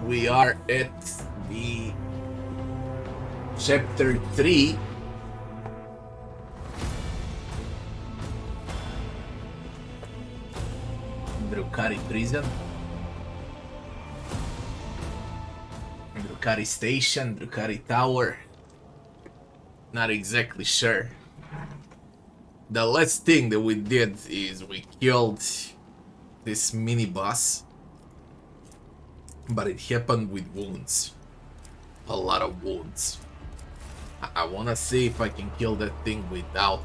We are at the chapter 3. Drukhari prison. Drukhari station, Drukhari tower. Not exactly sure. The last thing that we did is we killed this mini boss. But it happened with wounds. A lot of wounds. I wanna see if I can kill that thing without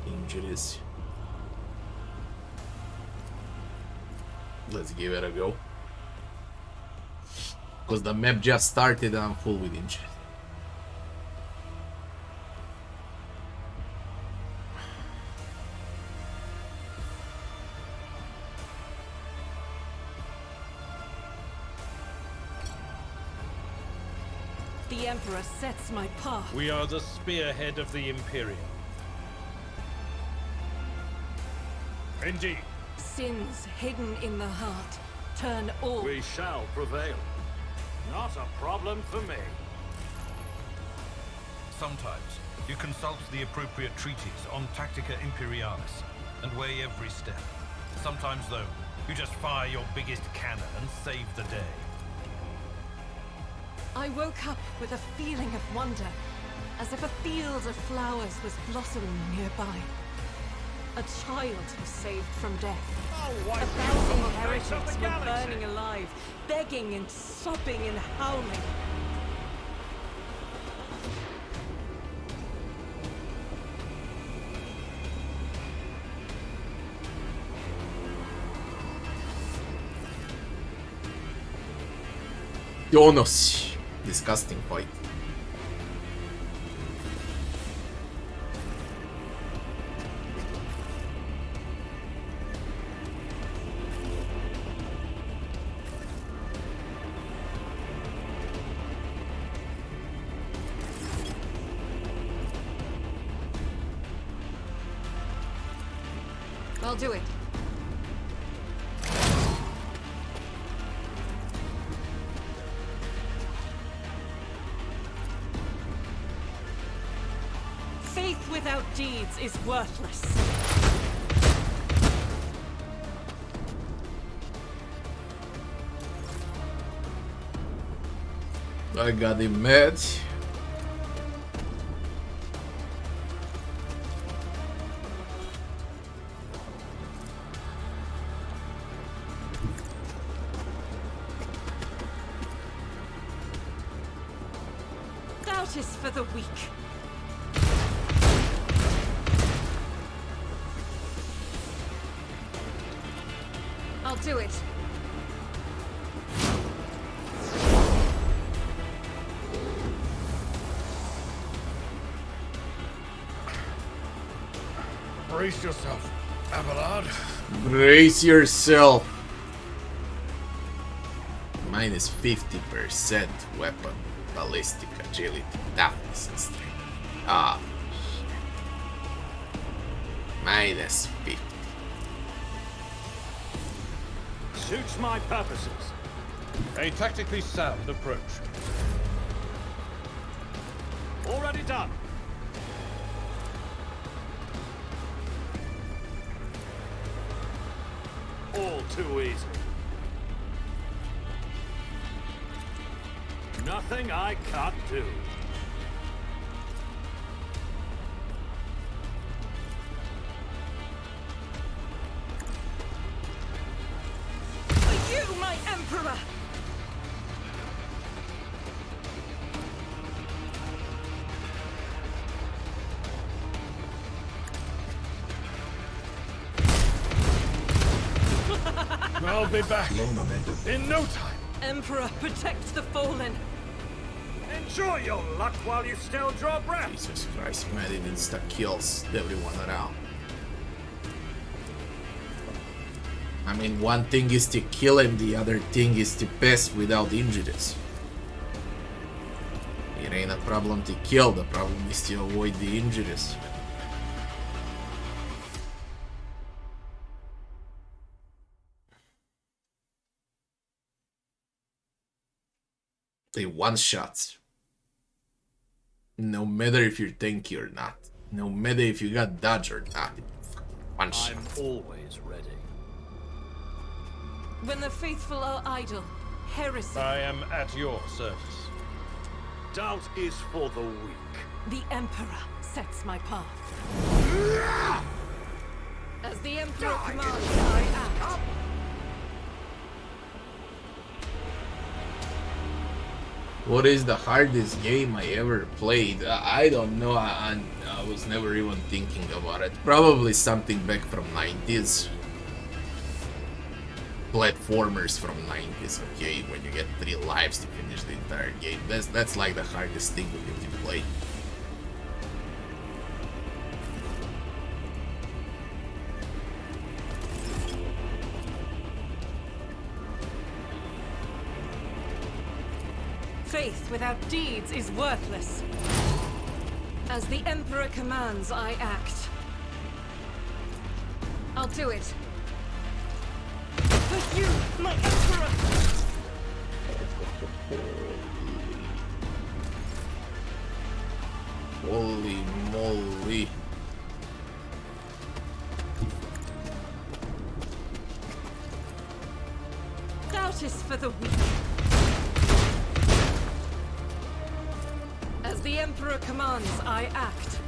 injuries. Let's give it a go. Because the map just started and I'm full with injuries. The Emperor sets my path. We are the spearhead of the Imperium. Indeed. Sins hidden in the heart turn all. We shall prevail. Not a problem for me. Sometimes you consult the appropriate treatise on Tactica Imperialis and weigh every step. Sometimes, though, you just fire your biggest cannon and save the day. I woke up with a feeling of wonder, as if a field of flowers was blossoming nearby. A child was saved from death. I'll A wipe you thousand from the face heretics of the were galaxy. burning alive, begging and sobbing and howling. Chtonos. Disgusting fight. I'll do it. Faith without deeds is worthless. I got him mad. Doubt is for the weak. I'll do it. Brace yourself, Abelard. Brace yourself. Minus 50% weapon, ballistic, agility, toughness, and strength. Ah, shit. Minus 50. Suits my purposes. A tactically sound approach. Already done. All too easy. Nothing I can't do. For you, my Emperor! I'll be back in no time. Emperor, protect the fallen. Enjoy your luck while you still draw breath. Jesus Christ, man, it insta kills everyone around. I mean, one thing is to kill him, the other thing is to pass without injuries. It ain't a problem to kill, the problem is to avoid the injuries. They one-shot. No matter if you're tanky or not. No matter if you got dodge or not. One shot. I'm always ready. When the faithful are idle, heresy. I am at your service. Doubt is for the weak. The Emperor sets my path. As the Emperor commands, I act. What is the hardest game I ever played? I don't know. I was never even thinking about it. Probably something back from 90s. Platformers from 90s, okay? When you get 3 lives to finish the entire game. That's like the hardest thing you can play. Faith without deeds is worthless. As the Emperor commands, I act. I'll do it. For you, my Emperor! Holy moly. Doubt is for the weak. As the Emperor commands, I act.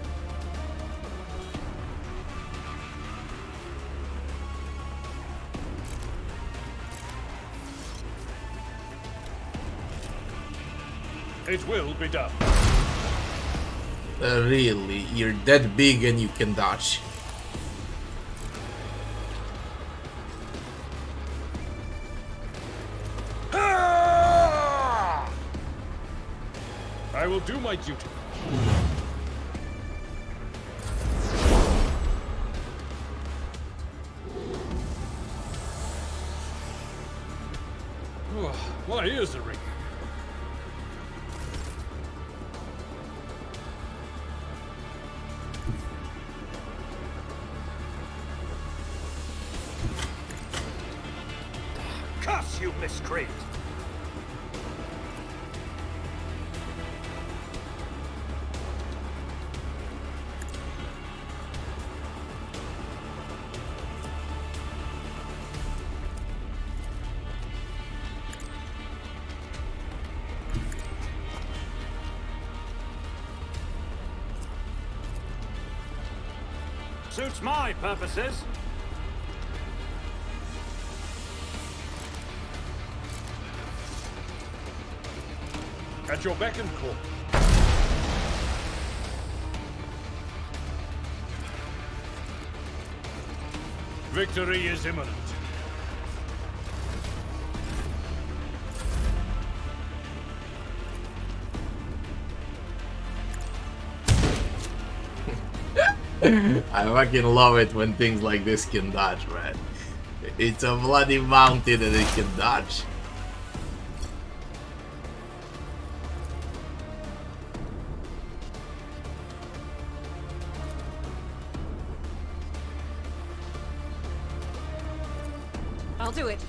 It will be done. Really? You're that big and you can dodge. I will do my duty. My ears are ringing. Curse you, miscreant! Suits my purposes. At your beck and call. Victory is imminent. I fucking love it when things like this can dodge, man. It's a bloody mountain and it can dodge. I'll do it.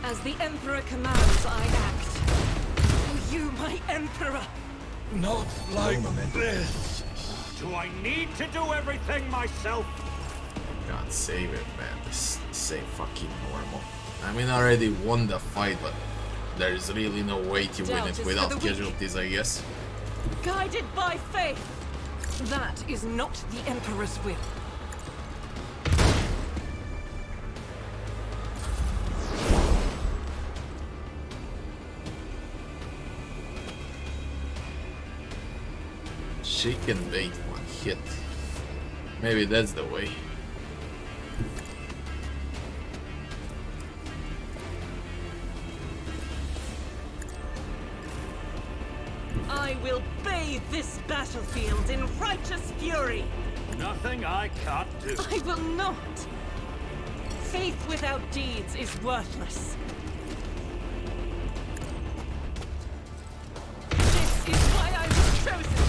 As the Emperor commands, I act. For you, my Emperor! Not like this. Do I need to do everything myself? God save it, man. This ain't fucking normal. I mean, I already won the fight, but there's really no way to win it without casualties, I guess. Guided by faith! That is not the Emperor's will. She can bait one hit. Maybe that's the way. I will bathe this battlefield in righteous fury. Nothing I can't do. I will not. Faith without deeds is worthless. This is why I was chosen.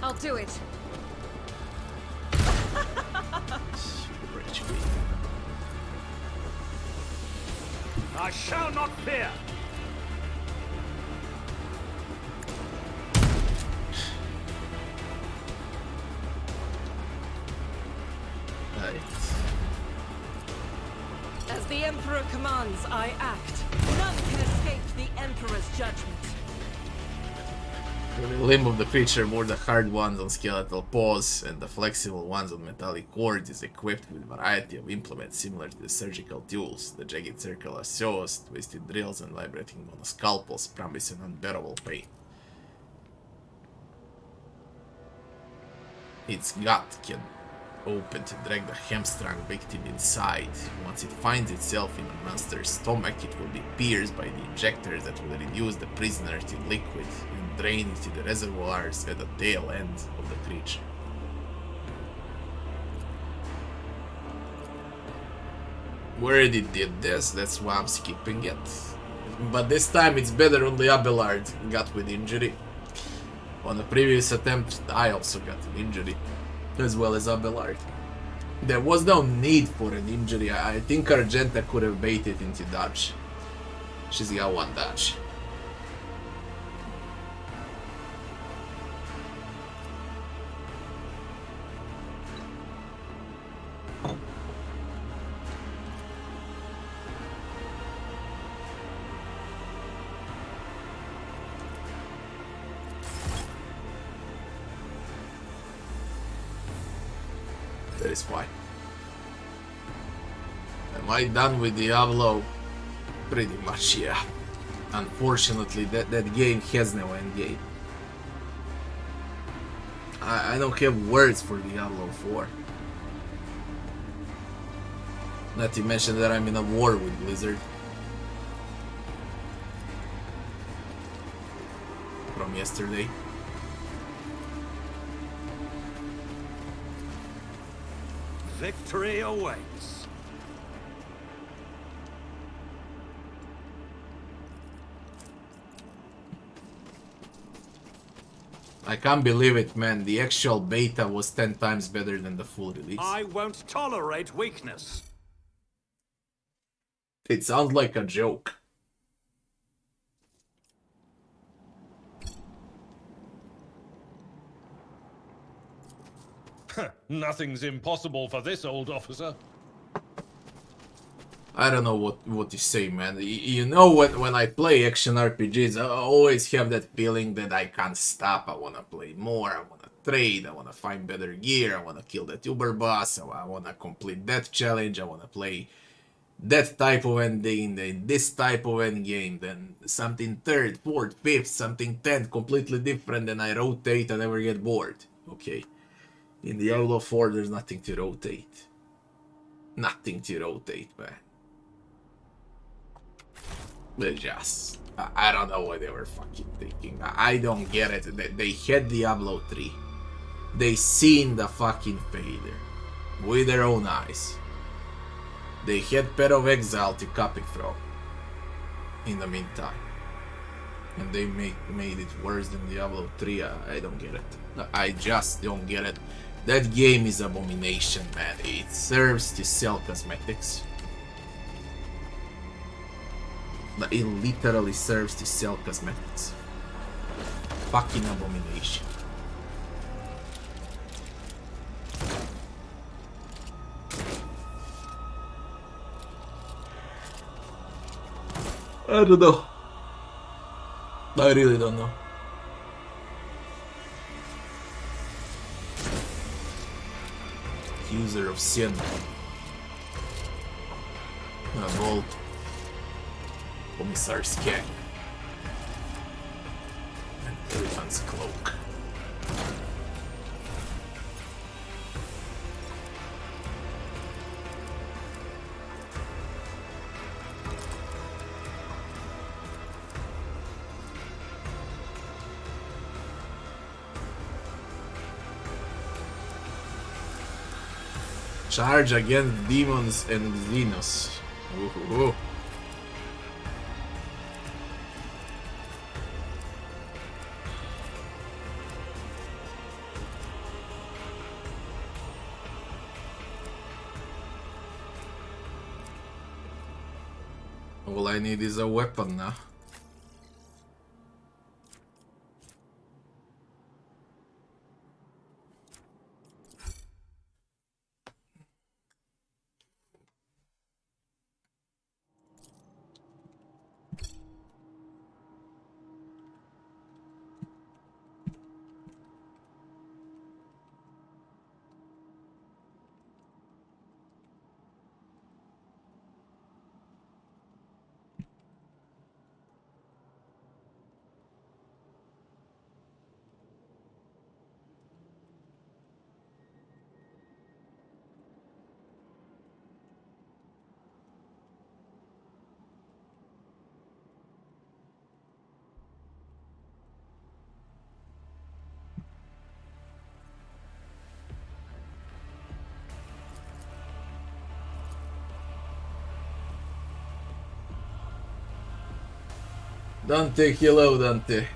I'll do it. I shall not fear. Right. As the Emperor commands, I act. None can escape the Emperor's judgment. The limb of the creature, more the hard ones on skeletal paws and the flexible ones on metallic cords, is equipped with a variety of implements similar to the surgical tools. The jagged circular saws, twisted drills, and vibrating monoscalpels promise an unbearable pain. Its gut can open to drag the hamstrung victim inside. Once it finds itself in the monster's stomach, it will be pierced by the injectors that will reduce the prisoner to liquid and drain it to the reservoirs at the tail end of the creature. We already did this, that's why I'm skipping it. But this time it's better on the Abelard got with injury. On the previous attempt, I also got an injury, as well as Abelard. There was no need for an injury. I think Argenta could have baited into dodge. She's got one dodge. That is fine. Am I done with Diablo? Pretty much, yeah. Unfortunately, that game has no end game. I don't have words for Diablo 4. Not to mention that I'm in a war with Blizzard. From yesterday. Victory awaits. I can't believe it, man. The actual beta was 10 times better than the full release. I won't tolerate weakness. It sounds like a joke. Nothing's impossible for this old officer. I don't know what to say, man. You know, when I play action RPGs, I always have that feeling that I can't stop. I wanna play more, I wanna trade, I wanna find better gear, I wanna kill that Uber boss, I wanna complete that challenge, I wanna play that type of ending, then this type of endgame, then something third, fourth, fifth, something 10th, completely different, and I rotate, I never get bored. Okay. In Diablo 4, there's nothing to rotate. Nothing to rotate, man. But just, I don't know what they were fucking thinking. I don't get it. They had Diablo 3. They seen the fucking failure with their own eyes. They had Path of Exile to copy from in the meantime. And they made it worse than Diablo 3. I don't get it. I just don't get it. That game is abomination, man. It serves to sell cosmetics. It literally serves to sell cosmetics. Fucking abomination. I don't know. I really don't know. User of sin. Bolt. Commisar's gang. And Elephant's cloak. Charge against demons and Xenos. Ooh. All I need is a weapon now. Dante, hello Dante.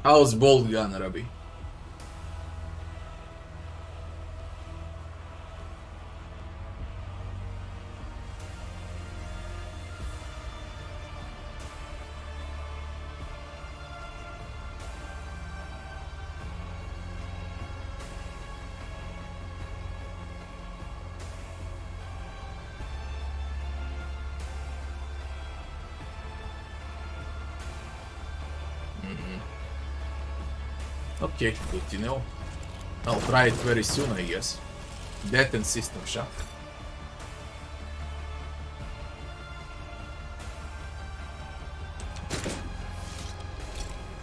How's Bolt Gun, Rabbi? Okay, good to know. I'll try it very soon, I guess. That and System Shock.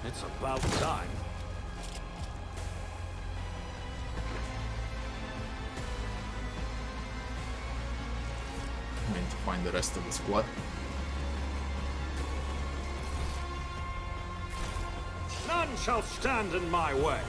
It's about time. I need to find the rest of the squad. None shall stand in my way.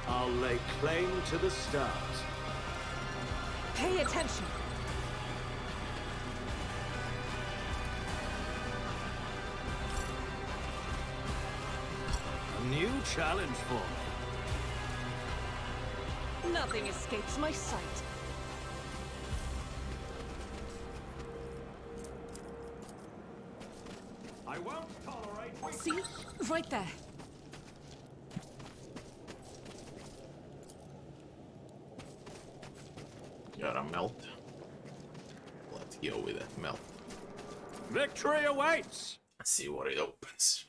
I'll lay claim to the stars. Pay attention. A new challenge for me. Nothing escapes my sight. I won't tolerate weakness. See? Right there. Gotta melt. Let's go with that melt. Victory awaits! Let's see what it opens.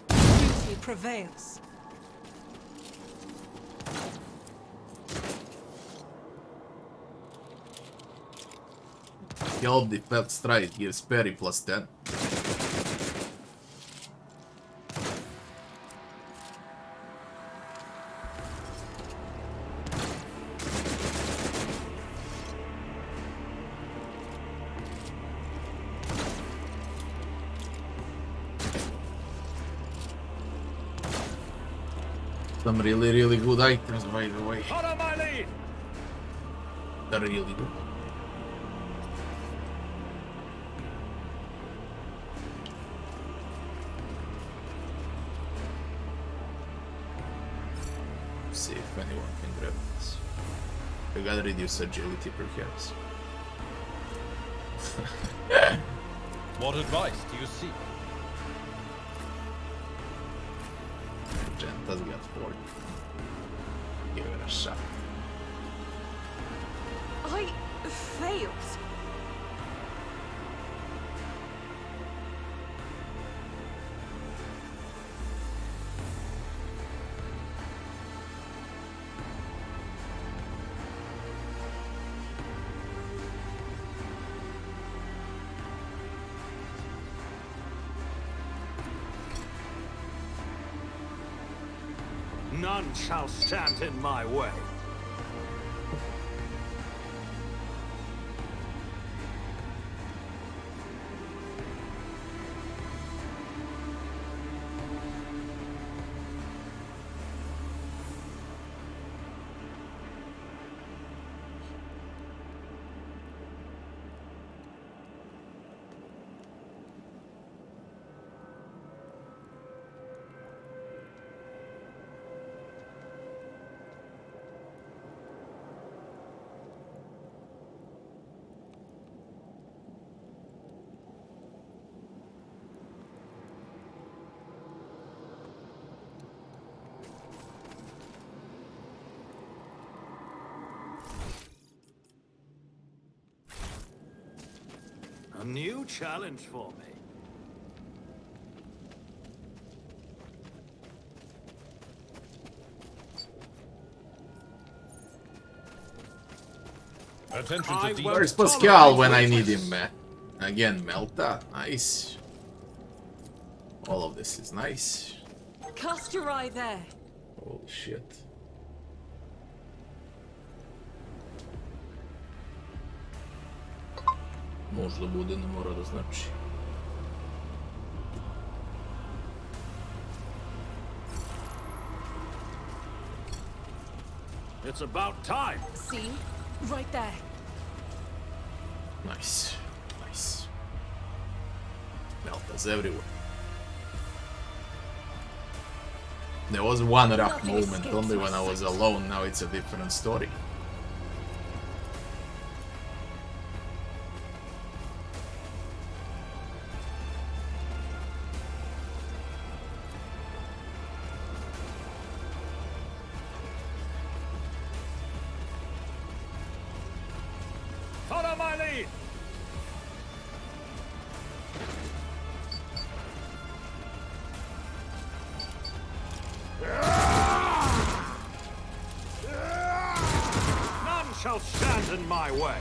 Duty prevails. Help defense strike gives parry plus 10. Some really good items, by the way. Follow my lead! They're really good. See if anyone can grab this. I gotta reduce agility perhaps. What advice do you seek? Genta's got 40. Give it a shot. I failed. None shall stand in my way. A new challenge for me. Attention I to deep. won't Where's Pascal when I need tolerate him, man? Again, Melta. Nice. All of this is nice. Cast your eye there. Holy shit. Možda bude, ne mora da znači. It's about time. See? Right there. Nice. Nice. Meltas everywhere. There was one rough Nothing moment escapes only my when I was sight. alone, now it's a different story. Follow my lead. None shall stand in my way.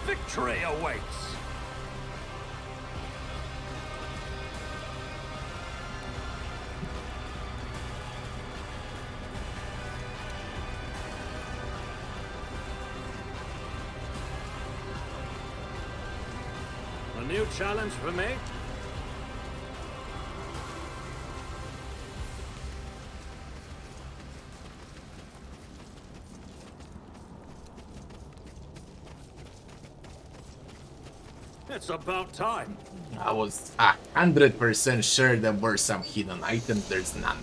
Victory awaits. A new challenge for me? It's about time. I was 100% sure there were some hidden items, there's none.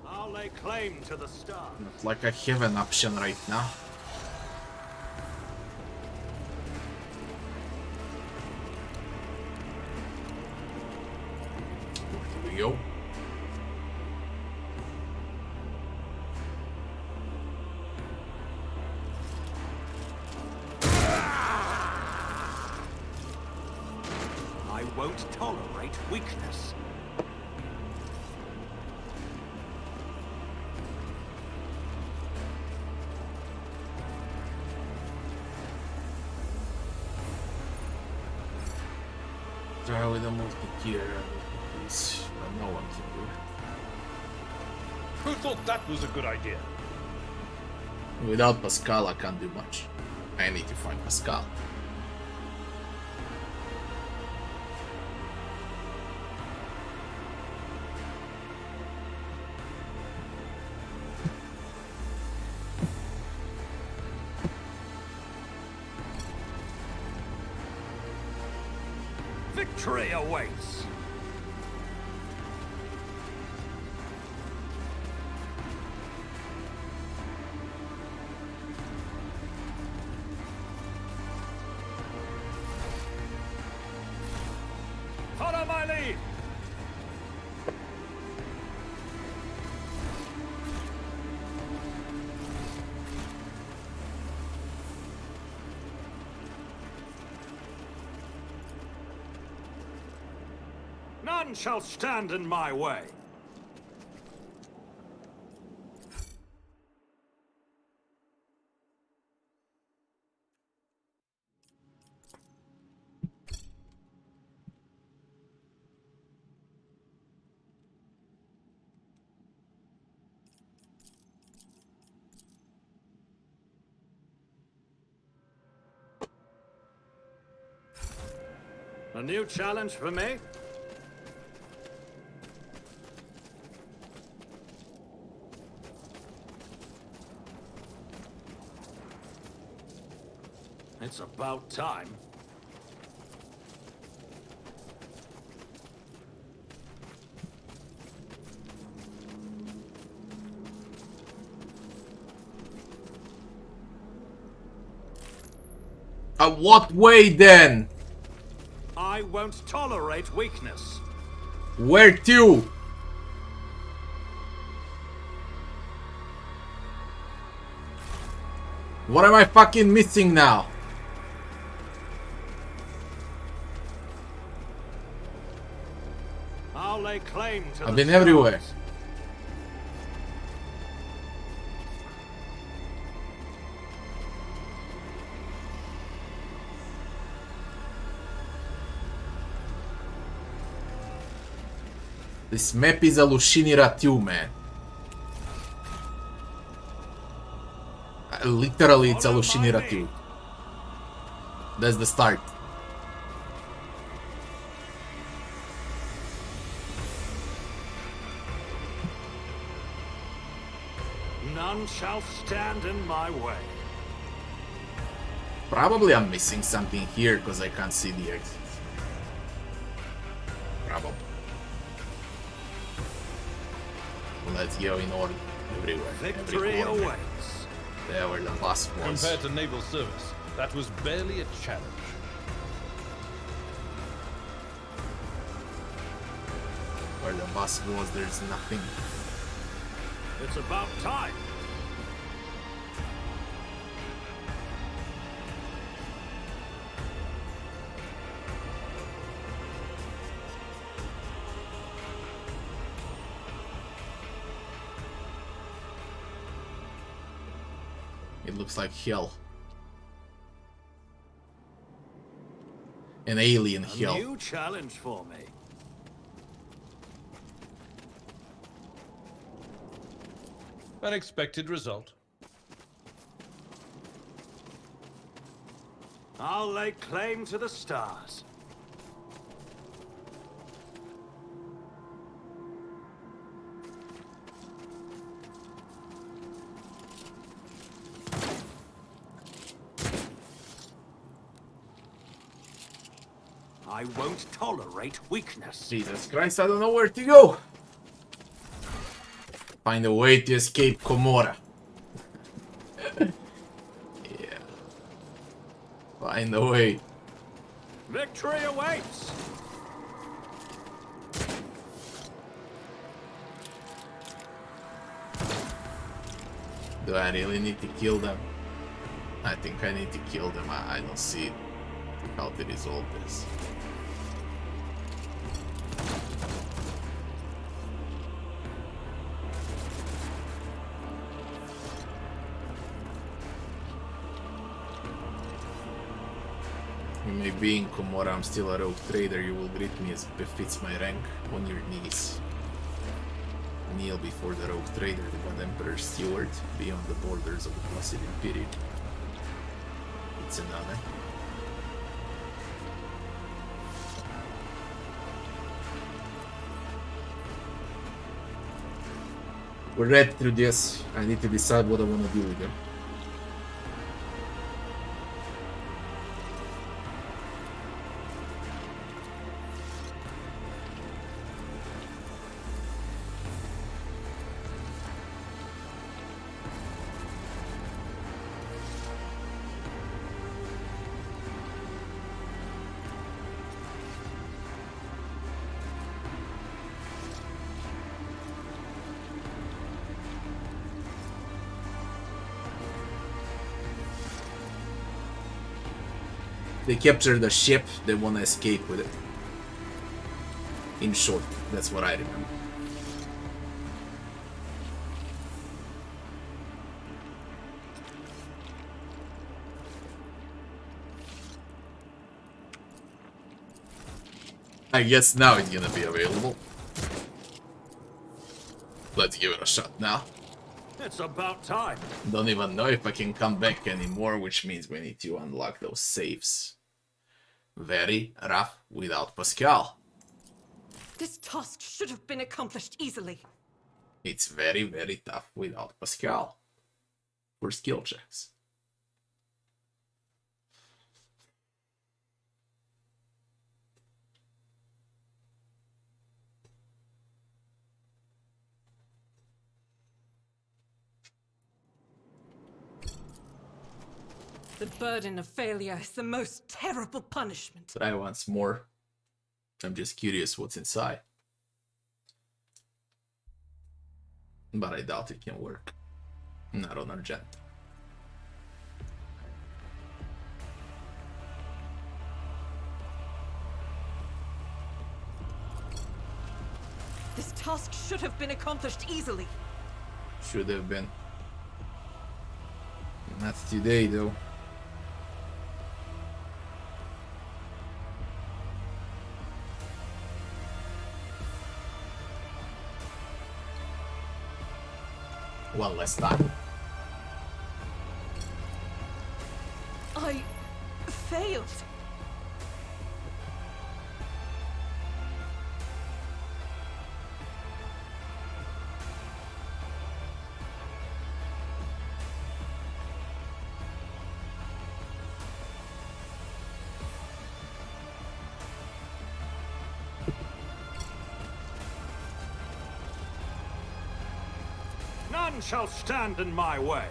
I'll lay claim to the star. Not like I have an option right now. Here we go. I won't tolerate weakness. Try with a multi-tier, please. but no one can do Who thought that was a good idea? it. Without Pascal, I can't do much. I need to find Pascal. Victory awaits! Follow my lead! None shall stand in my way. A new challenge for me? It's about time. What way then? I won't tolerate weakness. Where to? What am I fucking missing now? I'll lay claim to I've the been everywhere. stars. This map is a Lushinira 2, man. Literally, it's a Lushinira 2. That's the start. None shall stand in my way. Probably I'm missing something here because I can't see the exits. Probably. Let's go in order everywhere. Victory Every corner. awaits. There where the boss was. Compared to naval service, that was barely a challenge. Where the boss was, there's nothing. It's about time. It looks like hell. An alien A hell. new challenge for me. Unexpected result. I'll lay claim to the stars. I won't tolerate weakness. Jesus Christ, I don't know where to go. Find a way to escape Komora. Yeah. Find a way. Victory awaits. Do I really need to kill them? I think I need to kill them. I don't see how to resolve this. Me being Comora, I'm still a rogue trader. You will greet me as befits my rank on your knees. Kneel before the rogue trader, the God Emperor Steward, beyond the borders of the Blessed Imperium. It's an honor. We read through this. I need to decide what I want to do with them. They capture the ship, they want to escape with it. In short, that's what I remember. I guess now it's gonna be available. Let's give it a shot now. It's about time. Don't even know if I can come back anymore, which means we need to unlock those saves. Very rough without Pascal. This task should have been accomplished easily. It's very, very tough without Pascal. For skill checks. The burden of failure is the most terrible punishment. Try once more. I'm just curious what's inside. But I doubt it can work. Not on Argent. This task should have been accomplished easily. Should have been. Not today, though. One less time. I failed. None shall stand in my way.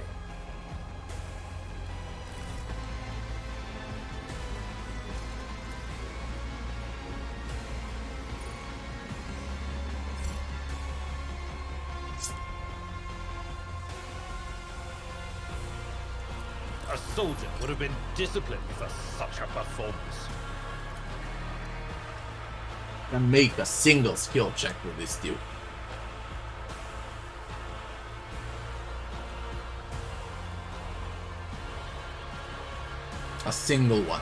A soldier would have been disciplined for such a performance. Can make a single skill check with this dude. A single one.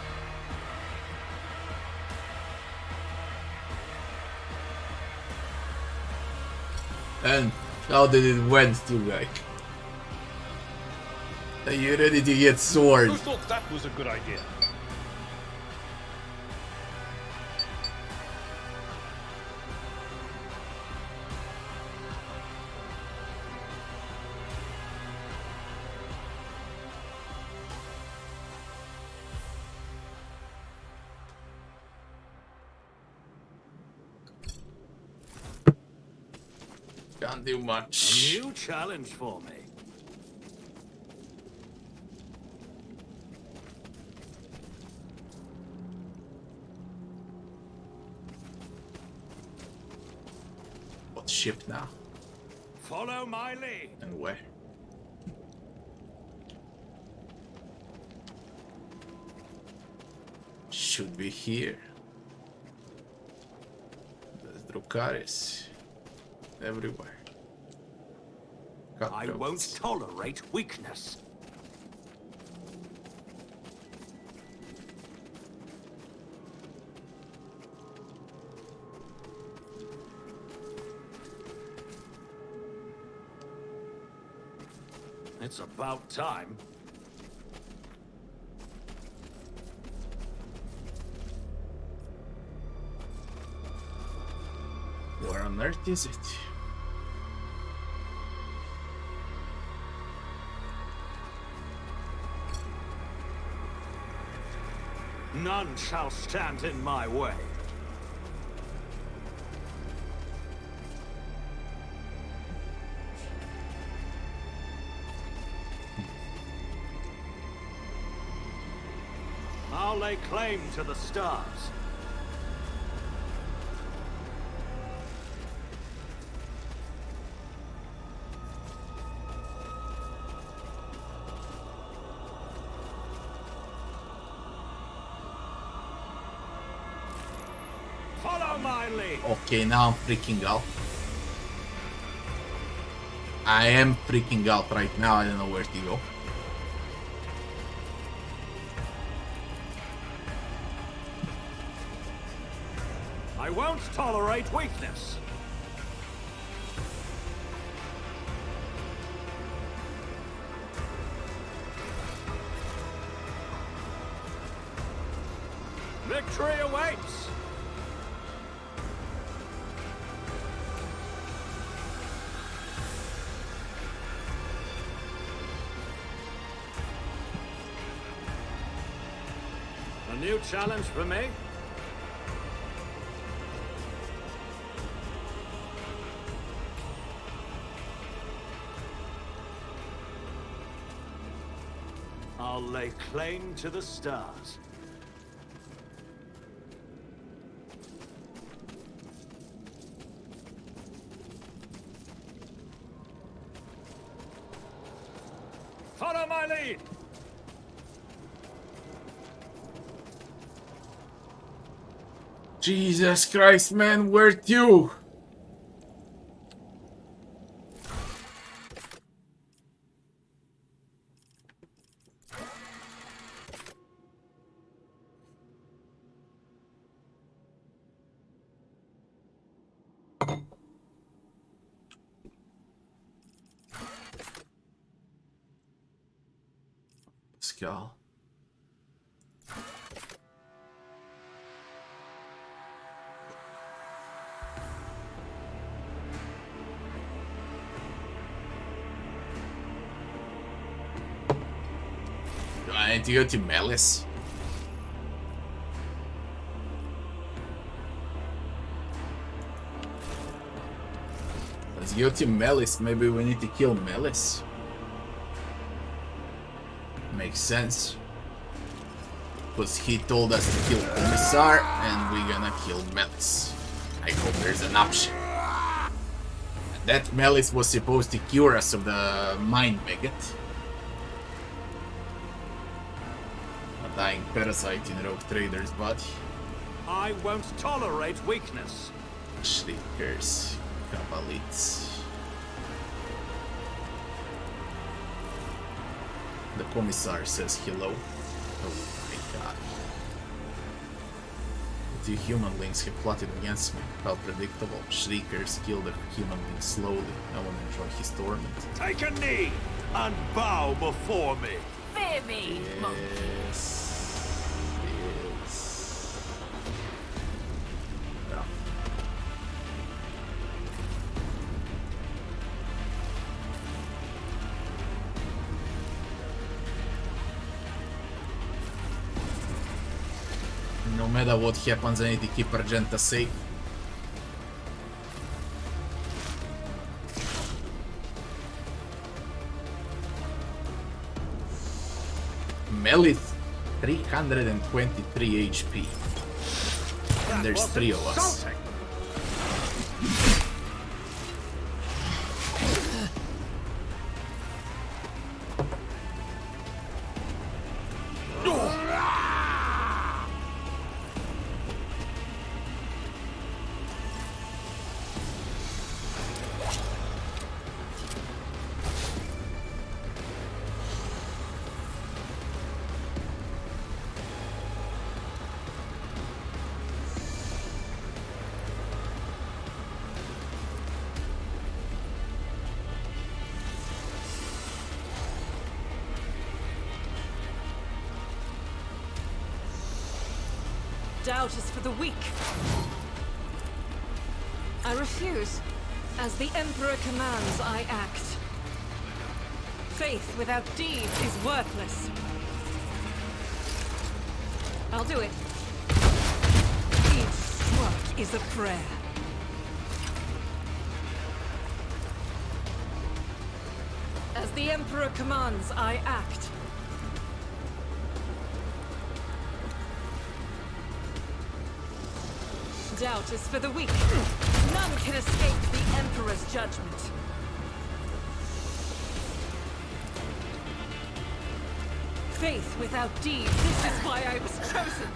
And how did it went to like? Are you ready to get sword? Who thought that was a good idea? Can't do much. A new challenge for me. What ship now? Follow my lead. And where? Should be here. There's Drukaris. Everywhere. I won't tolerate weakness. It's about time. Where on earth is it? None shall stand in my way. I'll lay claim to the stars. Follow my lead. Okay, now I'm freaking out. I am freaking out right now. I don't know where to go. I won't tolerate weakness. Victory awaits. A new challenge for me? I'll lay claim to the stars. Follow my lead! Jesus Christ, man, where to? Skull. Do I need to go to Malice? Let's go to Malice. Maybe we need to kill Malice. Makes sense. Because he told us to kill Commisar and we're gonna kill Malice. I hope there's an option. And that Malice was supposed to cure us of the mind maggot. A dying parasite in Rogue Trader's body. I won't tolerate weakness. Shriekers, Kabbalits. The Commissar says hello. Oh my god. The two humanlings have plotted against me. How predictable. Shriekers kill the humanling slowly. I won't enjoy his torment. Take a knee and bow before me. Fear me, monk. Yes. Yeah. No matter what happens, I need to keep Argenta safe. Melith, 323 HP. And there's 3 of us. Doubt is for the weak. I refuse. As the Emperor commands, I act. Faith without deeds is worthless. I'll do it. Each stroke is a prayer. As the Emperor commands, I act. Doubt is for the weak. None can escape the Emperor's judgment. Faith without deeds. This is why I was chosen.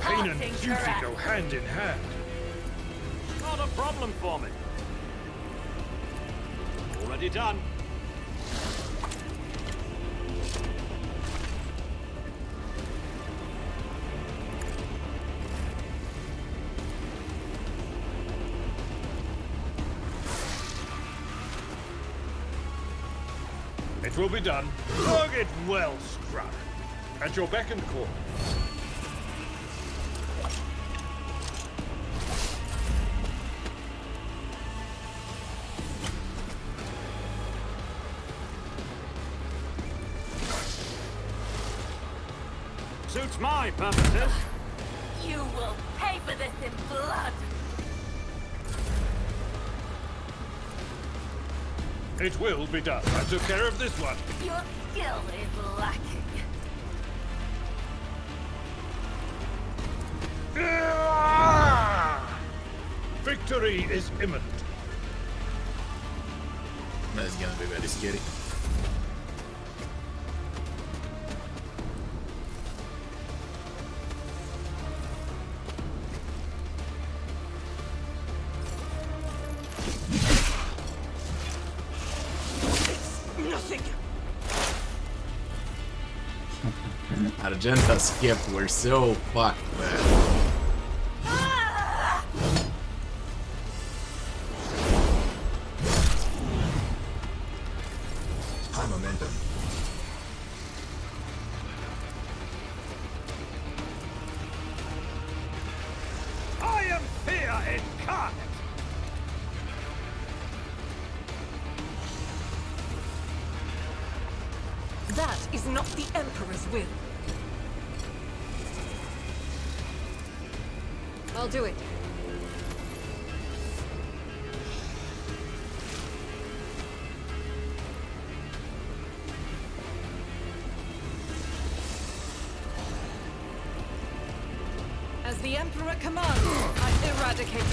Pain and duty go hand in hand. Not a problem for me. Already done. It will be done. Target well struck. At your beck and call. Suits my purposes. You will pay for this in blood. It will be done. I took care of this one. Your skill is lacking. Victory is imminent. That's gonna be very scary. Argenta skip, we're so fucked, man. High momentum. I am fear incarnate. That is not the Emperor's will. I'll do it. As the Emperor commands, I eradicate it.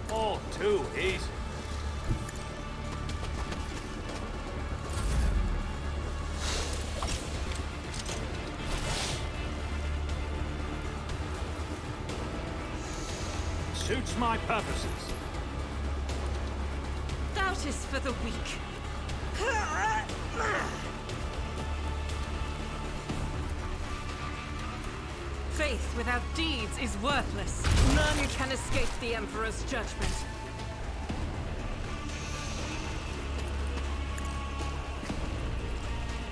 All too easy. Suits my purposes. Doubt is for the weak. Faith without deeds is worthless. None can escape the Emperor's judgment.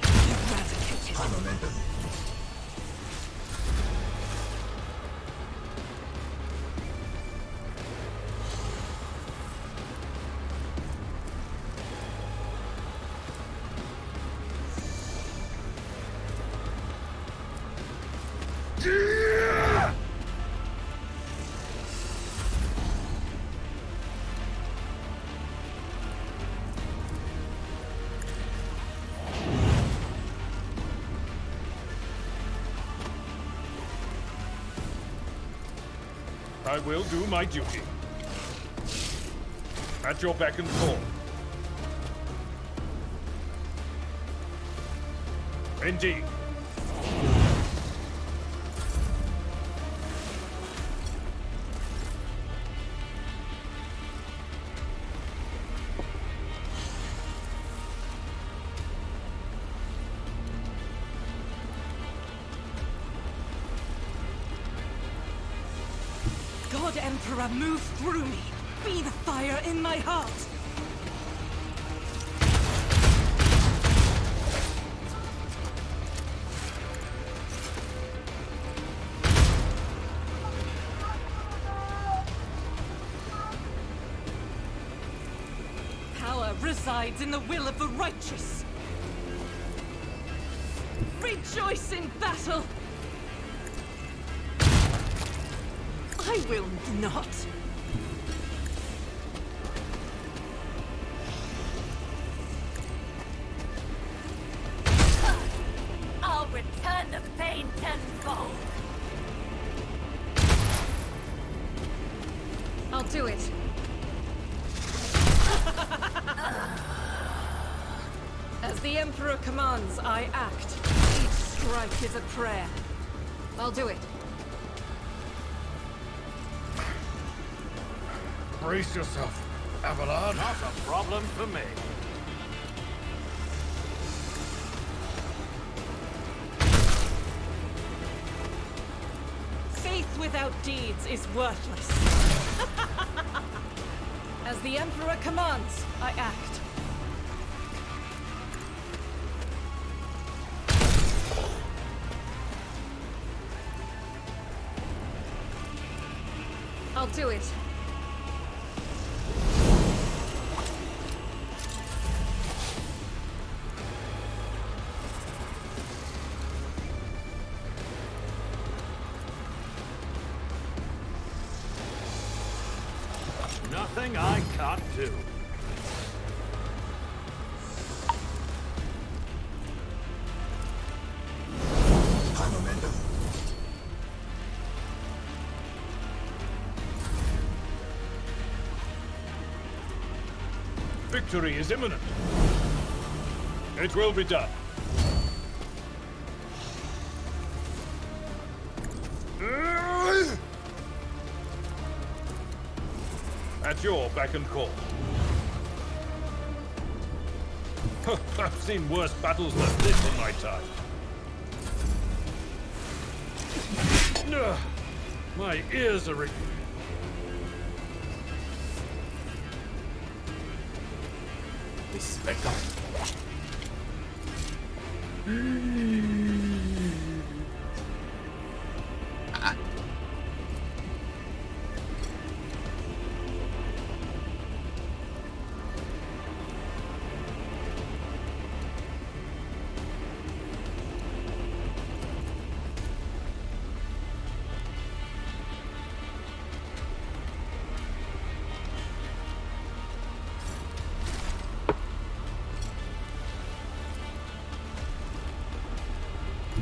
Eradicated. High momentum. I will do my duty. At your beck and call. Indeed. God Emperor, move through me. Be the fire in my heart. Power resides in the will of the righteous. Rejoice in battle. I will not. I'll return the pain tenfold. I'll do it. As the Emperor commands, I act. Each strike is a prayer. I'll do it. Brace yourself, Abelard. Not a problem for me. Faith without deeds is worthless. As the Emperor commands, I act. I'll do it. Nothing I can't do. High momentum. Victory is imminent. It will be done. At your beck and call. I've seen worse battles than this in my time. Ugh, my ears are ringing. This is back up. Ah.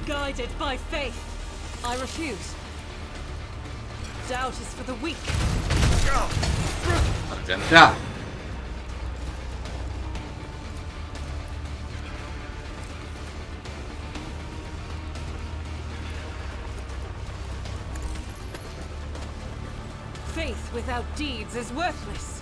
Guided by faith, I refuse. Doubt is for the weak. Agenda. Faith without deeds is worthless.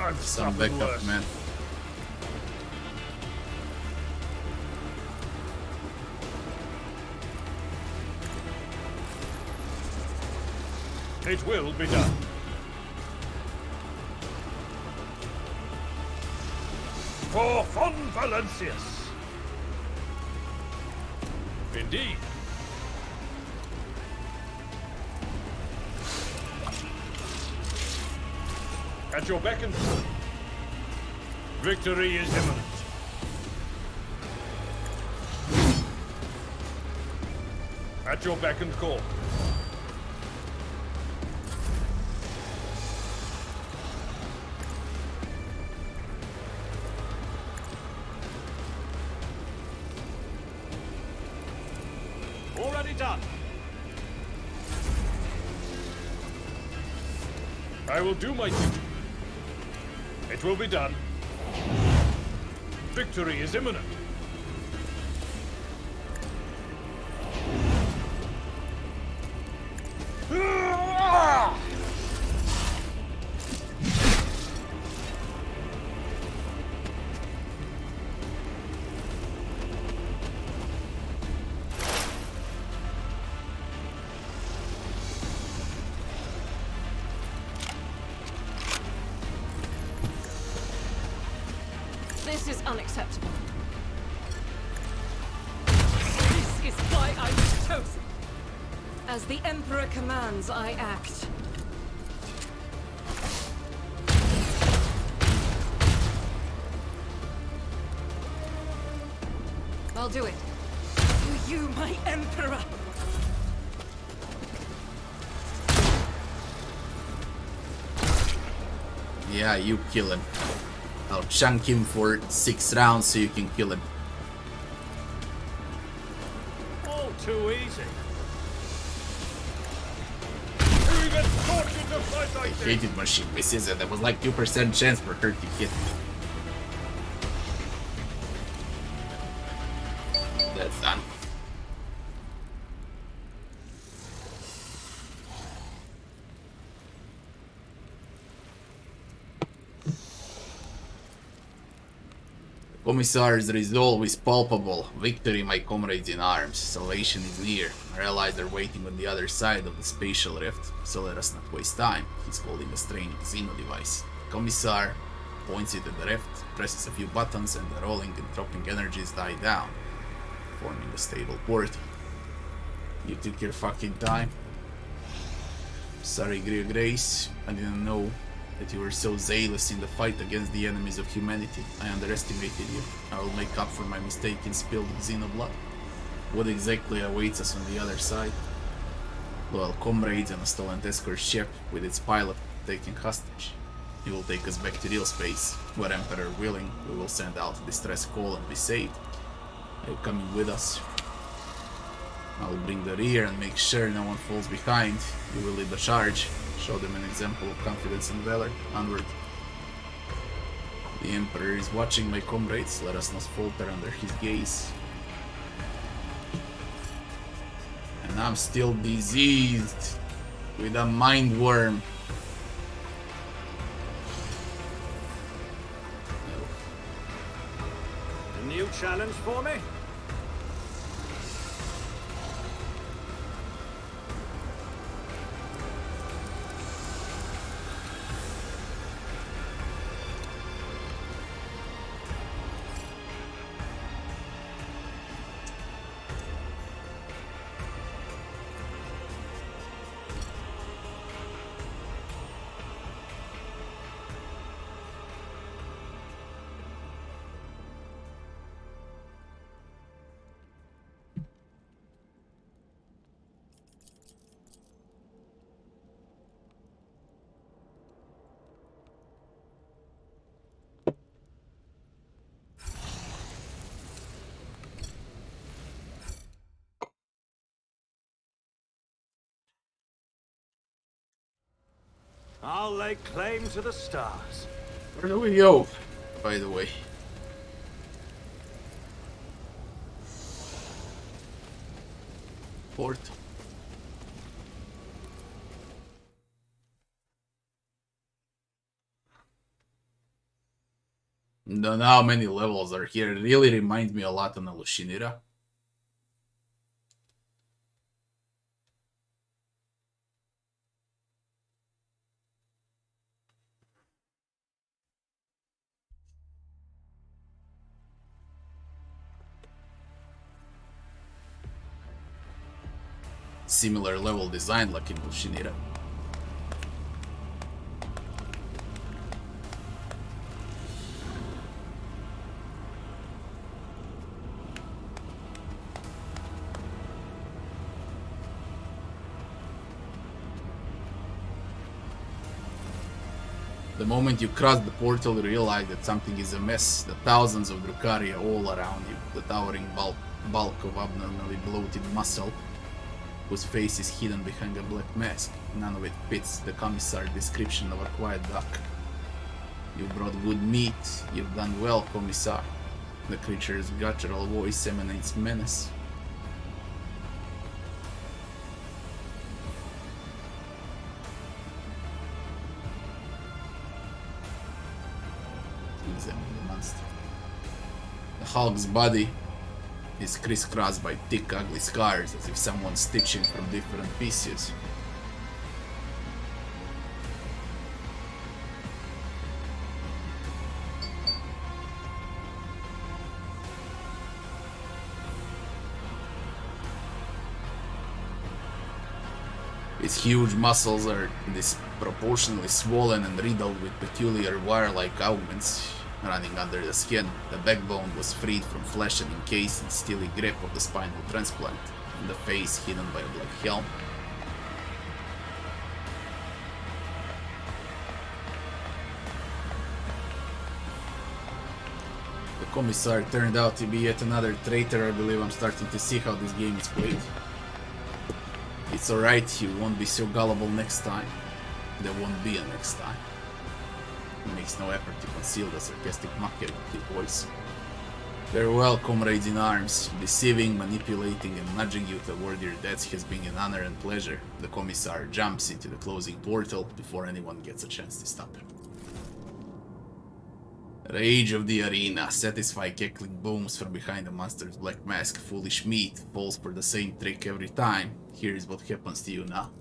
I've Some suffered backup, worse. man. It will be done. For Von Valencius. Indeed. At your beck and call. Victory is imminent. At your beck and call. I will do my duty. It will be done. Victory is imminent. This is unacceptable. This is why I was chosen. As the Emperor commands, I act. I'll do it. For you, my Emperor! Yeah, you kill him. I'll chunk him for 6 rounds so you can kill him. All too easy. Who even taught you to fight I like this? hated machine misses and there was like 2% chance for her to hit me. That's done. Commissar's resolve is palpable. Victory, my comrades in arms. Salvation is near. Our allies are waiting on the other side of the spatial rift, so let us not waste time. He's holding a strange Xeno device. Commissar points it at the rift, presses a few buttons, and the rolling and dropping energies die down, forming a stable port. You took your fucking time. Sorry, Greer Grace. I didn't know that you were so zealous in the fight against the enemies of humanity. I underestimated you. I will make up for my mistake in spilled Xenoblood. What exactly awaits us on the other side? Loyal comrades and a stolen escort ship with its pilot taken hostage. He will take us back to real space, where Emperor willing, we will send out a distress call and be saved. Are you coming with us? I will bring the rear and make sure no one falls behind. You will lead the charge. Show them an example of confidence and valor. Onward. The Emperor is watching, my comrades. Let us not falter under his gaze. And I'm still diseased with a mind worm. A new challenge for me? I'll lay claim to the stars. Where do we go, by the way? Port. Don't know how many levels are here. It really reminds me a lot of the Lushinira. Similar level design like in Lushinira. The moment you cross the portal, you realize that something is amiss. The thousands of Drukhari all around you, the towering bulk of abnormally bloated muscle, whose face is hidden behind a black mask. None of it fits the Commissar description of a quiet duck. You brought good meat. You've done well, Commissar. The creature's guttural voice emanates menace. Examine the monster. The Hulk's body is crisscrossed by thick, ugly scars, as if someone stitched him from different pieces. Its huge muscles are disproportionately swollen and riddled with peculiar wire-like augments running under the skin. The backbone was freed from flesh and encased in steely grip of the spinal transplant, and the face hidden by a black helm. The Commissar turned out to be yet another traitor. I believe I'm starting to see how this game is played. It's alright, you won't be so gullible next time. There won't be a next time. He makes no effort to conceal the sarcastic mockery of his voice. Farewell, comrades in arms. Deceiving, manipulating, and nudging you toward your deaths has been an honor and pleasure. The Commissar jumps into the closing portal before anyone gets a chance to stop him. Rage of the Arena. Satisfy cackling booms from behind the monster's black mask. Foolish meat falls for the same trick every time. Here's what happens to you now.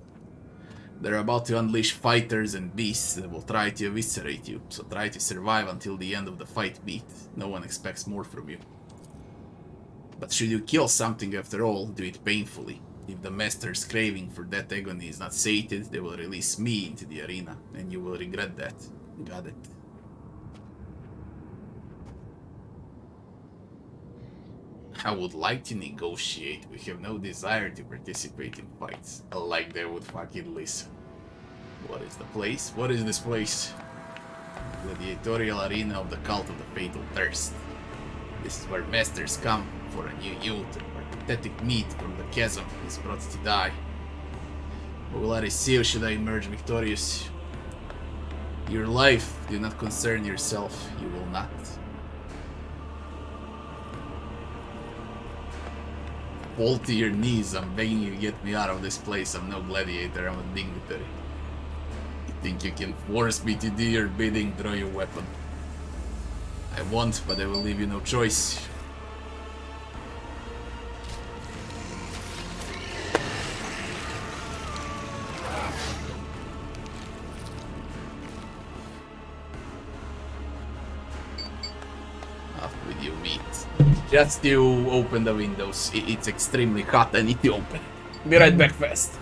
They're about to unleash fighters and beasts that will try to eviscerate you, so try to survive until the end of the fight beat. No one expects more from you. But should you kill something after all, do it painfully. If the master's craving for that agony is not sated, they will release me into the arena, and you will regret that. Got it. I would like to negotiate. We have no desire to participate in fights. Like they would fucking listen. What is the place? What is this place? Gladiatorial arena of the cult of the fatal thirst. This is where masters come for a new youth, and where pathetic meat from the chasm is brought to die. What will I receive should I emerge victorious? Your life, do not concern yourself, you will not. Fall to your knees, I'm begging you to get me out of this place. I'm no gladiator, I'm a dignitary. You think you can force me to do your bidding? Draw your weapon. I won't, but I will leave you no choice. Off with you, meat. Just to open the windows. It's extremely hot. I need to open. Be right back fast.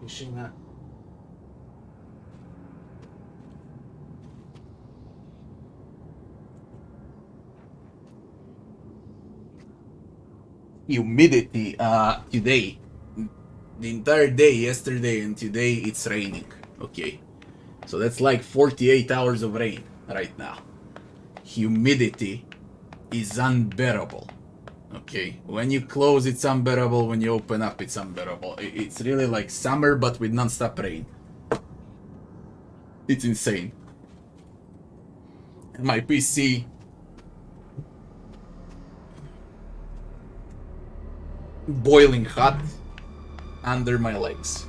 Тишина. Humidity today, the entire day yesterday and today it's raining. Okay, so that's like 48 hours of rain right now. Humidity is unbearable. Okay, when you close it's unbearable, when you open up it's unbearable. It's really like summer but with non-stop rain. It's insane. And my PC boiling hot under my legs.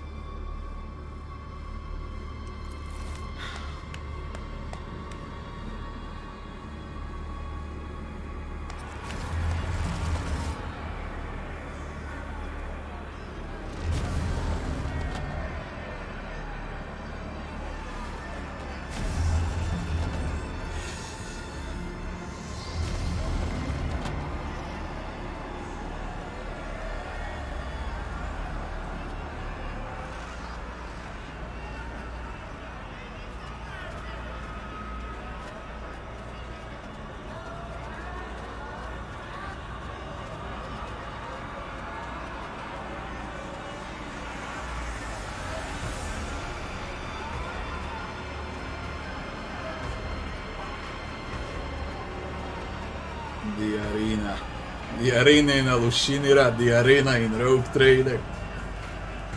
The arena in Alushinira, the arena in Rogue Trader.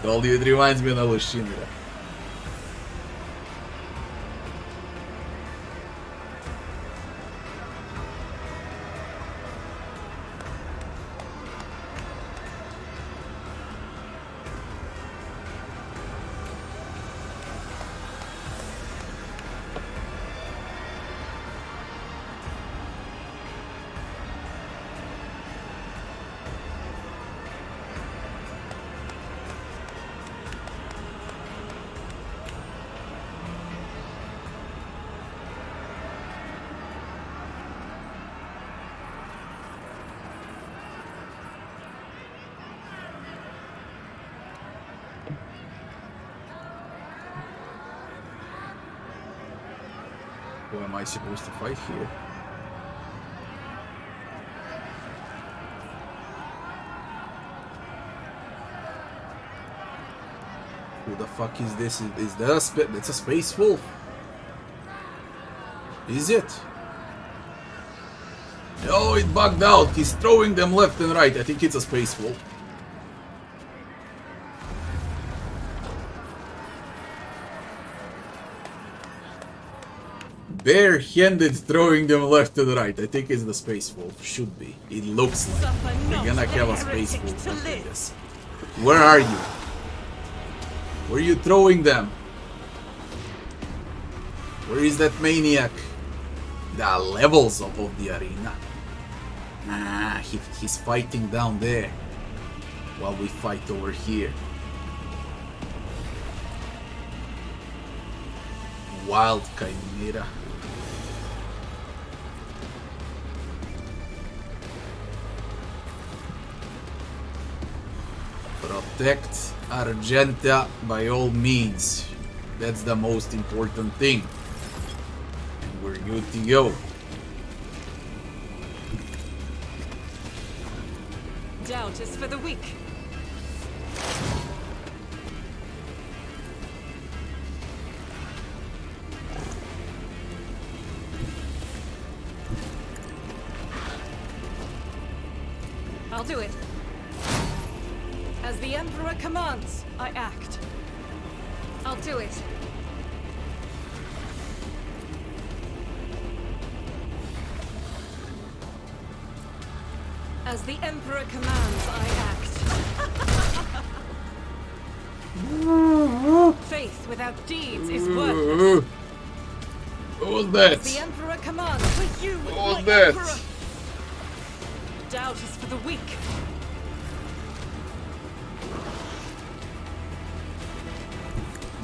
Told you, it reminds me of Alushinira. Who am I supposed to fight here? Who the fuck is this? Is that that's a space wolf? Is it? Oh, it bugged out. He's throwing them left and right. I think it's a space wolf. Bare-handed throwing them left and right. I think it's the space wolf. Should be. It looks like we're gonna have a space wolf after this. Where are you? Where are you throwing them? Where is that maniac? The levels of the arena. Ah, he's fighting down there while we fight over here. Wild Chimera. Protect Argenta by all means. That's the most important thing. And we're good to go. Doubt is for the weak. I'll do it. As the Emperor commands, I act. I'll do it. As the Emperor commands, I act. Faith without deeds is worthless. What was that? As the Emperor commands, with you, What was my that? Emperor. Doubt is for the weak.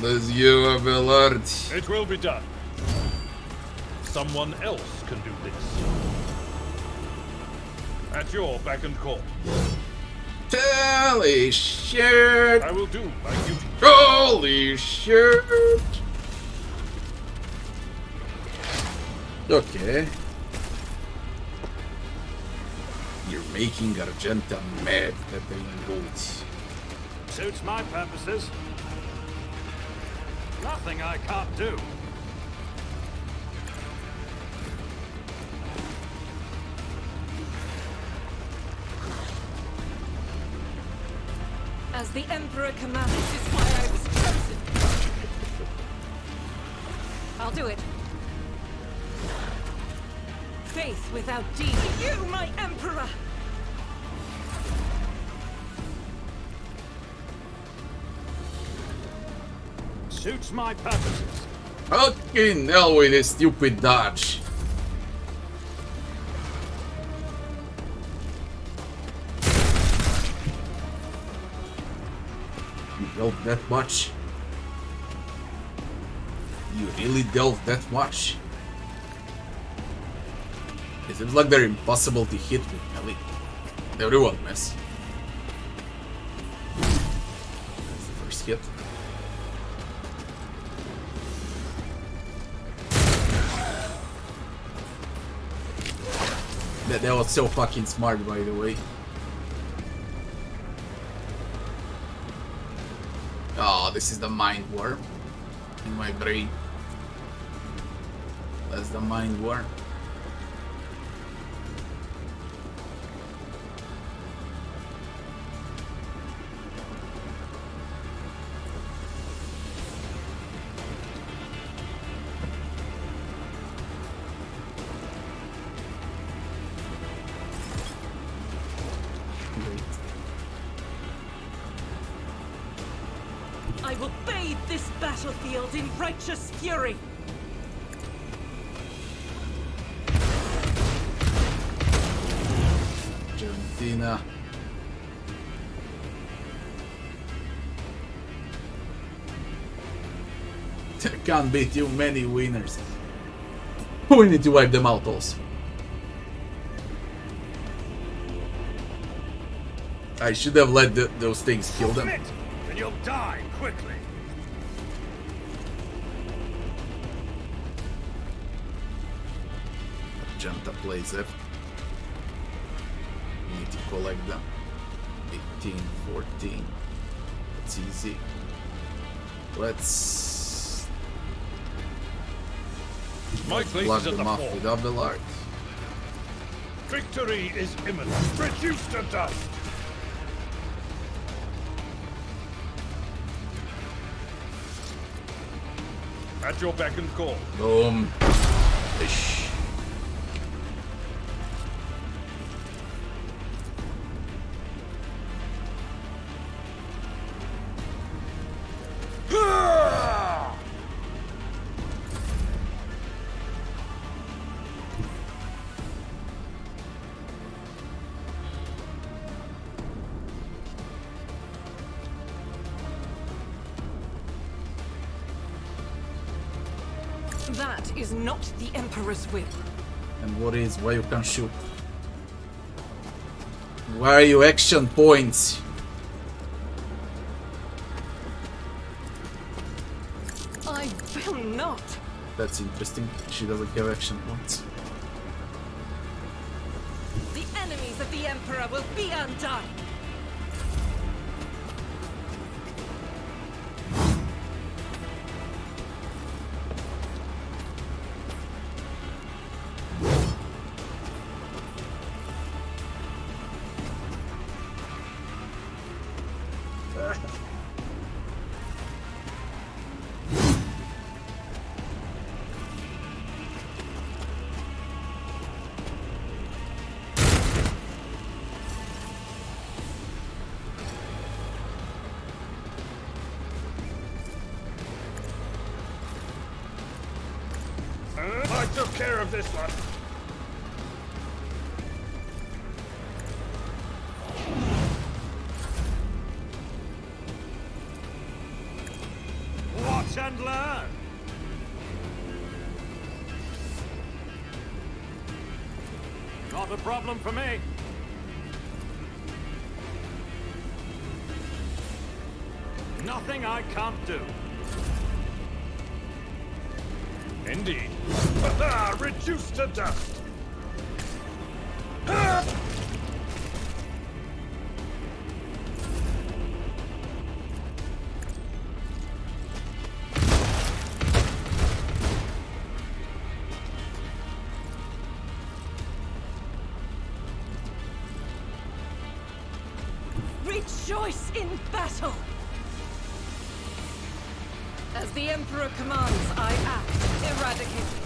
Let's go, Abelard. It will be done. Someone else can do this. At your beck and call. Holy shit! I will do my duty. Holy shit! Okay. You're making Argenta mad that they vote. Suits my purposes. Nothing I can't do. As the Emperor commands is why I was chosen. I'll do it. Faith without deed. You, my Emperor! Suits my purposes. Fucking hell with this stupid dodge. You delved that much? You really delved that much? It seems like they're impossible to hit with melee. Everyone miss. That's the first hit. That was so fucking smart, by the way. Oh, this is the mind war in my brain. That's the mind war. I will bathe this battlefield in righteous fury. Argentina. There can't be too many winners. We need to wipe them out also. I should have let those things kill them. Submit, and you'll die quickly. Argenta plays F. Need to collect them. 18, 14. That's easy. Let's My place plug is at them the off fort. with Abelard. Victory is imminent. Reduced to dust. At your beck and call. Boom. Ish. That is not the Emperor's will. And what is why you can't shoot? Why are you action points? I will not. That's interesting. She doesn't have action points. The enemies of the Emperor will be undone. I took care of this one. Watch and learn. Not a problem for me. Nothing I can't do. Indeed. Reduced to dust. Rejoice in battle! As the Emperor commands, I act. Eradicate.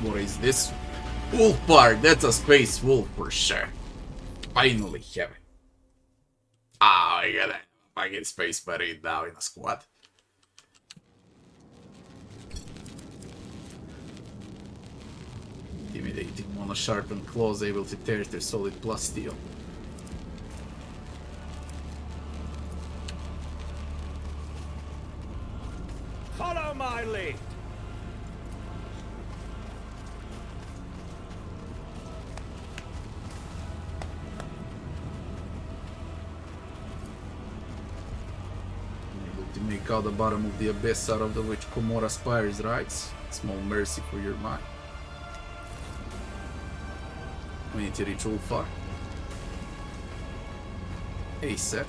What is this? Ulfar, that's a space wolf for sure. Finally have it. Ah, I got it. I get space marine now in a squad. Intimidating, mono sharpened claws able to tear through solid plus steel. Follow my lead. Able to make out the bottom of the abyss out of the which Komora spires rise. Small mercy for your mind. We need to reach Ulfar. ASAP.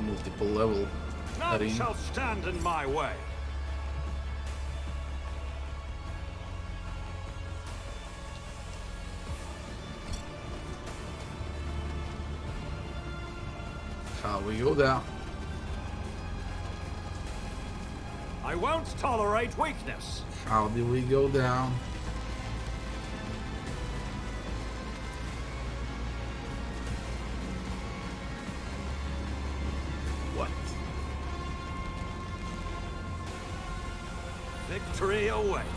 Multiple level None arena. shall stand in my way. How we go down? I won't tolerate weakness. How do we go down? What? Victory awaits.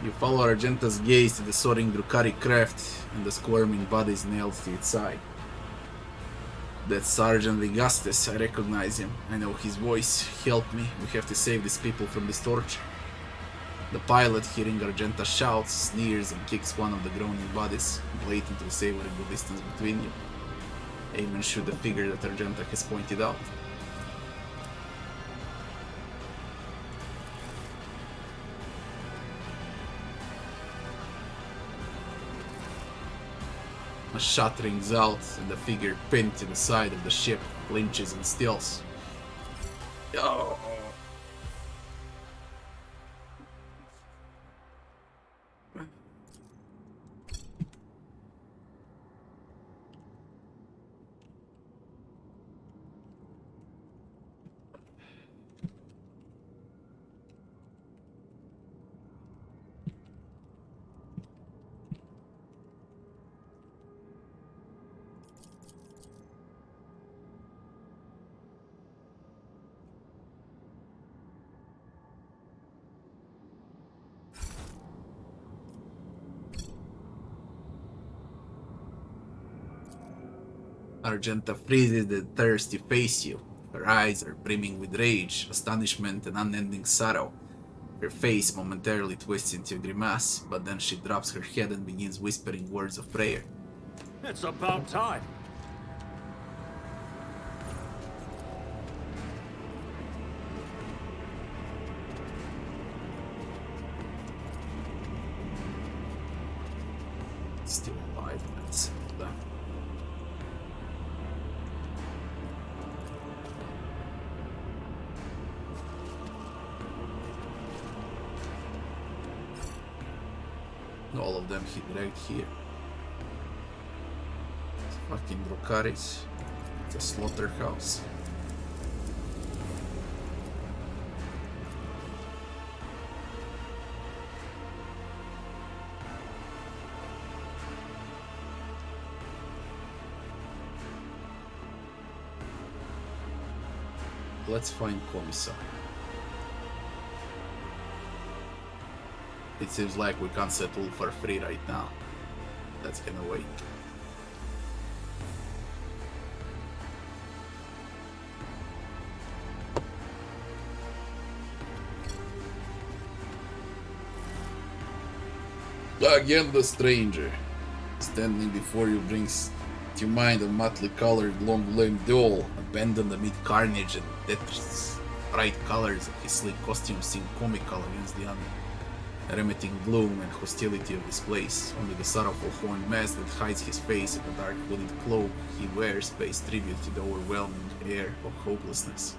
You follow Argenta's gaze to the soaring Drukhari craft and the squirming bodies nailed to its side. That's Sergeant Augustus. I recognize him. I know his voice. Help me. We have to save these people from this torture. The pilot, hearing Argenta shouts, sneers and kicks one of the groaning bodies, blatantly savoring the distance between you. Aim and shoot the figure that Argenta has pointed out. A shot rings out, and the figure pinned to the side of the ship flinches and stills. Oh. Argenta freezes the thirst to face you. Her eyes are brimming with rage, astonishment, and unending sorrow. Her face momentarily twists into a grimace, but then she drops her head and begins whispering words of prayer. It's about time. Still alive, that's that. All of them he dragged here. It's fucking Drukaris. It's a slaughterhouse. Let's find Commisar. It seems like we can't set Ulfar free right now. That's gonna wait. Again the stranger. Standing before you brings to mind a motley colored long-limbed duel, abandoned amid carnage and death's bright colors of his sleek costume seem comical against the unremitting gloom and hostility of this place. Only the sorrowful horned mask that hides his face and the dark hooded cloak he wears pays tribute to the overwhelming air of hopelessness.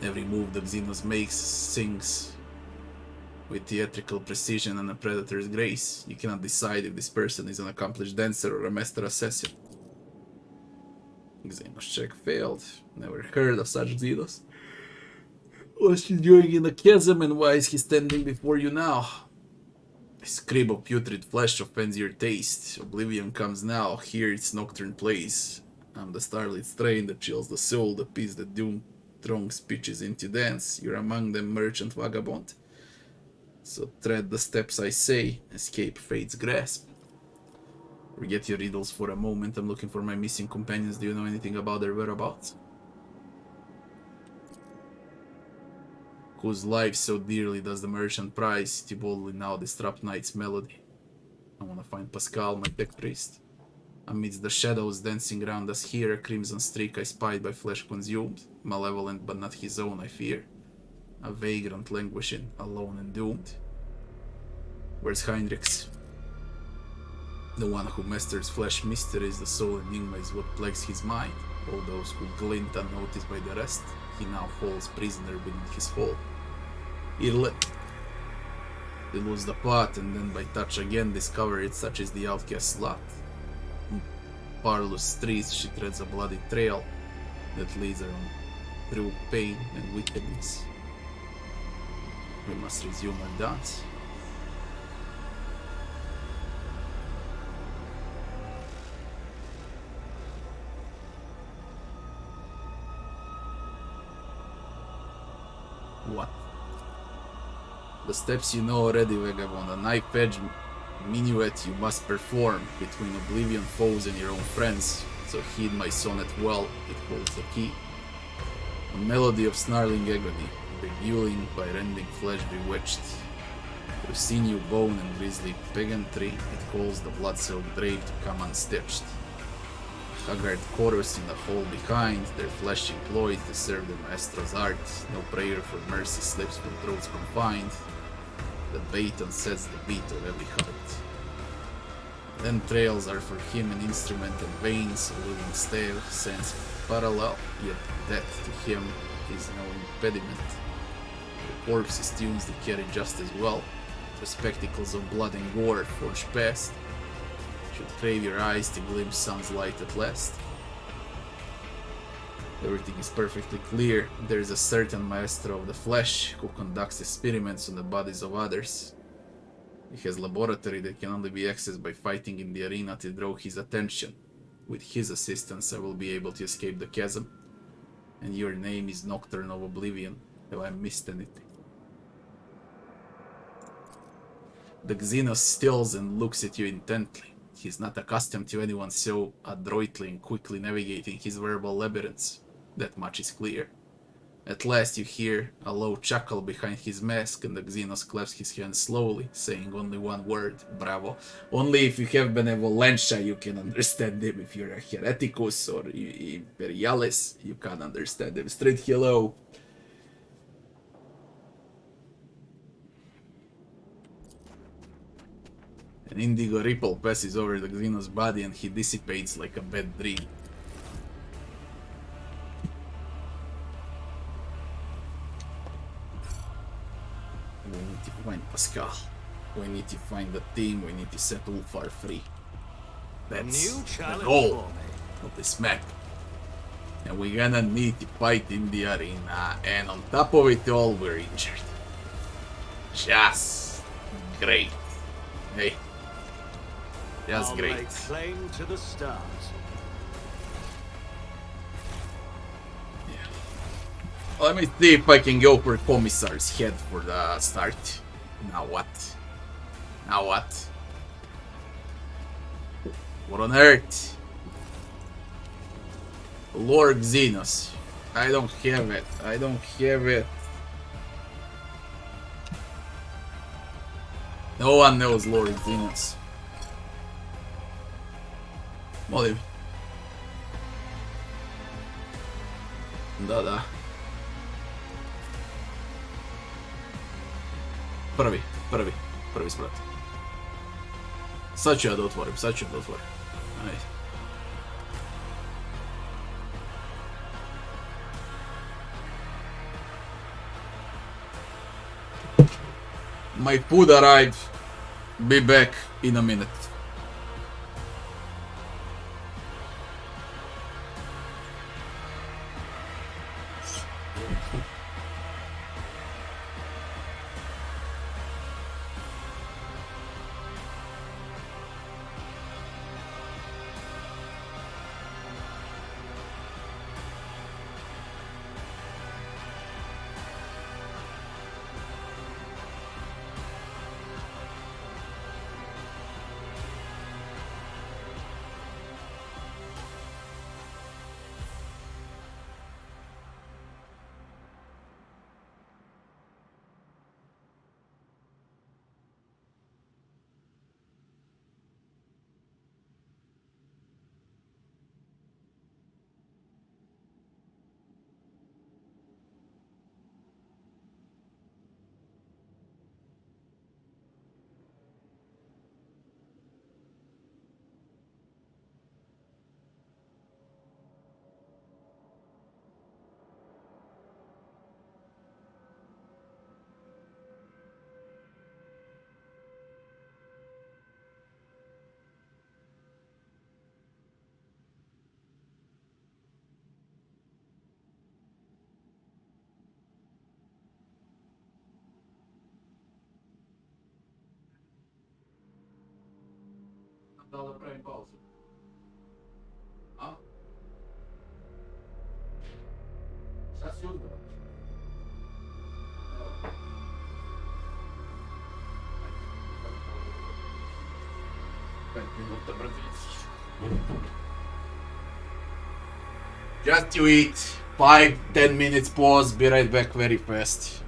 Every move the Xenos makes sings with theatrical precision and a predator's grace. You cannot decide if this person is an accomplished dancer or a master assassin. Xenos check failed. Never heard of such Xenos. What's he doing in the chasm and why is he standing before you now? This crib of putrid flesh offends your taste. Oblivion comes now, here its nocturne plays. I'm the starlit strain that chills the soul, the peace that doom throngs pitches into dance. You're among them, merchant vagabond. So tread the steps I say, escape fate's grasp. Forget your riddles for a moment, I'm looking for my missing companions. Do you know anything about their whereabouts? Whose life so dearly does the merchant prize, to boldly now disrupt night's melody? I wanna find Pascal, my tech priest. Amidst the shadows dancing around us here, a crimson streak I spied by flesh consumed, malevolent but not his own I fear. A vagrant languishing, alone and doomed. Where's Heinrichs? The one who masters flesh mysteries, the soul enigma is what plagues his mind. All those who glint unnoticed by the rest, he now holds prisoner beneath his hold. Irle. They lose the pot and then by touch again discover it, such is the outcast slut. In parlous streets she treads a bloody trail that leads her on through pain and wickedness. We must resume our dance. What? The steps you know already, vagabond. A knife-edge minuet you must perform between oblivion foes and your own friends. So heed my sonnet well, it holds the key. A melody of snarling agony, beguiling by rending flesh bewitched. Through sinew, bone, and grisly pagantry, it calls the blood-soaked brave to come unstitched. Haggard chorus in the hall behind, their flesh employed to serve the maestro's art. No prayer for mercy slips from throats confined. The baton sets the beat of every heart. Then trails are for him an instrument and veins, a living stave sends parallel, yet death to him is no impediment. The corpse's tunes they carry just as well, through spectacles of blood and gore forged past. Should crave your eyes to glimpse sun's light at last. Everything is perfectly clear. There is a certain maestro of the flesh who conducts experiments on the bodies of others. He has a laboratory that can only be accessed by fighting in the arena to draw his attention. With his assistance I will be able to escape the chasm. And your name is Nocturne of Oblivion. Have I missed anything? The Xenos stills and looks at you intently. He is not accustomed to anyone so adroitly and quickly navigating his verbal labyrinths. That much is clear. At last you hear a low chuckle behind his mask, and the Xenos claps his hands slowly, saying only one word, bravo. Only if you have benevolencia you can understand him. If you're a hereticus or imperialis, you can't understand him. Straight hello. An indigo ripple passes over the Xenos body and he dissipates like a bad dream. We need to find Pascal. We need to find the team. We need to set Ulfar free. That's the goal of this map. And we're gonna need to fight in the arena. And on top of it all, we're injured. Just great. Hey. Just great. Lay claim to the stars. Let me see if I can go for Commissar's head for the start. Now what? Now what? What on earth? Lord Xenos. I don't have it. I don't have it. No one knows Lord Xenos. Molim. Da. Prvi sprat. Sad ću ja da otvorim, Ajde. My food arrived. Be back in a minute. Da li pravim pauzu? A? Šta si uzbrao? Just you eat. 5-10 minutes pause, be right back very fast.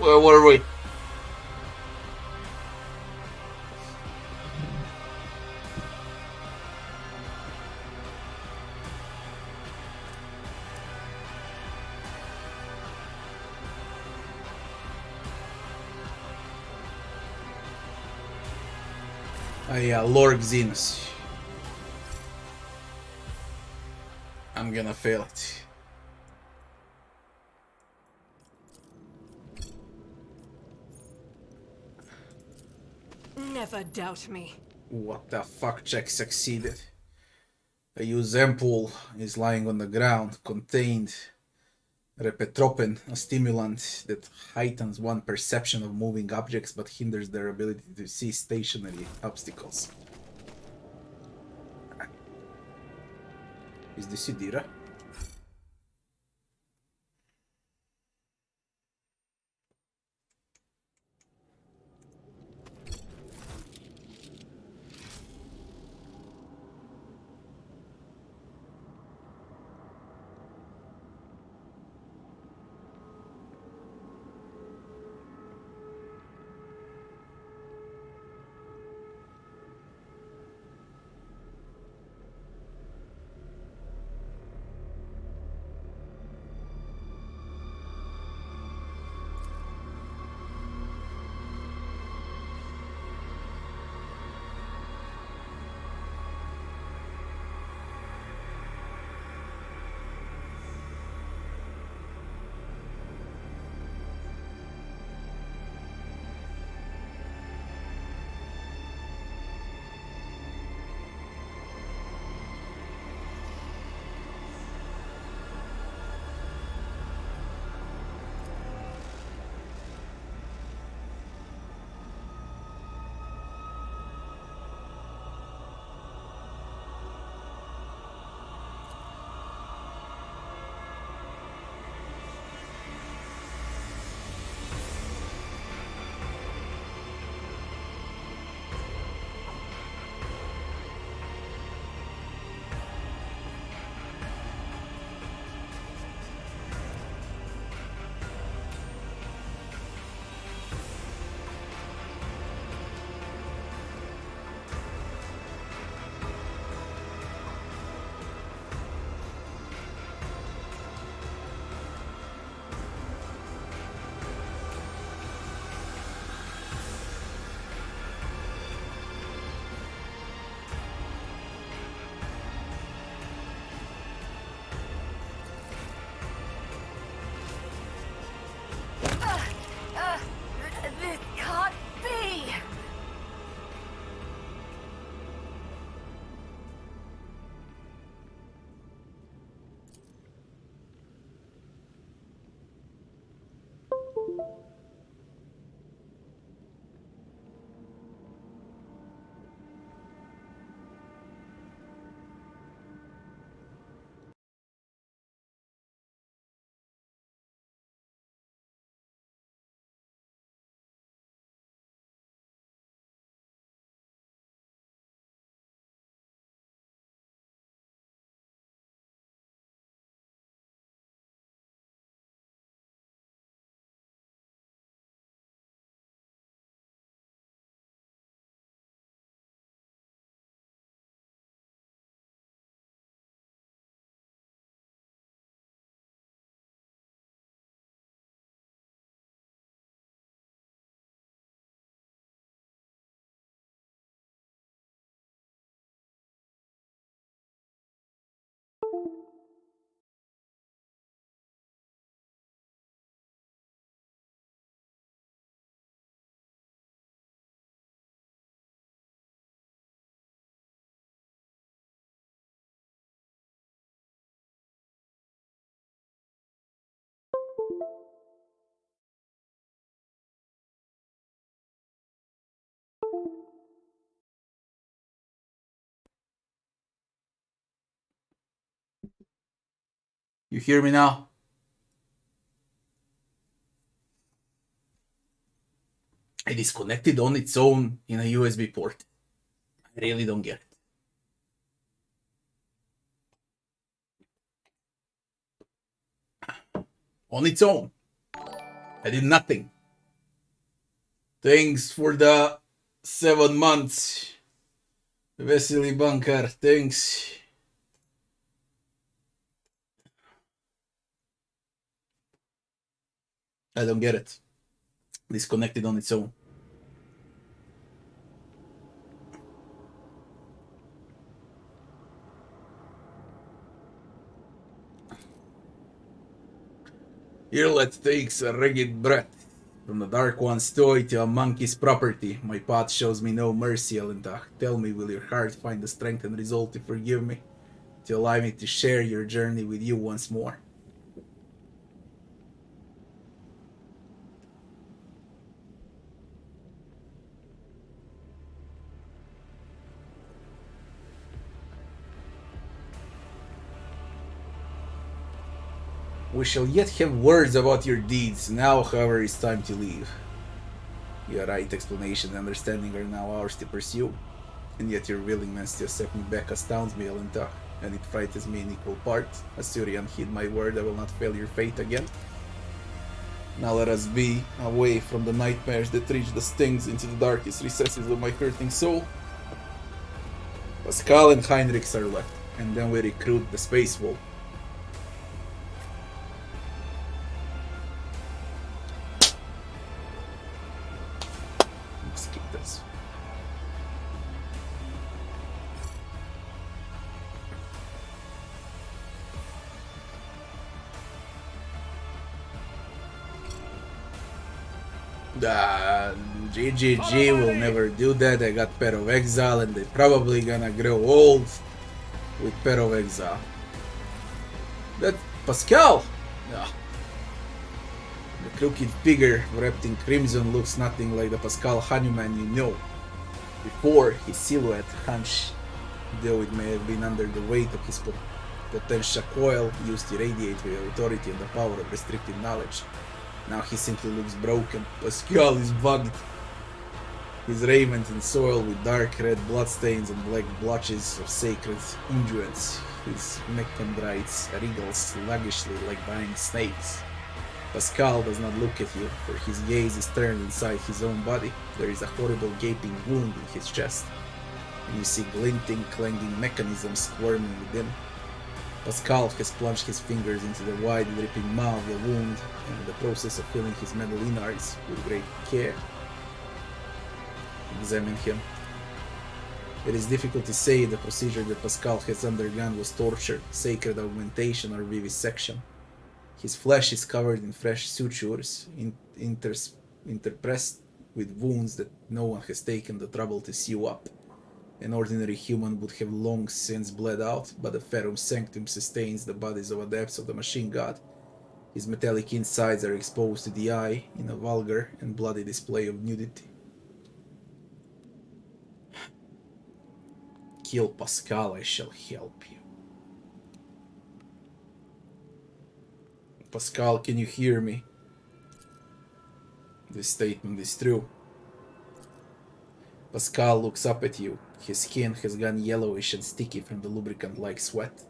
Where were we? Yeah, Lord Xenos. I'm gonna fail it. Never doubt me. What the fuck, check succeeded. A used ampoule is lying on the ground, contained repetropin, a stimulant that heightens one's perception of moving objects but hinders their ability to see stationary obstacles. Is this Idira? This can't be! You hear me now? It is connected on its own in a USB port. I really don't get it. On its own. I did nothing. Thanks for the 7 months. Vesely Bankar, thanks. I don't get it. Disconnected on its own. Earlet takes a ragged breath. From the Dark One's toy to a monkey's property, my path shows me no mercy, Elentach. Tell me, will your heart find the strength and resolve to forgive me, to allow me to share your journey with you once more? We shall yet have words about your deeds. Now, however, it's time to leave. Your right explanation and understanding are now ours to pursue, and yet your willingness to accept me back astounds me, Elentach, and it frightens me in equal part. Assyrian, heed my word, I will not fail your fate again. Now let us be away from the nightmares that reach the stings into the darkest recesses of my hurting soul. Pascal and Heinrichs are left, and then we recruit the Space Wolf. Skip this. GGG will never do that. I got Pair of Exile and they're probably gonna grow old with Pair of Exile. That Pascal! No. The crooked figure wrapped in crimson looks nothing like the Pascal Hanuman you know. Before, his silhouette hunched, though it may have been under the weight of his potential coil used to radiate with authority and the power of restricted knowledge. Now he simply looks broken. Pascal is bugged. His raiment is soiled with dark red bloodstains and black blotches of sacred unguents. His mechondrites wriggle sluggishly like dying snakes. Pascal does not look at you, for his gaze is turned inside his own body. There is a horrible gaping wound in his chest, and you see glinting, clanging mechanisms squirming within. Pascal has plunged his fingers into the wide, dripping maw of the wound, and in the process of filling his metal innards with great care. Examine him. It is difficult to say if the procedure that Pascal has undergone was torture, sacred augmentation, or vivisection. His flesh is covered in fresh sutures, interpressed with wounds that no one has taken the trouble to sew up. An ordinary human would have long since bled out, but the Ferrum Sanctum sustains the bodies of adepts of the machine god. His metallic insides are exposed to the eye in a vulgar and bloody display of nudity. Kill Pascal, I shall help you. Pascal, can you hear me? This statement is true. Pascal looks up at you. His skin has gone yellowish and sticky from the lubricant-like sweat.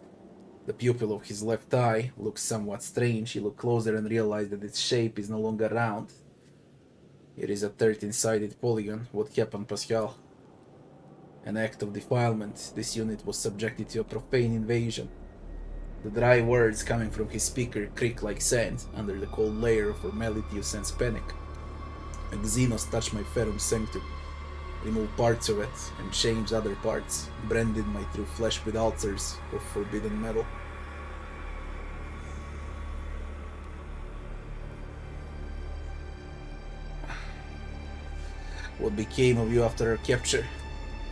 The pupil of his left eye looks somewhat strange. You look closer and realize that its shape is no longer round. It is a 13-sided polygon. What happened, Pascal? An act of defilement. This unit was subjected to a profane invasion. The dry words coming from his speaker creak like sand under the cold layer of formality you sense panic. A Xenos touched my Ferrum Sanctum, removed parts of it, and changed other parts, branded my true flesh with ulcers of forbidden metal. What became of you after our capture?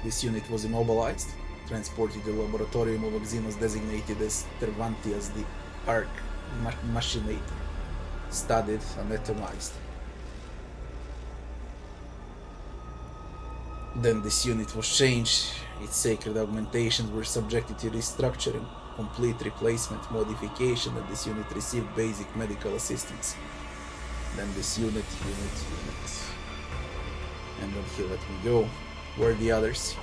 This unit was immobilized, transported to the laboratorium of a Xenos designated as Tervantias Archmachinator, studied and atomized. Then this unit was changed, its sacred augmentations were subjected to restructuring, complete replacement, modification, and this unit received basic medical assistance. Then this unit, and then he let me go. Where are the others?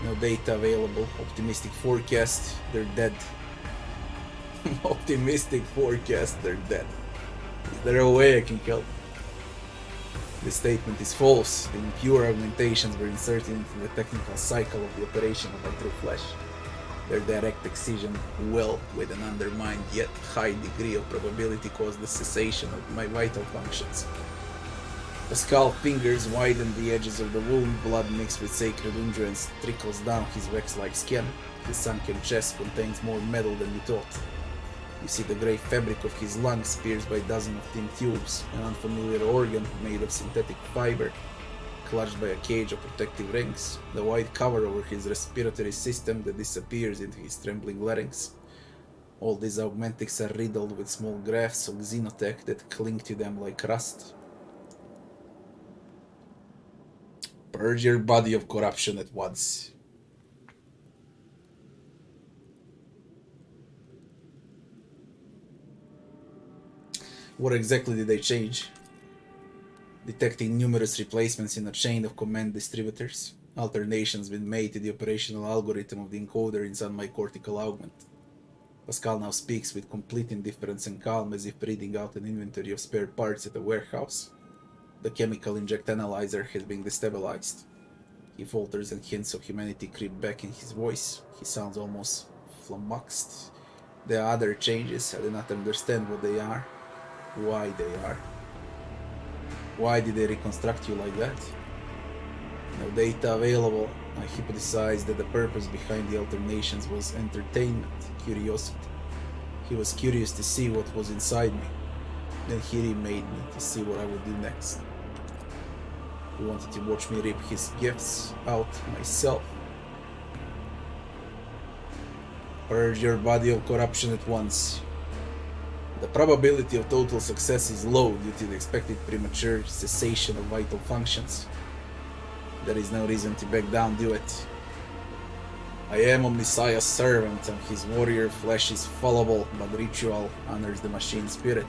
No data available. Optimistic forecast, they're dead. Optimistic forecast, they're dead. Is there a way I can help? This statement is false. The impure augmentations were inserted into the technical cycle of the operation of my true flesh. Their direct excision will, with an undermined yet high degree of probability, cause the cessation of my vital functions. Pascal's fingers widen the edges of the wound, blood mixed with sacred unguents trickles down his wax-like skin. His sunken chest contains more metal than you thought. You see the grey fabric of his lungs pierced by dozens of thin tubes, an unfamiliar organ made of synthetic fiber, clutched by a cage of protective rings, the white cover over his respiratory system that disappears into his trembling larynx. All these augmentics are riddled with small grafts of xenotech that cling to them like rust. Purge your body of corruption at once. What exactly did they change? Detecting numerous replacements in a chain of command distributors, alterations been made to the operational algorithm of the encoder inside my cortical augment. Pascal now speaks with complete indifference and calm, as if reading out an inventory of spare parts at a warehouse. The chemical inject analyzer has been destabilized. He falters and hints of humanity creep back in his voice. He sounds almost flummoxed. There are other changes. I do not understand what they are. Why they are. Why did they reconstruct you like that? No data available. I hypothesized that the purpose behind the alternations was entertainment, curiosity. He was curious to see what was inside me. Then he remade me to see what I would do next. He wanted to watch me rip his gifts out myself. Purge your body of corruption at once. The probability of total success is low due to the expected premature cessation of vital functions. There is no reason to back down, do it. I am Omnissiah's servant, and his warrior flesh is fallible, but ritual honors the machine spirit.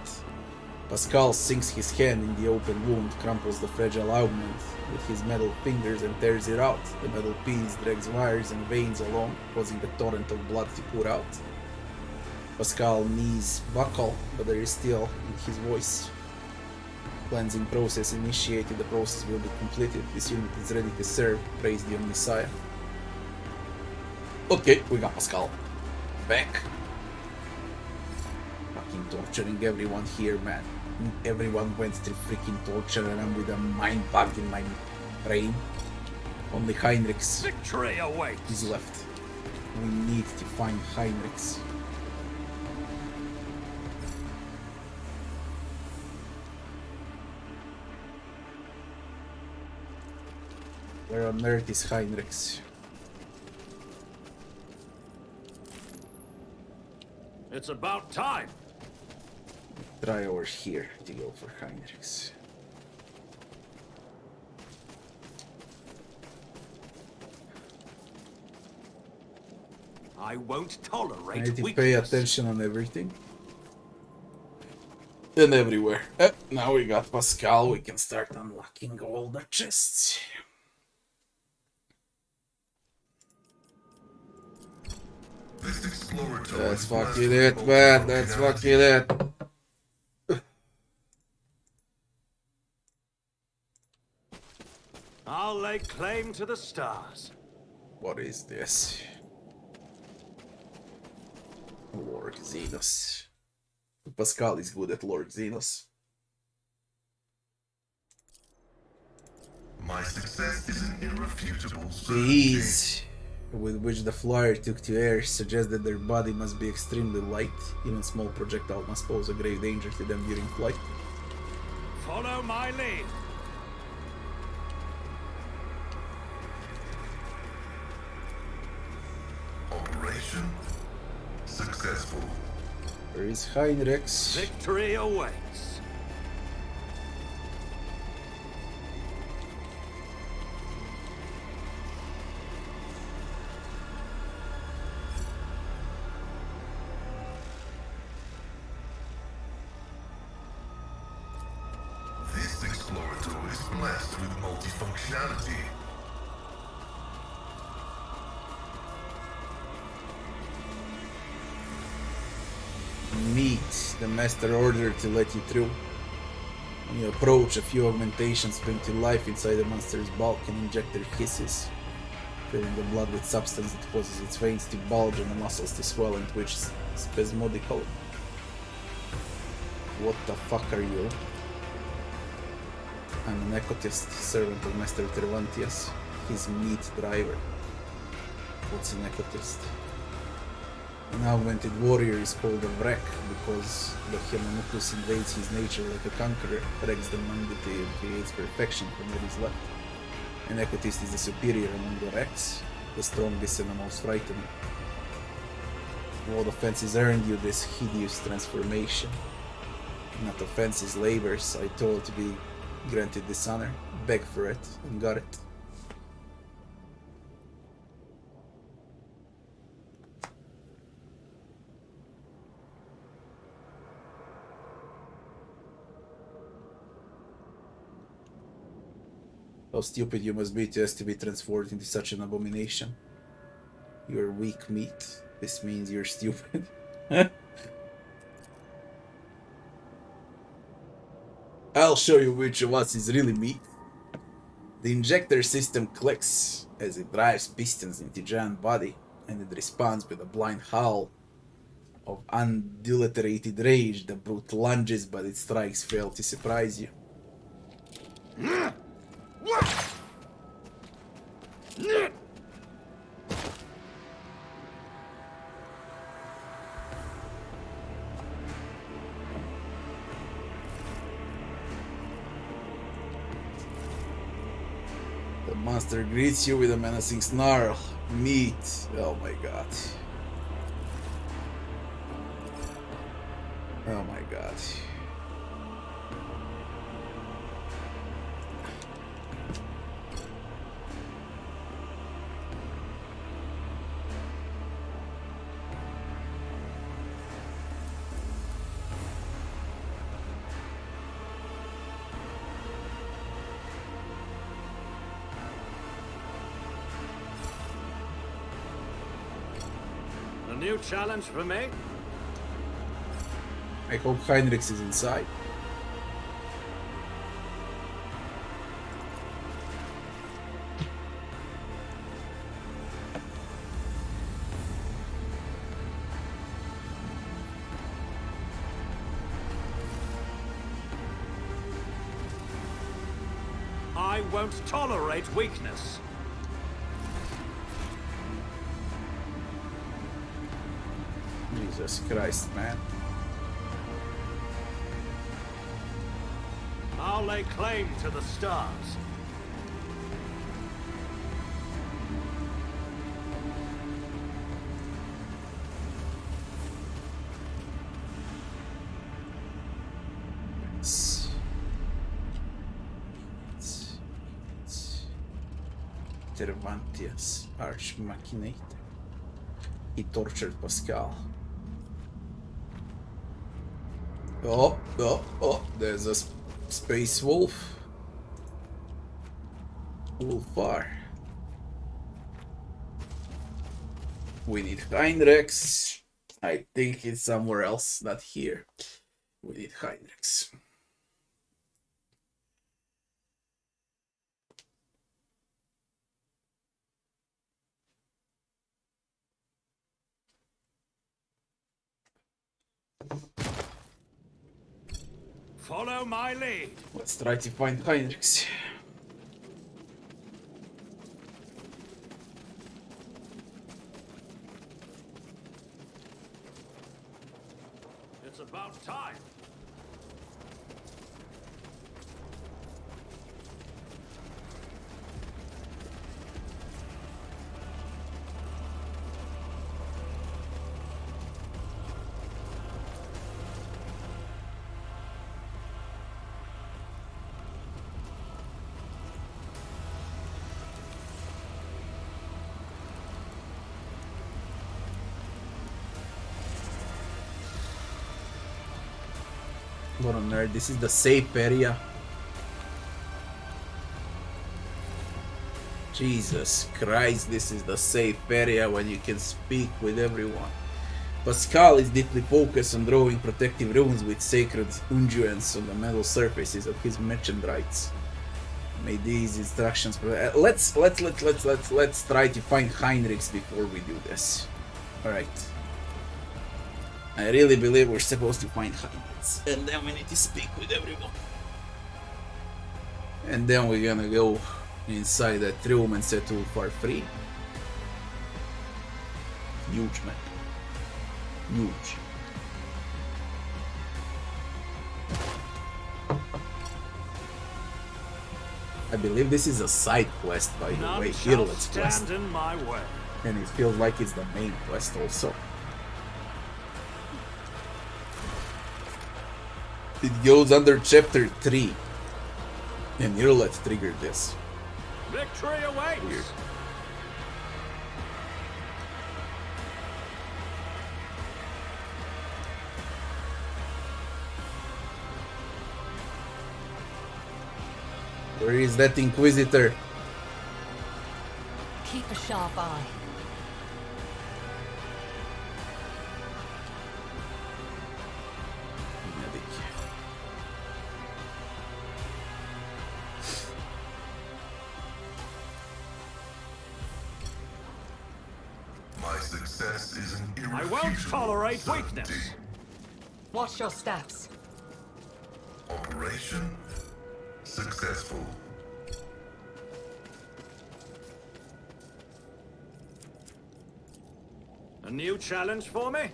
Pascal sinks his hand in the open wound, crumples the fragile augment with his metal fingers and tears it out. The metal piece drags wires and veins along, causing the torrent of blood to pour out. Pascal's knees buckle, but there is still in his voice. Cleansing process initiated, the process will be completed. This unit is ready to serve. Praise the Omnissiah. Okay, we got Pascal back. Fucking torturing everyone here, man. Everyone went through freaking torture and I'm with a mind bug in my brain. Only Heinrichs Victory awaits. is left. We need to find Heinrichs. Where on earth is Heinrichs? It's about time. Try over here to go for Heinrichs. I won't I tolerate need to weakness. pay attention on everything. And everywhere. Now we got Pascal, we can start unlocking all the chests. That's fucking it, man. That's fucking it. I'll lay claim to the stars. What is this? Lord Xenos. Pascal is good at Lord Xenos. My success is an irrefutable The certainty. ease with which the flyer took to air suggests that their body must be extremely light. Even small projectile must pose a grave danger to them during flight. Follow my lead. Operation successful. Where is Heinrichs? Victory awaits. This explorator is blessed with multifunctionality. Meet the master order to let you through. When you approach, a few augmentations spring to life inside the monster's bulk and inject their hisses, filling the blood with substance that causes its veins to bulge and the muscles to swell and twitch spasmodically. What the fuck are you? I'm an ecotist, servant of Master Tervantias, his meat driver. What's an ecotist? An augmented warrior is called a wreck because the homunculus invades his nature like a conqueror, wrecks the humanity and creates perfection from what is left. An ecotist is the superior among the wrecks, the strongest and the most frightening. What offenses earned you this hideous transformation? Not offenses, labors. I told to be granted dishonor, begged for it, and got it. How stupid you must be to ask to be transformed into such an abomination. You're weak meat. This means you're stupid. I'll show you which of us is really meat. The injector system clicks as it drives pistons into giant body, and it responds with a blind howl of unadulterated rage. The brute lunges, but its strikes fail to surprise you. The monster greets you with a menacing snarl. Meat. Oh my god. Oh my god. A new challenge for me? I hope Heinrichs is inside. I won't tolerate weakness. Jesus Christ, man. I'll lay claim to the stars. Tervantias Archmachinator. He tortured Pascal. Oh, there's a space wolf. Ulfar. We need Heinrichs. I think it's somewhere else, not here. We need Heinrichs. Follow my lead. Let's try to find Heinrichs. It's about time. What on earth? This is the safe area. Jesus Christ, this is the safe area when you can speak with everyone. Pascal is deeply focused on drawing protective runes with sacred unguents on the metal surfaces of his merchandise. May these instructions. Let's try to find Heinrichs before we do this. All right. I really believe we're supposed to find Heinrichs, and then we need to speak with everyone. And then we're gonna go inside that room and set Ulfar free. Huge, man. Huge. I believe this is a side quest, by the way, Hero's quest. In my way. And it feels like it's the main quest also. It goes under chapter 3. And Irlet triggered this. Victory awaits! Weird. Where is that Inquisitor? Keep a sharp eye. Medic. My success is an I won't irrefutable tolerate certainty. weakness. Watch your steps. Operation successful. A new challenge for me?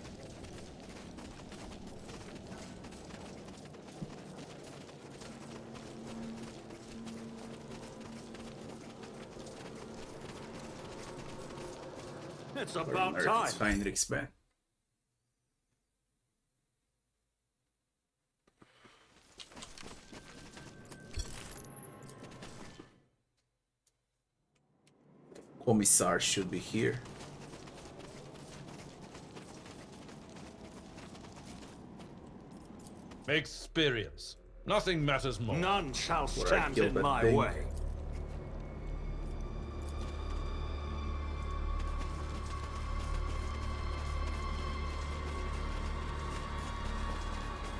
It's about time. It's Heinrich's back. Commisar should be here. Experience. Nothing matters more. None shall Where I stand killed in that my thing. way.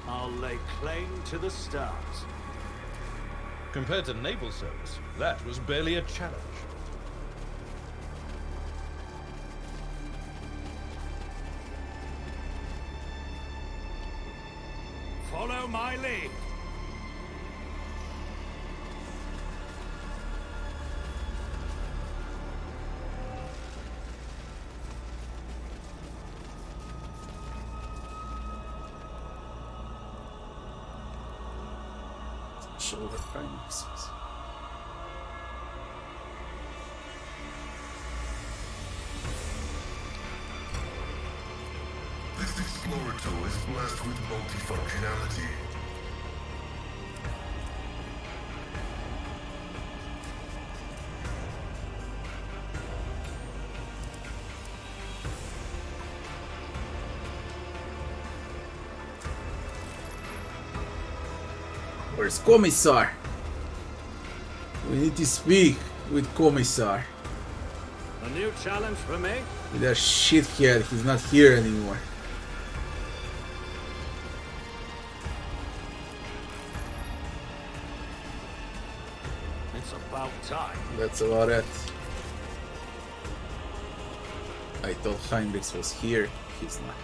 I'll lay claim to the stars. Compared to naval service, that was barely a challenge. Follow my lead. Shoulder primaries. This Explorator is blessed with multifunctionality. Where's Commisar? We need to speak with Commisar. A new challenge for me? With that shithead, he's not here anymore. It's about time. That's about it. I thought Heinrichs was here. He's not.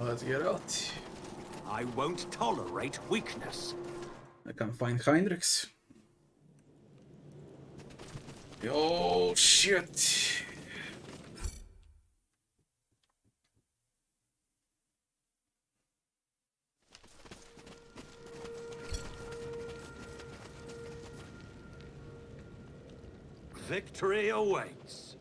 Let's get out. I won't tolerate weakness. I can find Heinrichs. Oh shit. Victory awaits.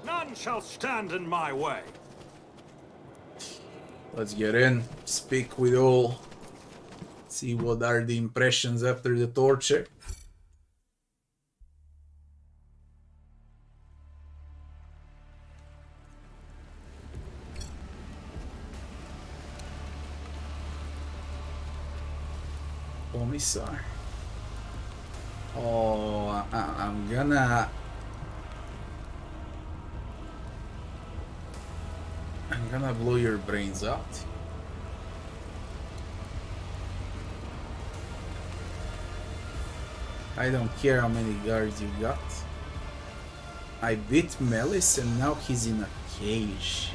None shall stand in my way. Let's get in, speak with all, see what are the impressions after the torture. Commisar. Oh, I'm gonna blow your brains out. I don't care how many guards you got. I beat Malice and now he's in a cage.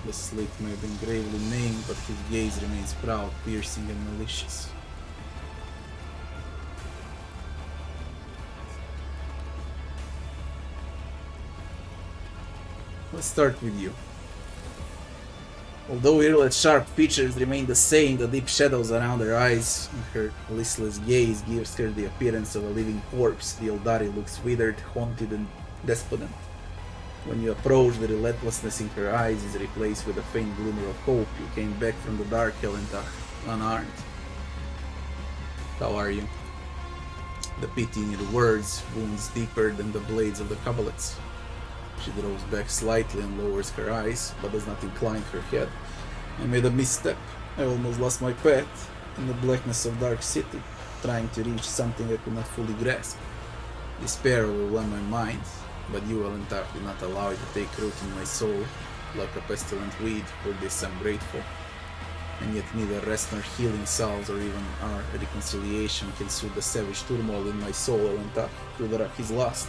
The slit may have been gravely named, but his gaze remains proud, piercing and malicious. Let's start with you. Although Irlet's sharp features remain the same, the deep shadows around her eyes and her listless gaze gives her the appearance of a living corpse. The Eldari looks withered, haunted, and despondent. When you approach, the relentlessness in her eyes is replaced with a faint glimmer of hope. You came back from the dark Helentach, unarmed. How are you? The pity in your words wounds deeper than the blades of the coblets. She draws back slightly and lowers her eyes, but does not incline her head. I made a misstep. I almost lost my path in the blackness of Dark City, trying to reach something I could not fully grasp. Despair overwhelmed my mind, but you, Helentach, did not allow it to take root in my soul like a pestilent weed. For this I'm grateful. And yet neither rest nor healing salves or even our reconciliation can soothe the savage turmoil in my soul, Helentach. Crudrak is lost,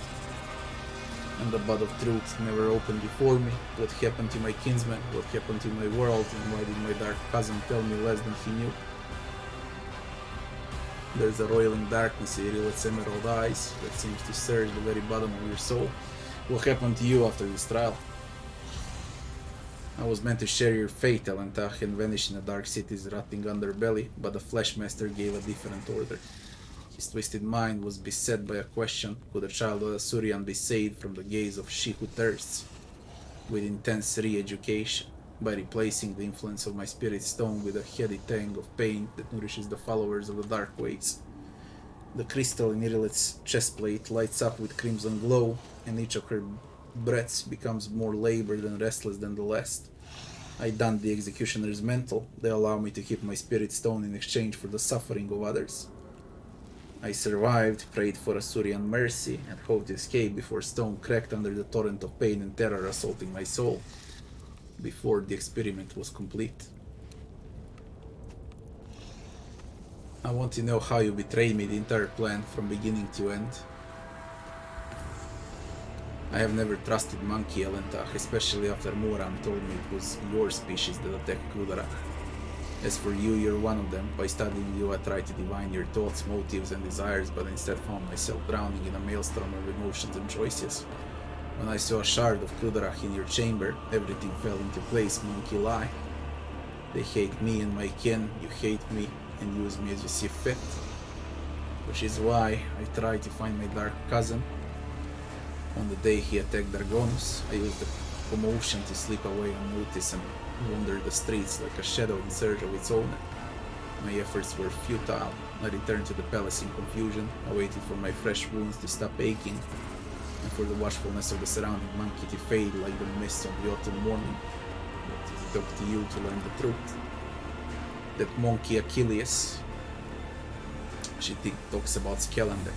and the bud of truth never opened before me. What happened to my kinsman? What happened to my world? And why did my dark cousin tell me less than he knew? There's a roiling darkness in Irlet's emerald eyes that seems to surge the very bottom of your soul. What happened to you after this trial? I was meant to share your fate, Helentach, and vanish in the Dark City's rotting underbelly, but the Fleshmaster gave a different order. His twisted mind was beset by a question: could a child of Asurian be saved from the gaze of she who thirsts? With intense re-education, by replacing the influence of my spirit stone with a heady tang of pain that nourishes the followers of the dark ways. The crystal in Irlet's chestplate lights up with crimson glow, and each of her breaths becomes more labored and restless than the last. I donned the executioner's mantle. They allow me to keep my spirit stone in exchange for the suffering of others. I survived, prayed for Asurian mercy, and hoped to escape before stone cracked under the torrent of pain and terror assaulting my soul. Before the experiment was complete. I want to know how you betrayed me the entire plan from beginning to end. I have never trusted Monkey, Helentach, especially after Muram told me it was your species that attacked Kudarak. As for you, you're one of them. By studying you, I tried to divine your thoughts, motives, and desires, but instead found myself drowning in a maelstrom of emotions and choices. When I saw a shard of Kudarak in your chamber, everything fell into place, Monkey lie. They hate me and my kin, you hate me, and use me as you see fit. Which is why I tried to find my dark cousin. On the day he attacked Dragonus, I used the commotion to slip away unnoticed and wander the streets like a shadow in search of its owner. My efforts were futile. I returned to the palace in confusion. I waited for my fresh wounds to stop aching, and for the watchfulness of the surrounding monkey to fade like the mist on the autumn morning. But it is up to you to learn the truth. That monkey Achilles, she talks about Skelander.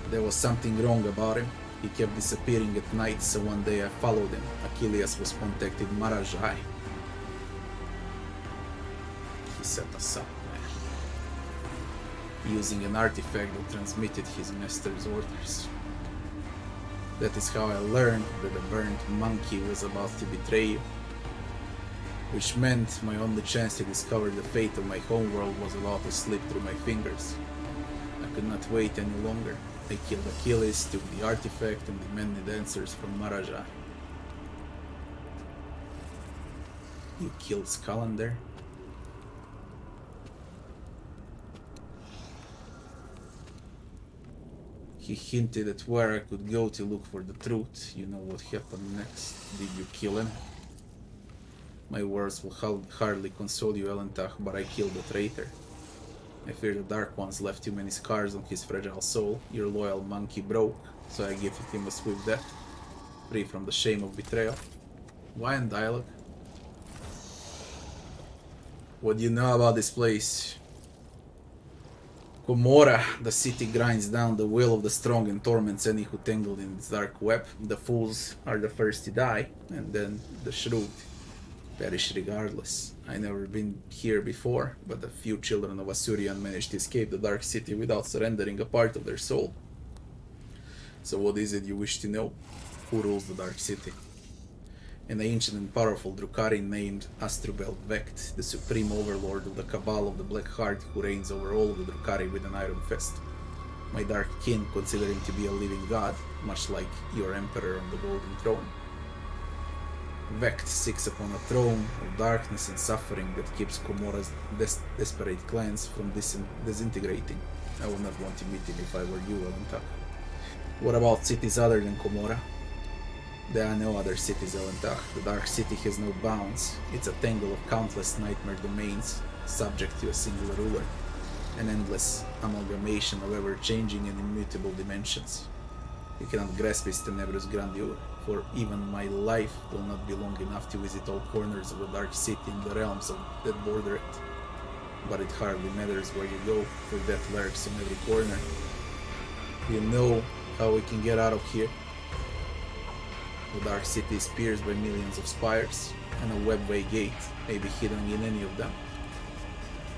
There was something wrong about him. He kept disappearing at night, so one day I followed him. Achilles was contacting Marajai. He set us up, man. Using an artifact that transmitted his master's orders. That is how I learned that the burnt monkey was about to betray you. Which meant my only chance to discover the fate of my homeworld was about to slip through my fingers. I could not wait any longer. I killed Achilles, took the artifact, and demanded answers from Marajai. You killed Skalander? He hinted at where I could go to look for the truth. You know what happened next. Did you kill him? My words will hardly console you, Helentach, but I killed the traitor. I fear the Dark Ones left too many scars on his fragile soul. Your loyal monkey broke, so I gifted him a swift death, free from the shame of betrayal. Why in dialogue? What do you know about this place? Comora, the city grinds down the will of the strong and torments any who tangled in its dark web. The fools are the first to die, and then the shrewd perish regardless. I never been here before, but a few children of Assyrian managed to escape the dark city without surrendering a part of their soul. So what is it you wish to know? Who rules the dark city? An ancient and powerful Drukhari named Astrubel Vect, the supreme overlord of the Cabal of the Black Heart, who reigns over all of the Drukhari with an iron fist. My dark kin consider him to be a living god, much like your emperor on the golden throne. Vect sits upon a throne of darkness and suffering that keeps Comora's desperate clans from disintegrating. I would not want to meet him if I were you, Alentak. What about cities other than Comora? There are no other cities, Alentak. The Dark City has no bounds. It's a tangle of countless nightmare domains, subject to a single ruler. An endless amalgamation of ever-changing and immutable dimensions. You cannot grasp its tenebrous grandeur, for even my life will not be long enough to visit all corners of the Dark City and the realms that border it. But it hardly matters where you go, for death lurks in every corner. You know how we can get out of here? The Dark City is pierced by millions of spires, and a webway gate may be hidden in any of them.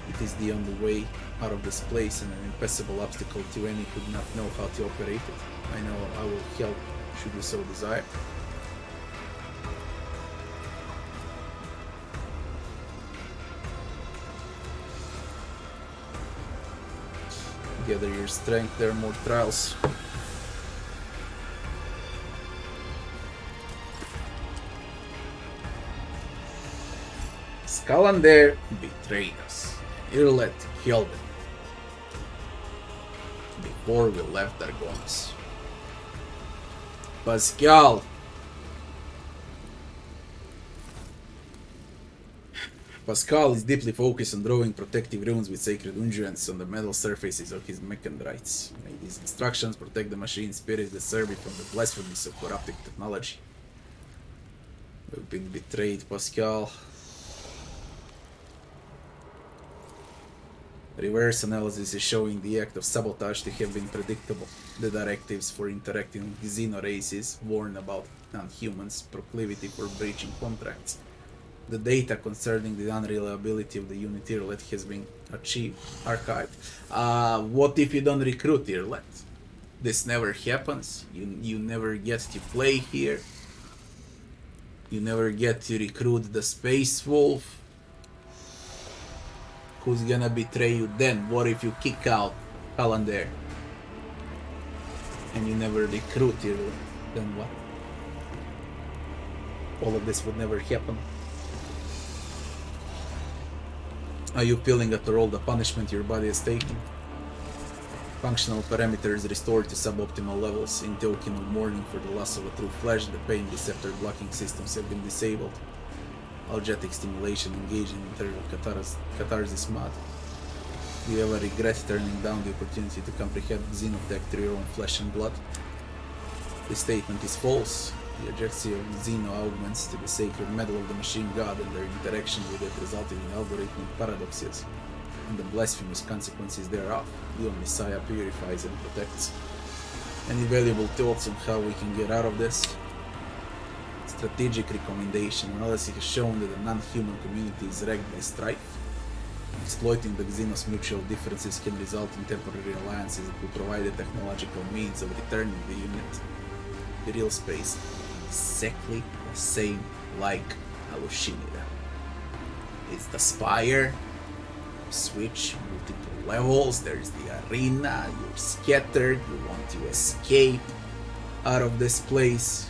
It is the only way out of this place and an impassable obstacle to any who do not know how to operate it. I know I will help should you so desire. Gather your strength, there are more trials. Scalander betrayed us. Irlet killed him before we left Argonis. Pascal is deeply focused on drawing protective runes with sacred unguents on the metal surfaces of his mechanites. May these instructions protect the machine spirits that serve it from the blasphemies of corrupting technology. We've been betrayed, Pascal. Reverse analysis is showing the act of sabotage to have been predictable. The directives for interacting with Xeno races warn about non-humans' proclivity for breaching contracts. The data concerning the unreliability of the unit Irlet has been archived. What if you don't recruit Irlet? This never happens. You never get to play here. You never get to recruit the Space Wolf. Who's gonna betray you then? What if you kick out Calendar? And you never recruit Irlet? Then what? All of this would never happen. Are you feeling after all the punishment your body has taken? Functional parameters restored to suboptimal levels. In token of mourning for the loss of a true flesh, the pain receptor blocking systems have been disabled. Algetic stimulation engaged in internal catharsis mode. Do you ever regret turning down the opportunity to comprehend Xenotech through your own flesh and blood? This statement is false. The adjective of Xeno augments to the sacred metal of the machine god, and their interaction with it resulted in algorithmic paradoxes and the blasphemous consequences thereof. The Messiah purifies and protects. Any valuable thoughts on how we can get out of this? Strategic recommendation. Analysis has shown that the non-human community is wrecked by strife. Exploiting the Xenos mutual differences can result in temporary alliances that will provide the technological means of returning the unit to real space. Exactly the same like Alushinida. It's the spire, switch multiple levels, there's the arena, you're scattered, you want to escape out of this place.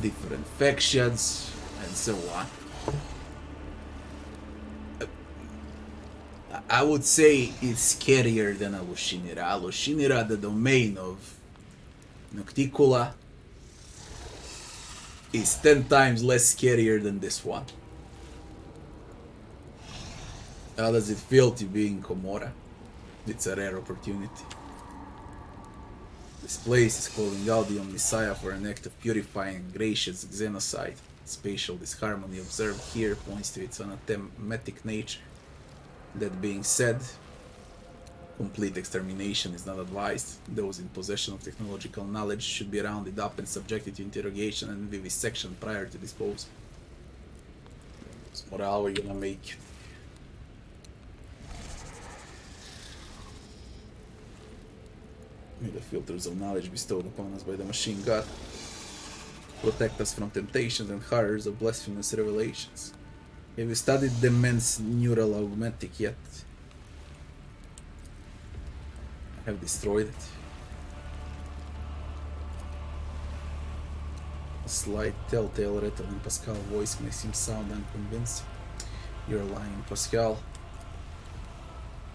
Different factions and so on. I would say it's scarier than Alushinira. Alushinira, the domain of Nocticula, is 10 times less scarier than this one. How does it feel to be in Comora? It's a rare opportunity. This place is calling out the Messiah for an act of purifying gracious genocide. Spatial disharmony observed here points to its anathematic nature. That being said, complete extermination is not advised. Those in possession of technological knowledge should be rounded up and subjected to interrogation and vivisection prior to disposal. What morale we're gonna make? May the filters of knowledge bestowed upon us by the machine god protect us from temptations and horrors of blasphemous revelations. Have you studied the man's neural augmentic yet? I have destroyed it. A slight telltale rattle in Pascal's voice makes him sound unconvincing. You're lying, Pascal.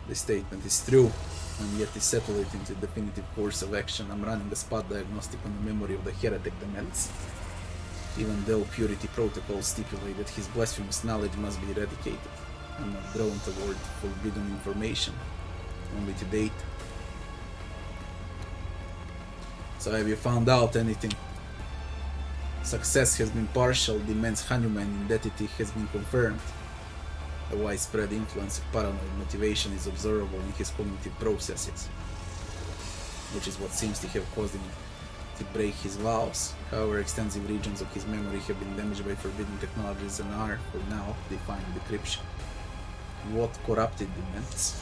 The statement is true, and yet to settle it into definitive course of action, I'm running a spot diagnostic on the memory of the heretic dements. Even though purity protocols stipulate that his blasphemous knowledge must be eradicated, I'm not drawn toward forbidden information, only to date. So have you found out anything? Success has been partial, the man's Hanuman identity has been confirmed. A widespread influence of paranoid motivation is observable in his cognitive processes, which is what seems to have caused him to break his vows. However, extensive regions of his memory have been damaged by forbidden technologies and are, for now, defying decryption. What corrupted the ments?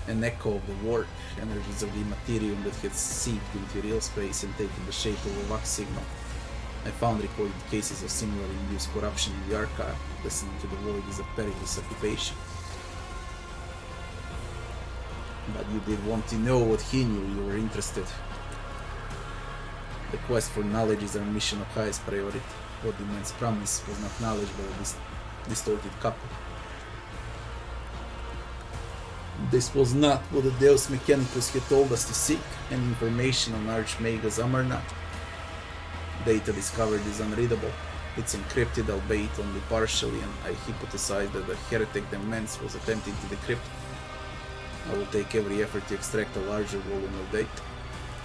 An echo of the work, energies of the materium that had seeped into real space and taken the shape of a Vox signal. I found recorded cases of similar induced corruption in the archive. Listening to the void is a perilous occupation. But you did want to know what he knew, you were interested. The quest for knowledge is our mission of highest priority. What the man's promise was not knowledge but a distorted copy. This was not what the Deus Mechanicus had told us to seek, and information on Archmagus Amarna. Data discovered is unreadable. It's encrypted, albeit only partially, and I hypothesize that the heretic Demens was attempting to decrypt. I will take every effort to extract a larger volume of data.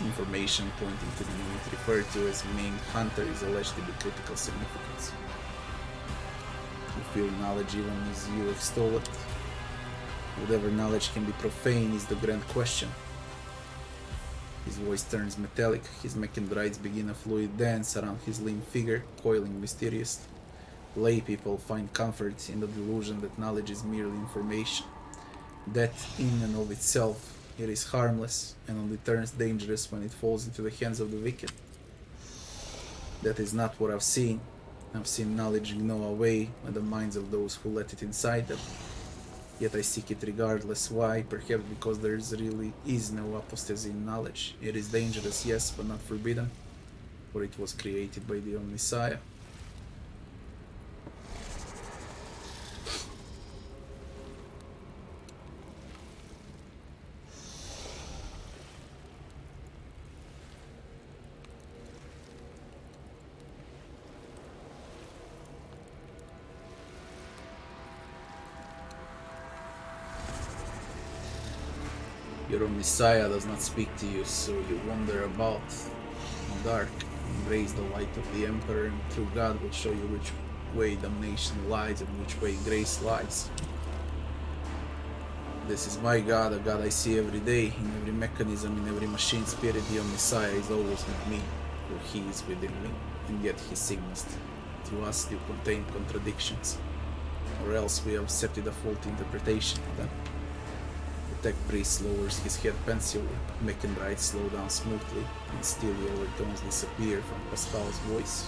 Information pointing to the unit referred to as main hunter is alleged to be critical significance. You feel knowledge even as you extol it. Whatever knowledge can be profane is the grand question. His voice turns metallic, his mechanides begin a fluid dance around his lean figure, coiling mysteriously. Lay people find comfort in the delusion that knowledge is merely information. That in and of itself, it is harmless and only turns dangerous when it falls into the hands of the wicked. That is not what I've seen. I've seen knowledge gnaw away at the minds of those who let it inside them. Yet I seek it regardless. Why? Perhaps because there really is no apostasy in knowledge. It is dangerous, yes, but not forbidden, for it was created by the Messiah. Your Messiah does not speak to you, so you wander about in the dark. Embrace the light of the Emperor, and through God will show you which way damnation lies and which way grace lies. This is my God, a God I see every day, in every mechanism, in every machine spirit. Your Messiah is always with me, for he is within me, and yet his signals to us do contain contradictions, or else we have accepted a faulty interpretation of them. The tech priest lowers his head pensively, mechanides slow down smoothly, and steely overtones disappear from Pascal's voice.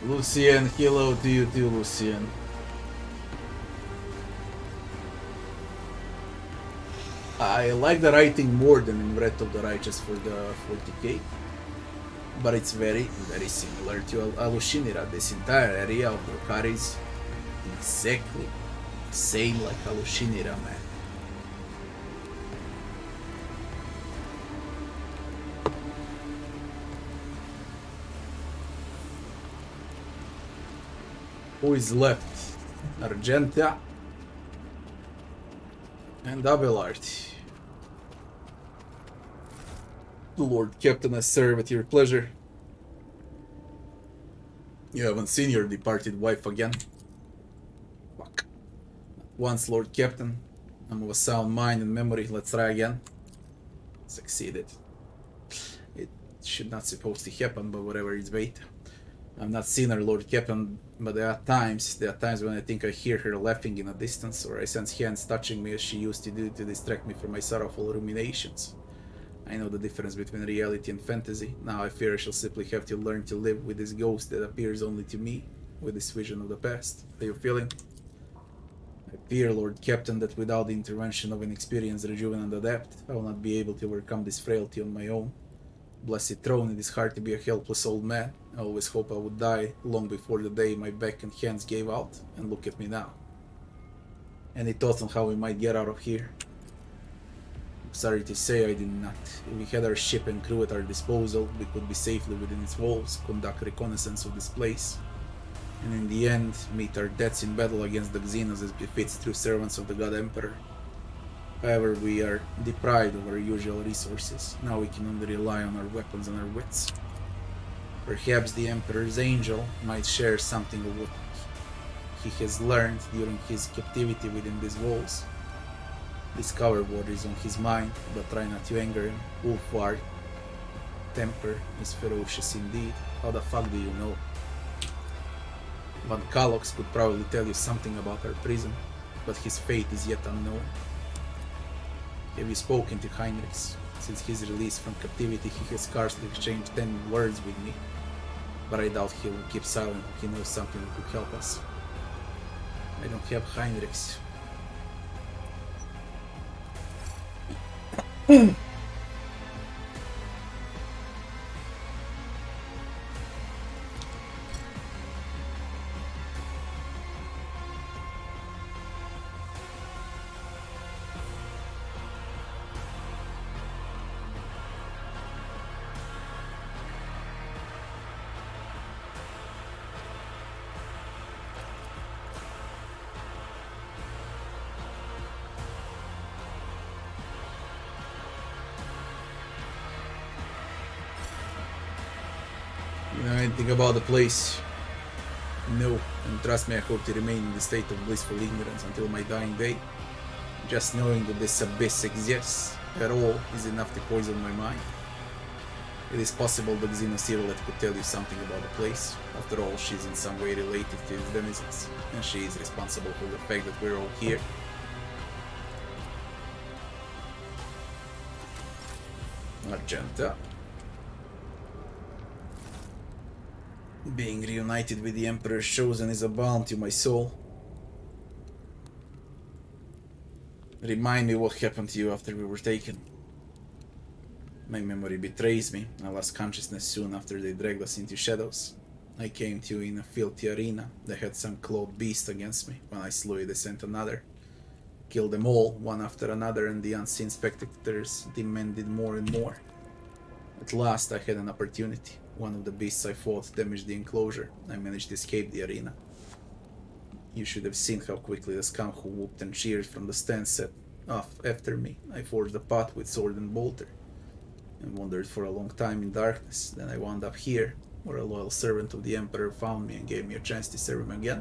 Lucien, hello to you too, Lucien. I like the writing more than in Wrath of the Righteous for the 40k, but it's very similar to Alushinira. This entire area of Drukhari is exactly the Same like Alushinira, man. Who is left? Argentia and Abelard. Lord Captain, I serve at your pleasure. You haven't seen your departed wife again? Fuck. Once, Lord Captain. I'm of a sound mind and memory. Let's try again. Succeeded. It should not supposed to happen, but whatever is bait. I've not seen her, Lord Captain, but there are times when I think I hear her laughing in a distance, or I sense hands touching me as she used to do to distract me from my sorrowful ruminations. I know the difference between reality and fantasy. Now I fear I shall simply have to learn to live with this ghost that appears only to me, with this vision of the past. Are you feeling? I fear, Lord Captain, that without the intervention of an experienced rejuvenant adept, I will not be able to overcome this frailty on my own. Blessed throne, it is hard to be a helpless old man. I always hoped I would die long before the day my back and hands gave out, and look at me now. Any thoughts on how we might get out of here? I'm sorry to say I did not. If we had our ship and crew at our disposal, we could be safely within its walls, conduct reconnaissance of this place, and in the end, meet our deaths in battle against the Xenos as befits true servants of the God Emperor. However, we are deprived of our usual resources. Now we can only rely on our weapons and our wits. Perhaps the Emperor's angel might share something of what he has learned during his captivity within these walls. Discover what is on his mind, but try not to anger him. Ulfar temper is ferocious indeed. How the fuck do you know? Van Kalox could probably tell you something about our prison, but his fate is yet unknown. Have you spoken to Heinrichs? Since his release from captivity, he has scarcely exchanged 10 words with me, but I doubt he will keep silent if he knows something that could help us. I don't have Heinrichs. You know anything about the place? No, and trust me, I hope to remain in the state of blissful ignorance until my dying day. Just knowing that this abyss exists at all is enough to poison my mind. It is possible that Xenocyrilette could tell you something about the place. After all, she's in some way related to its denizens, and she is responsible for the fact that we're all here. Argenta. Being reunited with the Emperor's Chosen is a balm to my soul. Remind me what happened to you after we were taken. My memory betrays me. I lost consciousness soon after they dragged us into shadows. I came to in a filthy arena. They had some clawed beast against me. When I slew it, they sent another. Killed them all, one after another, and the unseen spectators demanded more and more. At last I had an opportunity. One of the beasts I fought damaged the enclosure. I managed to escape the arena. You should have seen how quickly the scum who whooped and cheered from the stand set off after me. I forged a path with sword and bolter, and wandered for a long time in darkness. Then I wound up here, where a loyal servant of the Emperor found me and gave me a chance to serve him again.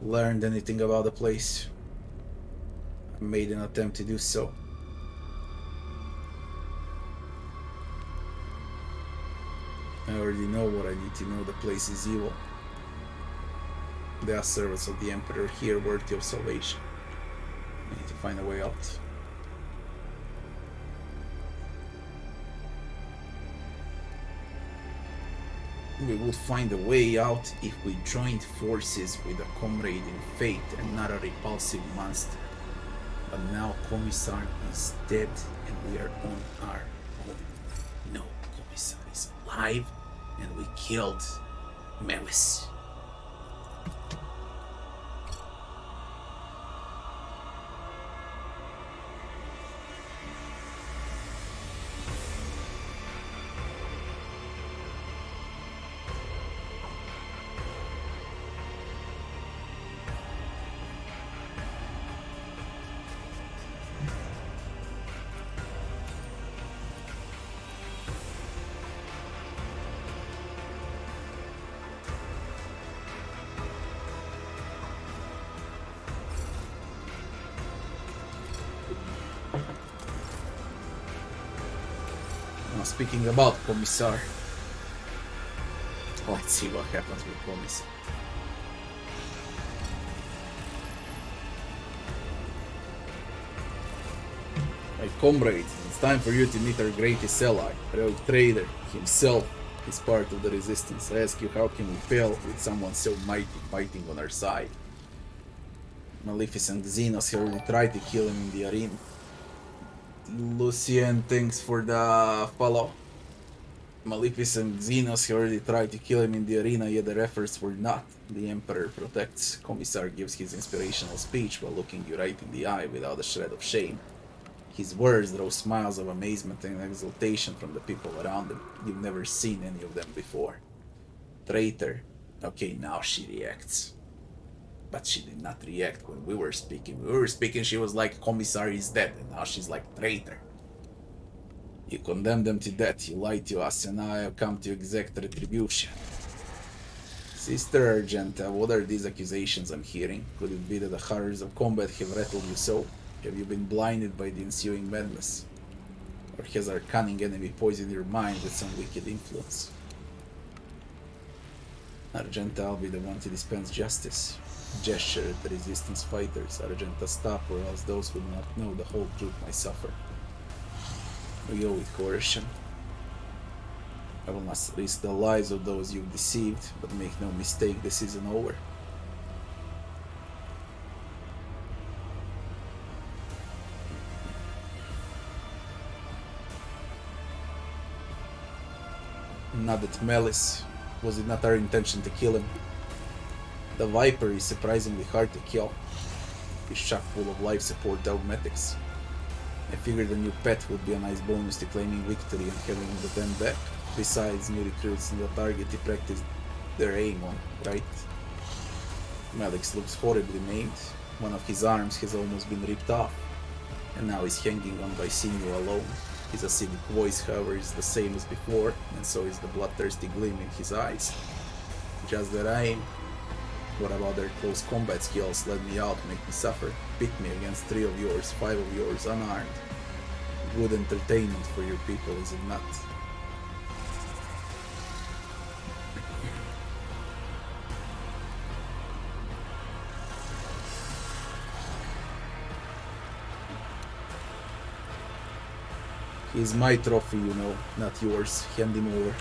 Learned anything about the place? I made an attempt to do so. I already know what I need to know. The place is evil. There are servants of the Emperor here worthy of salvation. I need to find a way out. We would find a way out if we joined forces with a comrade in fate and not a repulsive monster. But now Commisar is dead and we are on our own. No, Commisar is alive and we killed Malice. Now, speaking about Commisar, let's see what happens with Commisar. My comrades, it's time for you to meet our greatest ally, Rogue Trader himself. Is part of the resistance. I ask you, how can we fail with someone so mighty fighting on our side? Maleficent Xenos already tried to kill him in the arena. Lucien, thanks for the follow. Maleficent Xenos already tried to kill him in the arena, yet their efforts were not. The Emperor protects. Commisar gives his inspirational speech while looking you right in the eye without a shred of shame. His words draw smiles of amazement and exultation from the people around him. You've never seen any of them before. Traitor. Okay, now she reacts. But she did not react when we were speaking. When we were speaking, she was like, Commisar is dead, and now she's like, traitor. You condemned them to death, you lied to us, and now I have come to exact retribution. Sister Argenta, what are these accusations I'm hearing? Could it be that the horrors of combat have rattled you so? Have you been blinded by the ensuing madness? Or has our cunning enemy poisoned your mind with some wicked influence? Argenta, I'll be the one to dispense justice. Gesture at the resistance fighters. Argenta, stop, or else those who do not know the whole truth might suffer. We go with coercion. I will not risk the lives of those you've deceived, but make no mistake, this isn't over. Not that Malice. Was it not our intention to kill him? The Viper is surprisingly hard to kill. He's chock full of life support dogmatics. I figured a new pet would be a nice bonus to claiming victory and having the den back. Besides, new recruits in the target to practice their aim on, right? Malix looks horribly maimed. One of his arms has almost been ripped off, and now he's hanging on by sinew alone. His acidic voice, however, is the same as before, and so is the bloodthirsty gleam in his eyes. Just their aim. What about their close combat skills? Let me out, make me suffer. Pit me against 3 of yours, 5 of yours, unarmed. Good entertainment for your people, is it not? He's my trophy, you know, not yours. Hand him over.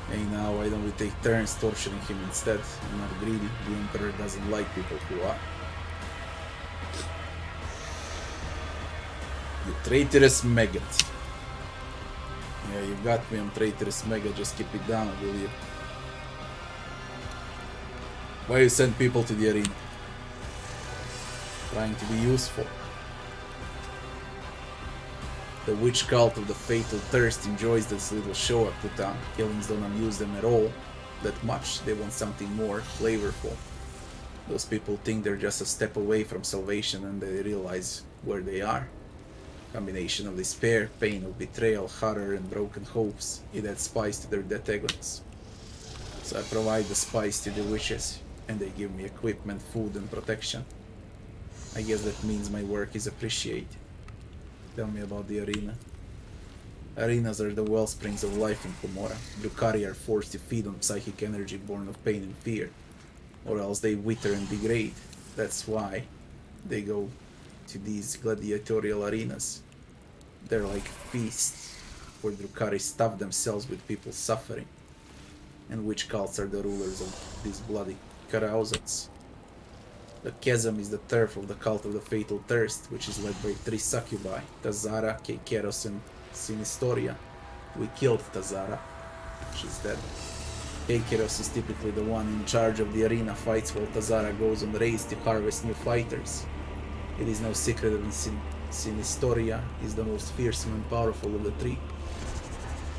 Hey, now why don't we take turns torturing him instead? I'm not greedy. The Emperor doesn't like people who are. You traitorous maggot. Yeah, you got me, I'm traitorous maggot. Just keep it down, will you? Why you send people to the arena? Trying to be useful. The witch cult of the Fatal Thirst enjoys this little show I put on. Killings don't amuse them at all that much. They want something more flavorful. Those people think they're just a step away from salvation and they realize where they are. Combination of despair, pain of betrayal, horror and broken hopes. It adds spice to their death agonies. So I provide the spice to the witches and they give me equipment, food and protection. I guess that means my work is appreciated. Tell me about the arena. Arenas are the wellsprings of life in Komora. Drukhari are forced to feed on psychic energy born of pain and fear, or else they wither and degrade. That's why they go to these gladiatorial arenas. They're like feasts, where Drukhari stuff themselves with people's suffering, and witch cults are the rulers of these bloody carousals. The chasm is the turf of the cult of the Fatal Thirst, which is led by 3 succubi, Tazara, Kekeros and Sinistoria. We killed Tazara. She's dead. Kekeros is typically the one in charge of the arena fights while Tazara goes on raids to harvest new fighters. It is no secret that Sinistoria is the most fearsome and powerful of the 3.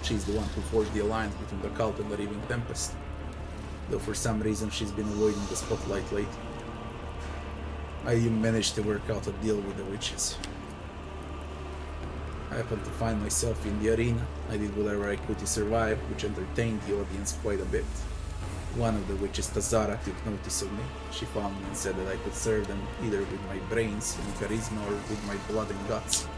She's the one who forged the alliance between the cult and the Raving Tempest, though for some reason she's been avoiding the spotlight lately. I even managed to work out a deal with the witches. I happened to find myself in the arena. I did whatever I could to survive, which entertained the audience quite a bit. One of the witches, Tazara, took notice of me. She found me and said that I could serve them either with my brains and charisma or with my blood and guts.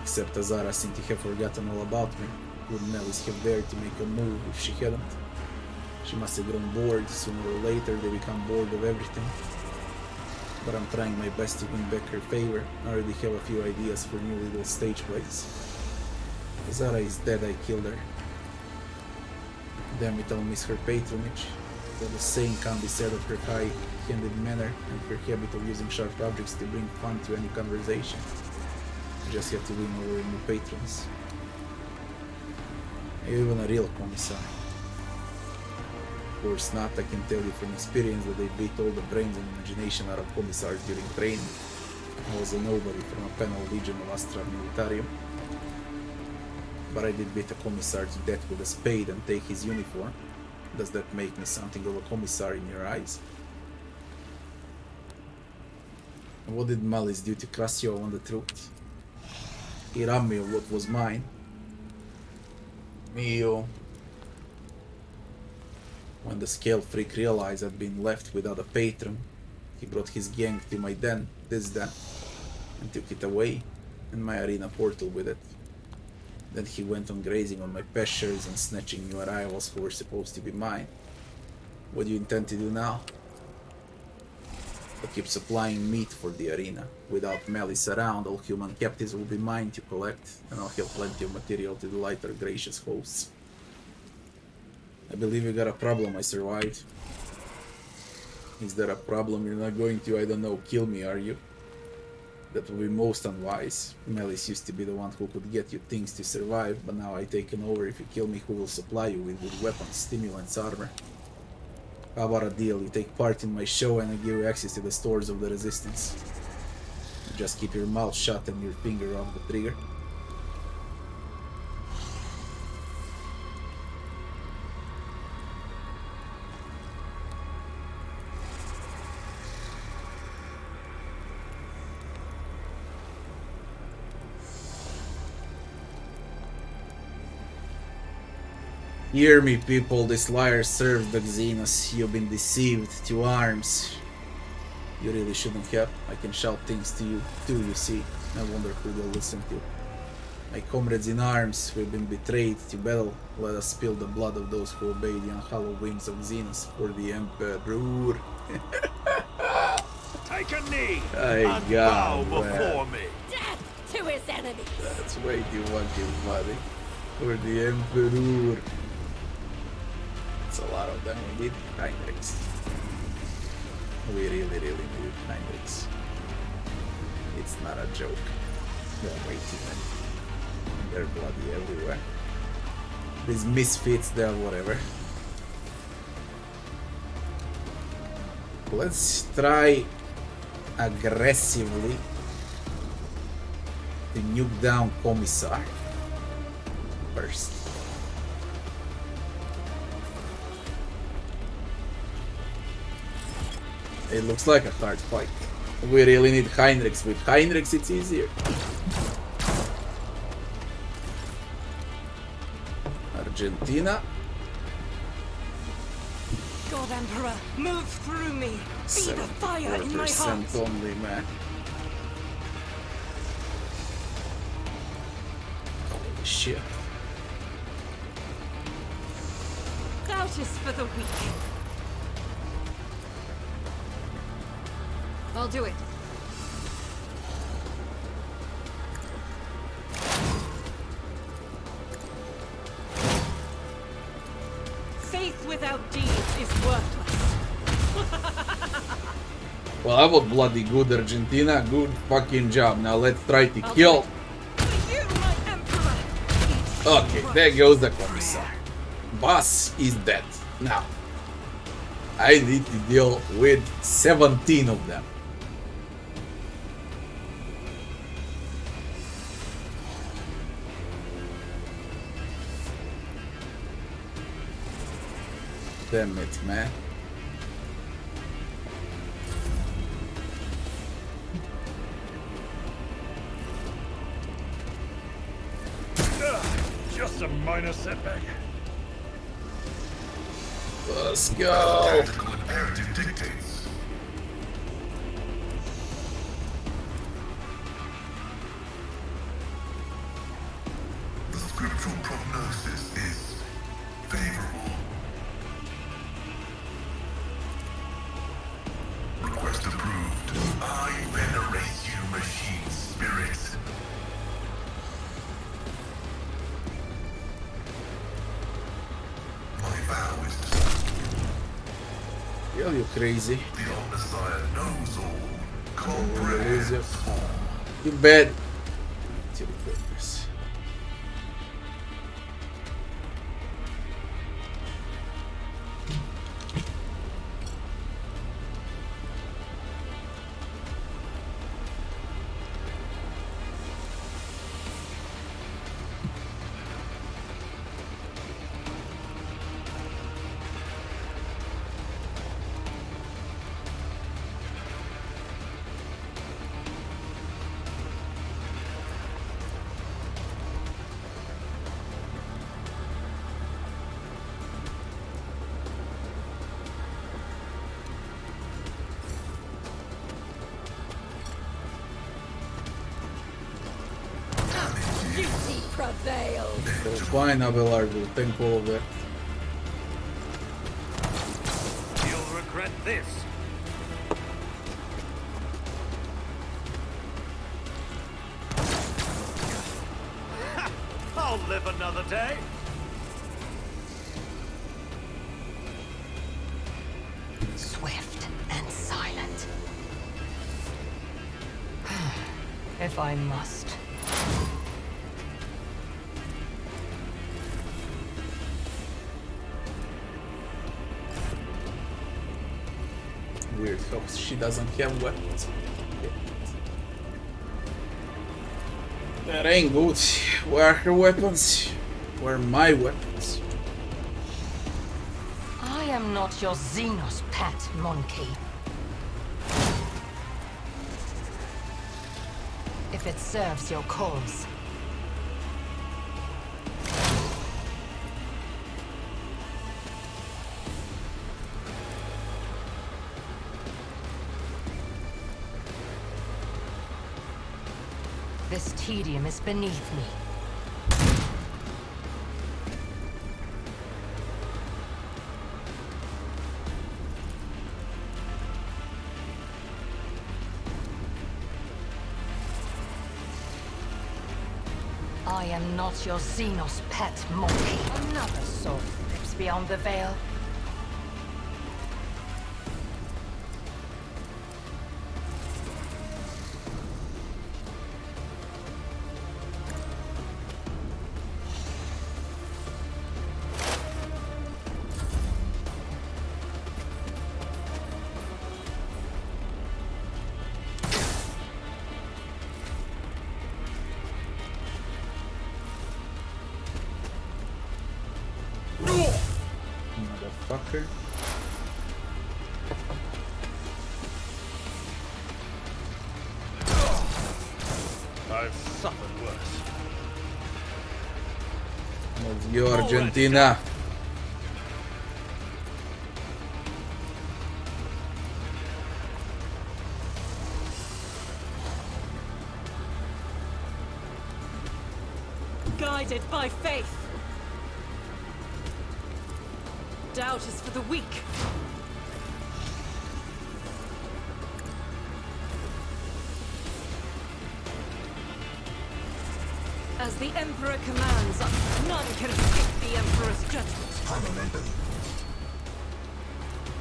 Except Azara seemed to have forgotten all about me. Would Malice have dared to make a move if she hadn't? She must have grown bored. Sooner or later they become bored of everything. But I'm trying my best to win back her favor. I already have a few ideas for new little stage plays. Azara is dead, I killed her. Damn it, I'll miss her patronage. But the same can't be said of her high-handed manner and her habit of using sharp objects to bring fun to any conversation. You just have to win over new patrons. Are you even a real commissar? Of course not, I can tell you from experience that they beat all the brains and imagination out of commissars during training. I was a nobody from a penal legion of Astra Militarium. But I did beat a commissar to death with a spade and take his uniform. Does that make me something of a commissar in your eyes? And what did Malice do to Krasio on the truth? He robbed me of what was mine. Mio. When the scale freak realized I'd been left without a patron, he brought his gang to my den, and took it away, and my arena portal with it. Then he went on grazing on my pastures and snatching new arrivals who were supposed to be mine. What do you intend to do now? I'll keep supplying meat for the arena. Without Malice around, all human captives will be mine to collect, and I'll have plenty of material to delight our gracious hosts. I believe you got a problem, I survived. Is there a problem? You're not going to, I don't know, kill me, are you? That would be most unwise. Malice used to be the one who could get you things to survive, but now I've taken over. If you kill me, who will supply you with good weapons, stimulants, armor? How about a deal? You take part in my show and I give you access to the stores of the Resistance. You just keep your mouth shut and your finger off the trigger. Hear me, people, this liar served the Xenos. You've been deceived to arms. You really shouldn't have. I can shout things to you too, you see. I wonder who they'll listen to. My comrades in arms, we've been betrayed to battle. Let us spill the blood of those who obey the unhallowed wings of Xenos for the Emperor. Take a knee and bow before me. Death to his enemy. That's way too much, buddy. For the Emperor. It's a lot of them. We need Heinrichs. We really need Heinrichs. It's not a joke. There are way too many. They're bloody everywhere. These misfits, they're whatever. Let's try aggressively to nuke down Commissar first. It looks like a hard fight. We really need Heinrichs. With Heinrichs it's easier. Argentina. God Emperor, move through me. Be the fire in my heart. 4% only, man. Holy shit. Doubt is for the weak. I'll do it. Faith without deeds is worthless. Well, I was bloody good, Argentina. Good fucking job. Now let's try to kill. For you, my Emperor. Okay, there goes the Commissar. Boss is dead. Now, I need to deal with 17 of them. Damn it, man. Just a minor setback. Let's go. Tactical imperative dictates. scriptural prognosis is favorable. Request approved. I venerate you, machine spirits. My vow is to Yo, you crazy. the Omnissiah knows all. Lose your... Comprehends. You bet. Till goodness. Duty prevails. Fine, Abelard will think all of that. You'll regret this. I'll live another day. Swift and silent. If I must. Weird how she doesn't have weapons. That ain't good. Where are her weapons? Where are my weapons? I am not your Xenos pet, monkey. If it serves your cause. This tedium is beneath me. I am not your Xenos pet, monkey. Another soul lives beyond the veil. Motherfucker. I've suffered worse. Of you, Argentina. Guided by faith. Doubt is for the weak. As the Emperor commands, none can escape the Emperor's judgment.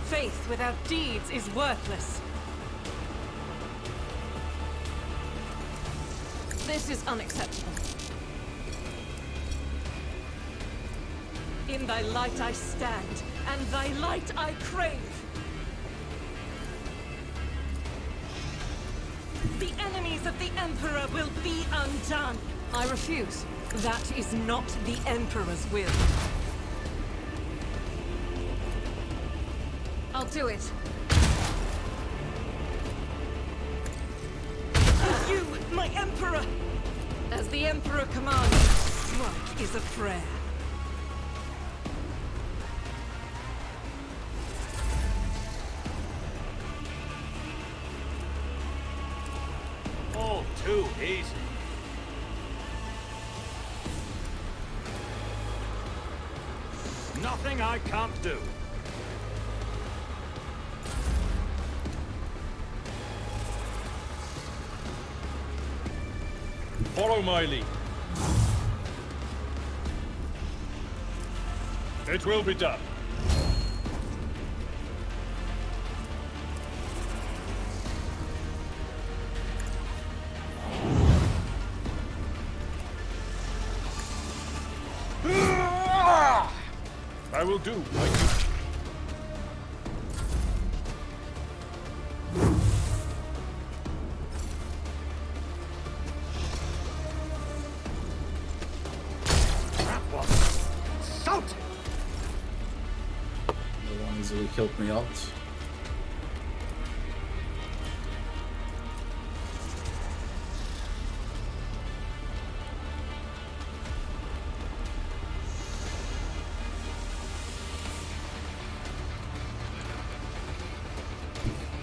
Faith without deeds is worthless. This is unacceptable. In thy light I stand, and thy light I crave. The enemies of the Emperor will be undone. I refuse. That is not the Emperor's will. I'll do it. You, my Emperor! As the Emperor commands, work is a prayer. All too easy. nothing I can't do. Follow my lead. It will be done. I will do my duty. That was insulting. No one easily helped me out.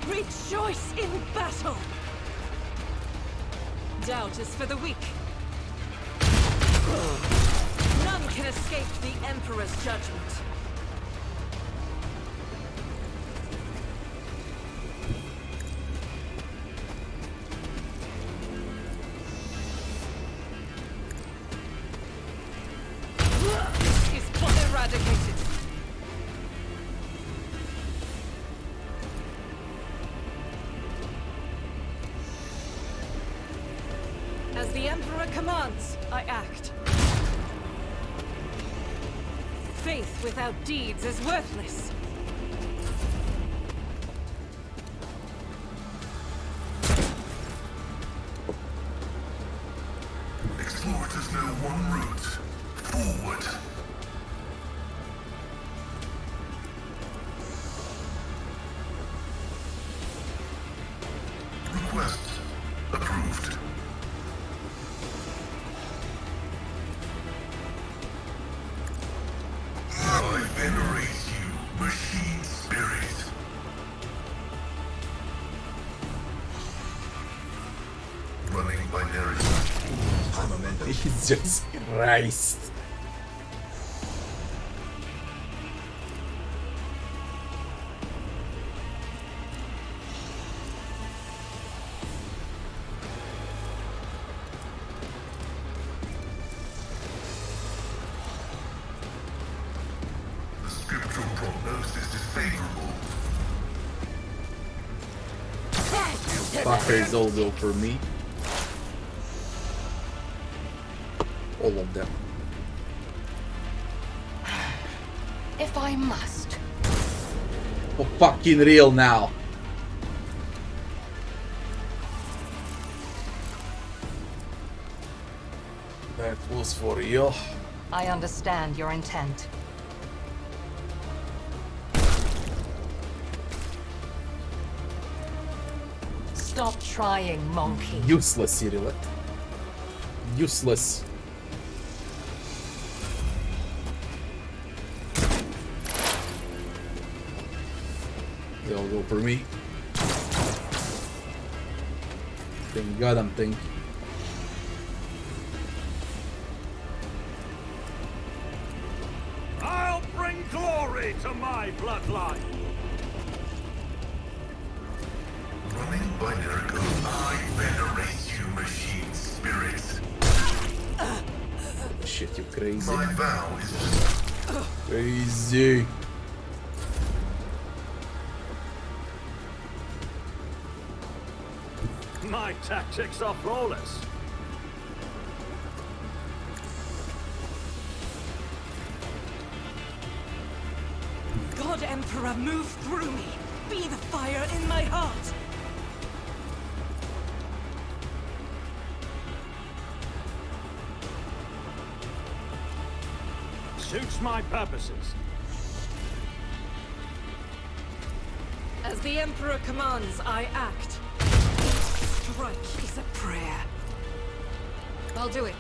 Rejoice in battle! Doubt is for the weak. None can escape the Emperor's judgment. Is but eradicated. As the Emperor commands, I act. Faith without deeds is worthless. Explorers know one route. Forward. Request approved. I venerate you, machine spirit. Running binary. Jesus Christ. The scriptural prognosis is favorable. Fuckers all go for me. All of them. If I must. For fucking real now. That was for you. I understand your intent. Stop trying, monkey. Useless, Cyrillet. Useless. They all go for me. Thank God I'm thinking. I'll bring glory to my bloodline. Running binary code. I venerate you, machine spirit. Shit, you crazy. My vow is Crazy. My tactics are flawless. God Emperor, move through me. Be the fire in my heart. Suits my purposes. As the Emperor commands, I act. Strike is a prayer. I'll do it.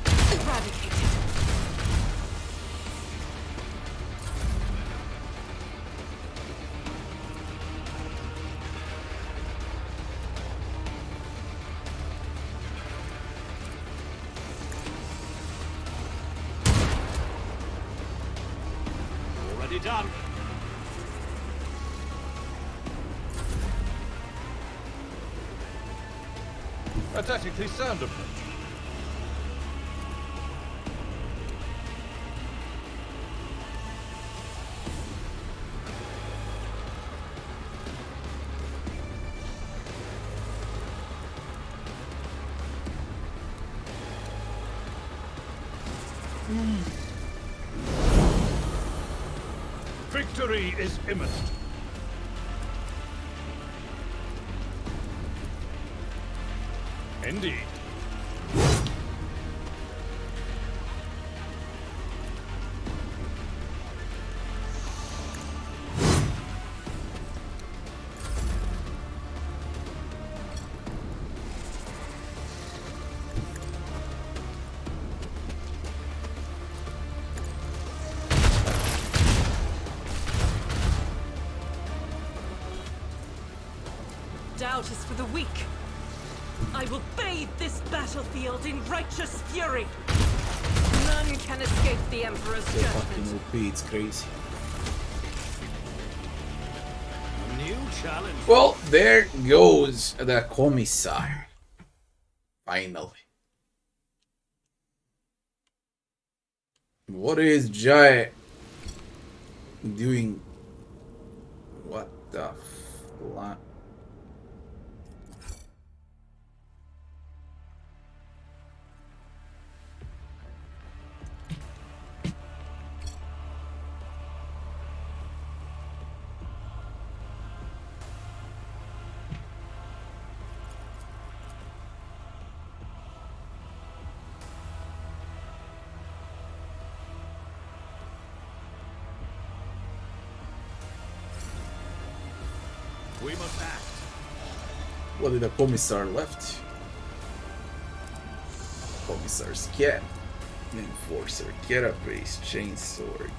Eradicate it. done. A tactically sound approach. Victory is imminent. Indeed. Doubt is for the weak. I will bathe this battlefield in righteous fury. None can escape the Emperor's So fucking judgment. OP, it's crazy. New challenge. Well, there goes the Commissar. Finally. What is Jai doing? What the fuck? We must act. What did the Commissar left? Commissar's cat. Enforcer, carapace, chainsword.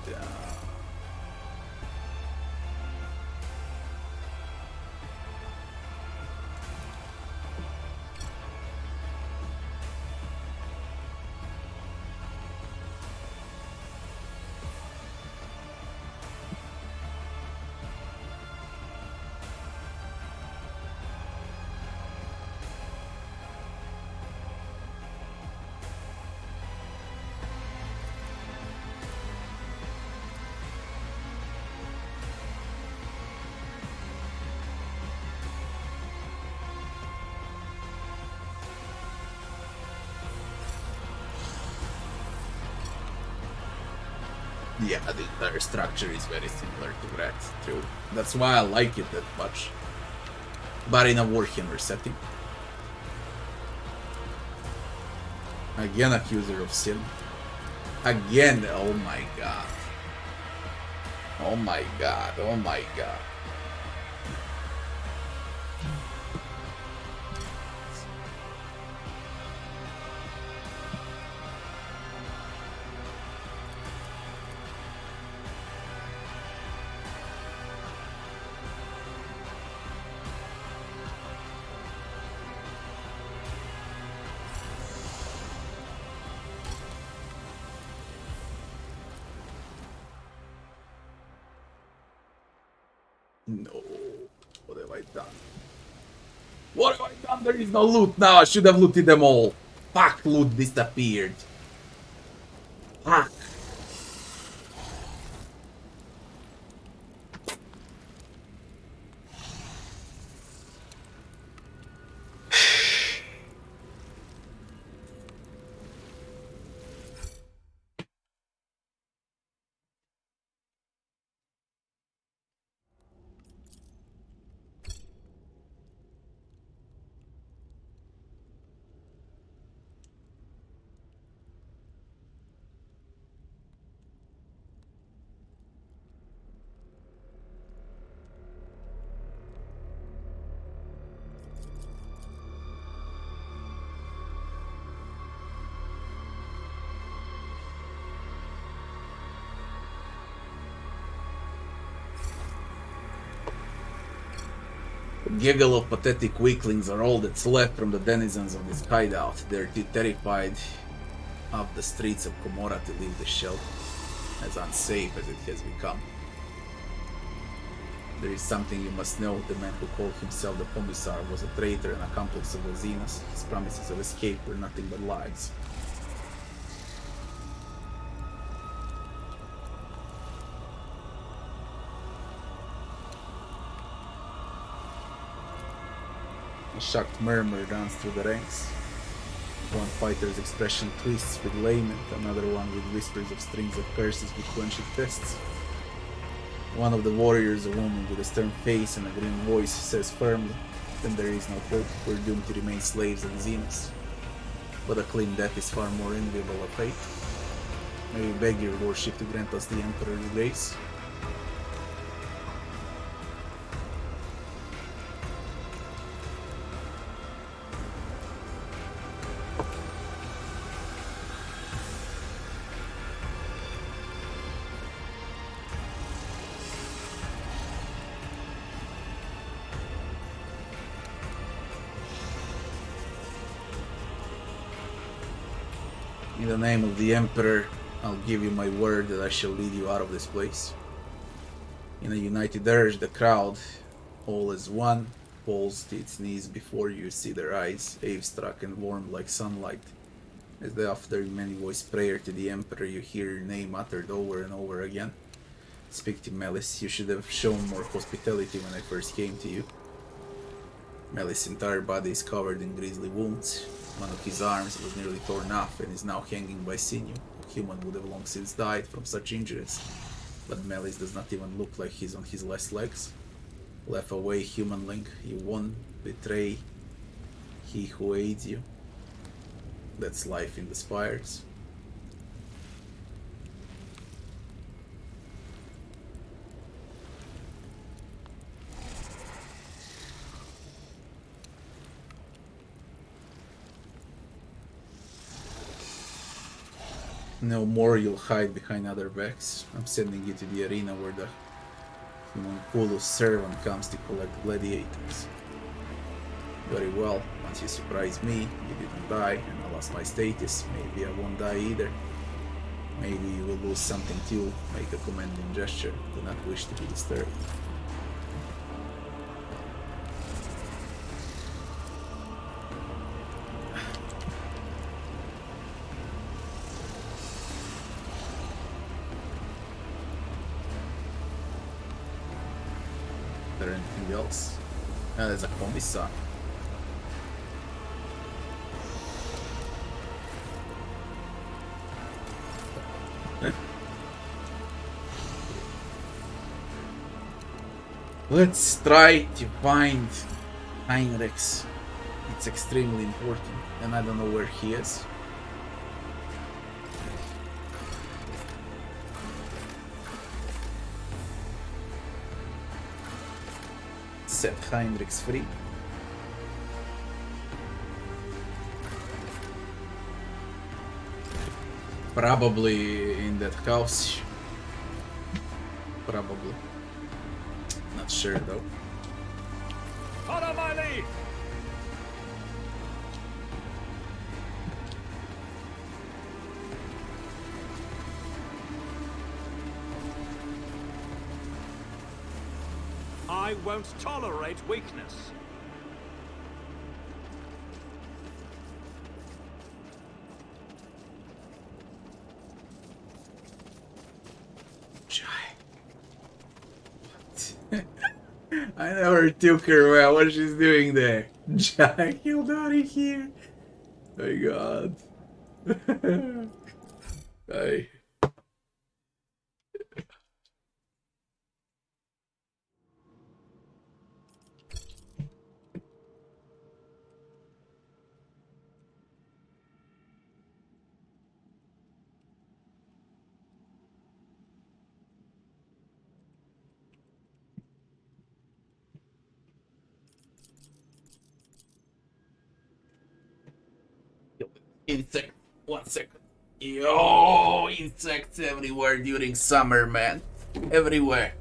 Yeah, the entire structure is very similar to that too. That's why I like it that much. But in a Warhammer setting. Again, accuser of sin. Again, oh my god. Oh my god, oh my god. No, what have I done? What have I done? There is no loot now. I should have looted them all. Fuck, loot disappeared. Fuck. Gaggle of pathetic weaklings are all that's left from the denizens of this hideout. They're too terrified of the streets of Comora to leave the shelter, as unsafe as it has become. There is something you must know. The man who called himself the Commissar was a traitor and accomplice of the Xenos. His promises of escape were nothing but lies. A shocked murmur runs through the ranks. One fighter's expression twists with lament, another one with whispers of strings of curses with clenched fists. One of the warriors, a woman with a stern face and a grim voice, says firmly, "Then there is no hope. We're doomed to remain slaves and Xenos. But a clean death is far more enviable a fate. May we beg your lordship to grant us the Emperor's grace?" In the name of the Emperor, I'll give you my word that I shall lead you out of this place. In a united urge, the crowd, all as one, falls to its knees before you. See their eyes, awe-struck and warm like sunlight. As they offer many-voiced prayer to the Emperor, you hear your name uttered over and over again. Speak to Malice. You should have shown more hospitality when I first came to you. Malice's entire body is covered in grisly wounds. One of his arms was nearly torn off and is now hanging by sinew. A human would have long since died from such injuries. But Malice does not even look like he's on his last legs. Laugh away, humanling. You won't betray he who aids you. That's life in the spires. No more you'll hide behind other backs. I'm sending you to the arena where the homunculus servant comes to collect gladiators. Very well, once you surprise me, you didn't die, and I lost my status. Maybe I won't die either. Maybe you will lose something too. Make a commanding gesture. Do not wish to be disturbed. Is there anything else? Oh, there's a Commissar. Let's try to find Heinrich. It's extremely important, and I don't know where he is. Set Heinrich free. Probably in that house. Probably. Not sure though. Follow my lead! I won't tolerate weakness. I never took her well. What she's doing there? Jack, you're out of here. My God. Hey. Insect. 1 second. Yo, insects everywhere during summer, man. Everywhere.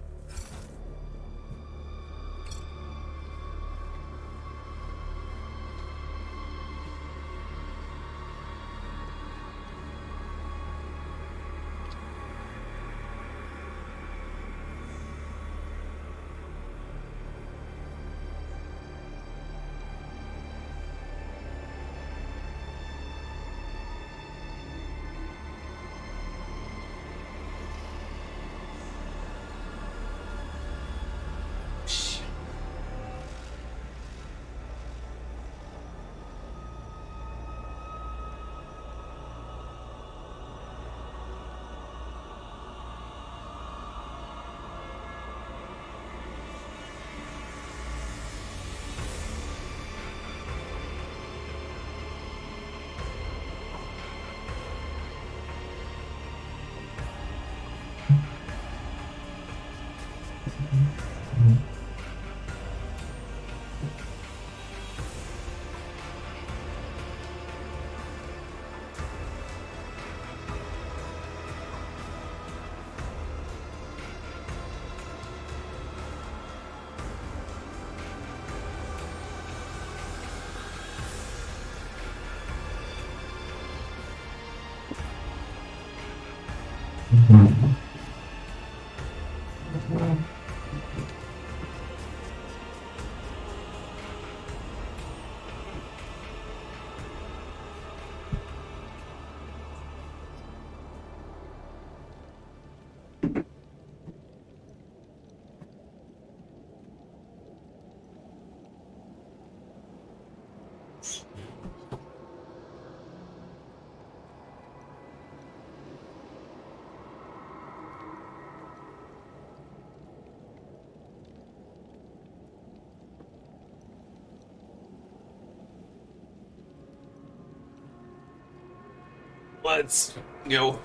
Let's go.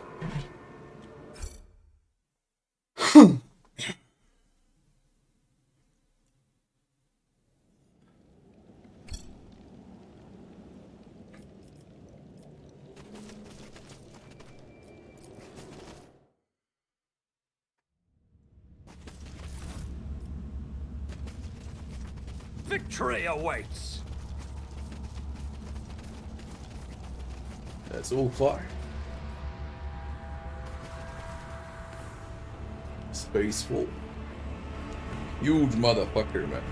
Victory awaits! That's Ulfar. Spaceful. Huge motherfucker, man.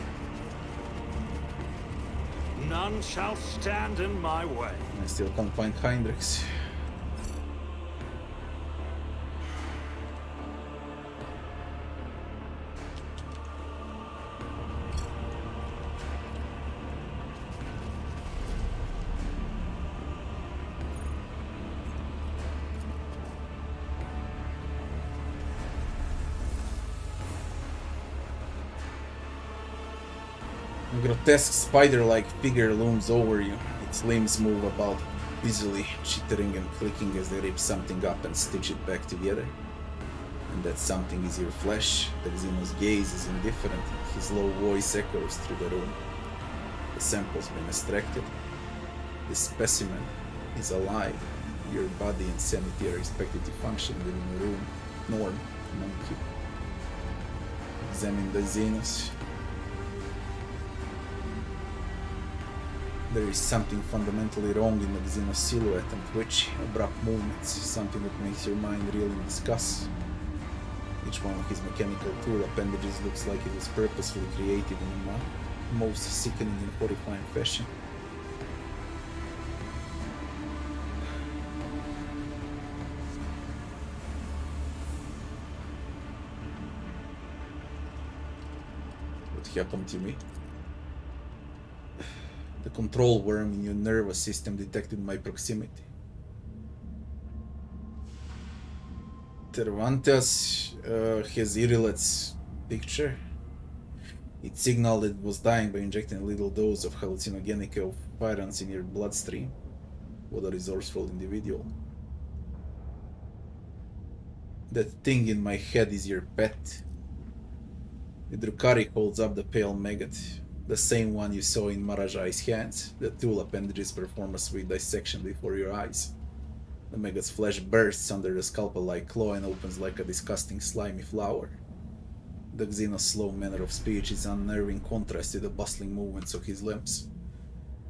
None shall stand in my way. I still can't find Heinrichs. A grotesque spider-like figure looms over you. Its limbs move about busily, chittering and clicking as they rip something up and stitch it back together. And that something is your flesh. The Xeno's gaze is indifferent. His low voice echoes through the room. The sample's been extracted. This specimen is alive. Your body and sanity are expected to function within the room. Norm, monkey. Examine the Xenos. There is something fundamentally wrong in the Xenos silhouette and twitch, abrupt movements, something that makes your mind reel and discuss. Each one of his mechanical tool appendages looks like it was purposefully created in a most sickening and horrifying fashion. What happened to me? The control worm in your nervous system detected my proximity. Tervantias has Irilet's picture. It signaled that it was dying by injecting a little dose of hallucinogenic Ulfarans in your bloodstream. What a resourceful individual. That thing in my head is your pet. The Drukari holds up the pale maggot. The same one you saw in Marajai's hands. The tool appendages perform a sweet dissection before your eyes. The maggot's flesh bursts under the scalpel-like claw and opens like a disgusting slimy flower. The Xeno's slow manner of speech is unnerving contrast to the bustling movements of his limbs.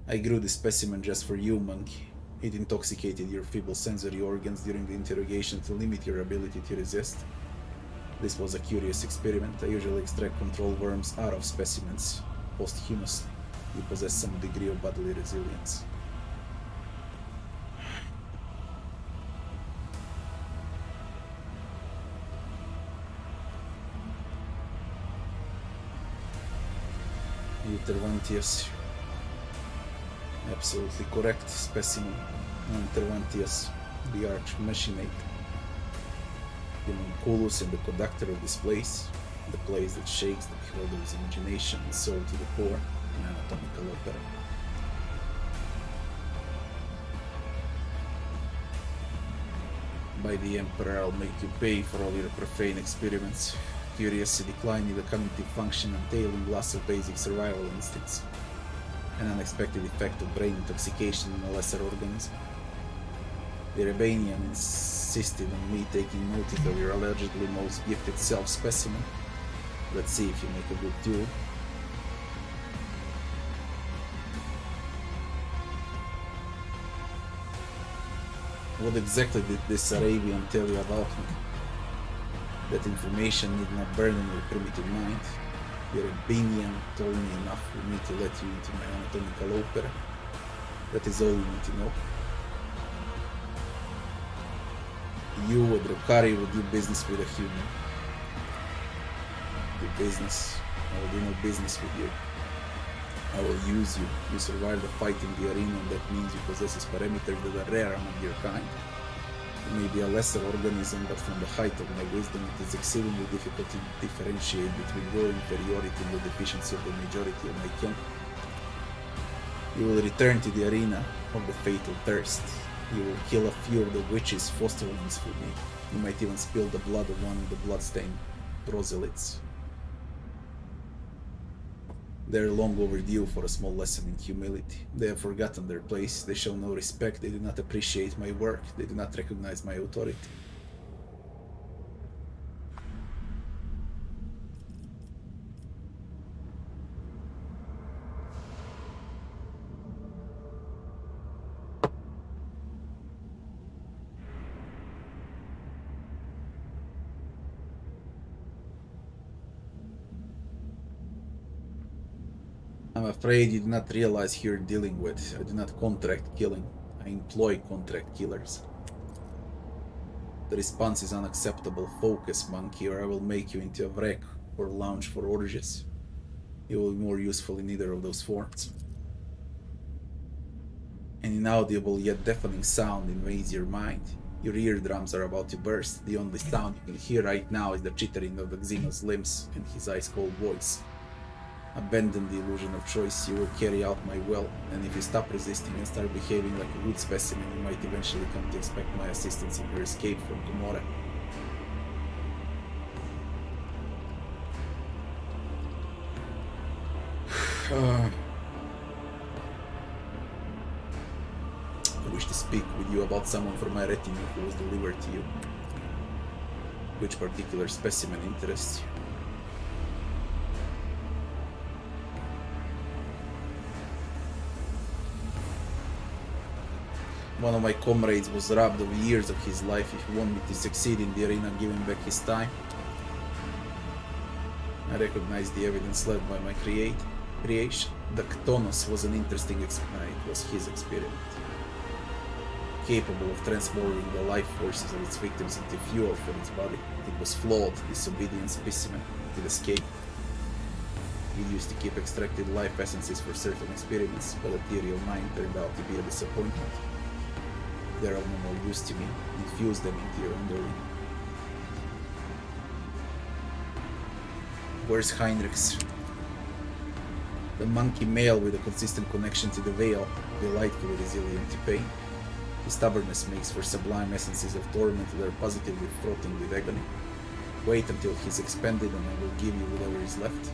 I grew this specimen just for you, monkey. It intoxicated your feeble sensory organs during the interrogation to limit your ability to resist. This was a curious experiment. I usually extract control worms out of specimens. Posthumously, you possess some degree of bodily resilience. Tervantias. Absolutely correct specimen. And Tervantias, the Archmachinator. The homunculus and the conductor of this place. The place that shakes the beholder's imagination and soul to the core, an anatomical opera. By the Emperor, I'll make you pay for all your profane experiments. Curiously declining the cognitive function entailing loss of basic survival instincts. An unexpected effect of brain intoxication in a lesser organism. The Rebanian insisted on me taking notice of your allegedly most gifted self-specimen. Let's see if you make a good tool. What exactly did this Arabian tell you about me? That information need not burden your primitive mind. Your opinion told me enough for me to let you into my anatomical opera. That is all you need to know. You, a Drukari, would do business with a human. Do business. I will do no business with you. I will use you. You survive the fight in the arena, and that means you possess parameters that are rare among your kind. You may be a lesser organism, but from the height of my wisdom, it is exceedingly difficult to differentiate between your inferiority and the deficiency of the majority of my kin. You will return to the arena of the fatal thirst. You will kill a few of the witches' fosterlings for me. You might even spill the blood of one of the bloodstained proselytes. They are long overdue for a small lesson in humility. They have forgotten their place, they show no respect, they do not appreciate my work, they do not recognize my authority. I'm afraid you do not realize who you're dealing with. I do not contract killing. I employ contract killers. The response is unacceptable. Focus, monkey, or I will make you into a wreck or lounge for orgies. You will be more useful in either of those forms. An inaudible yet deafening sound invades your mind. Your eardrums are about to burst. The only sound you can hear right now is the chittering of the Xenos limbs and his ice-cold voice. Abandon the illusion of choice, you will carry out my will, and if you stop resisting and start behaving like a good specimen, you might eventually come to expect my assistance in your escape from Gomorrah. I wish to speak with you about someone from my retinue who was delivered to you. Which particular specimen interests you? One of my comrades was robbed of years of his life. If you want me to succeed in the arena, give him back his time. I recognize the evidence led by my creation. The Chtonos was an interesting experiment. It was his experiment. Capable of transforming the life forces of its victims into fuel for its body. It was flawed, disobedient specimen. It did escape. We used to keep extracted life essences for certain experiments, but Ethereal 9 turned out to be a disappointment. They are no more use to me. Infuse them into your underling. Where's Heinrichs? The monkey male with a consistent connection to the veil, delightfully resilient to pain. His stubbornness makes for sublime essences of torment that are positively frothing with agony. Wait until he's expended and I will give you whatever is left.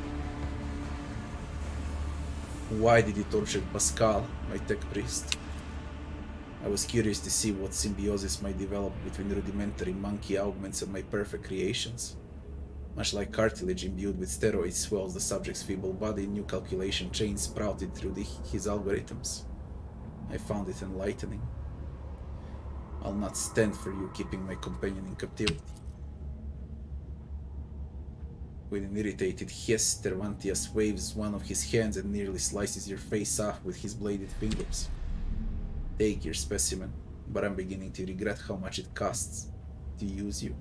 Why did you torture Pascal, my tech priest? I was curious to see what symbiosis might develop between rudimentary monkey augments and my perfect creations. Much like cartilage imbued with steroids swells the subject's feeble body, new calculation chains sprouted through his algorithms. I found it enlightening. I'll not stand for you keeping my companion in captivity. With an irritated hiss, Tervantias waves one of his hands and nearly slices your face off with his bladed fingers. Take your specimen, but I'm beginning to regret how much it costs to use you.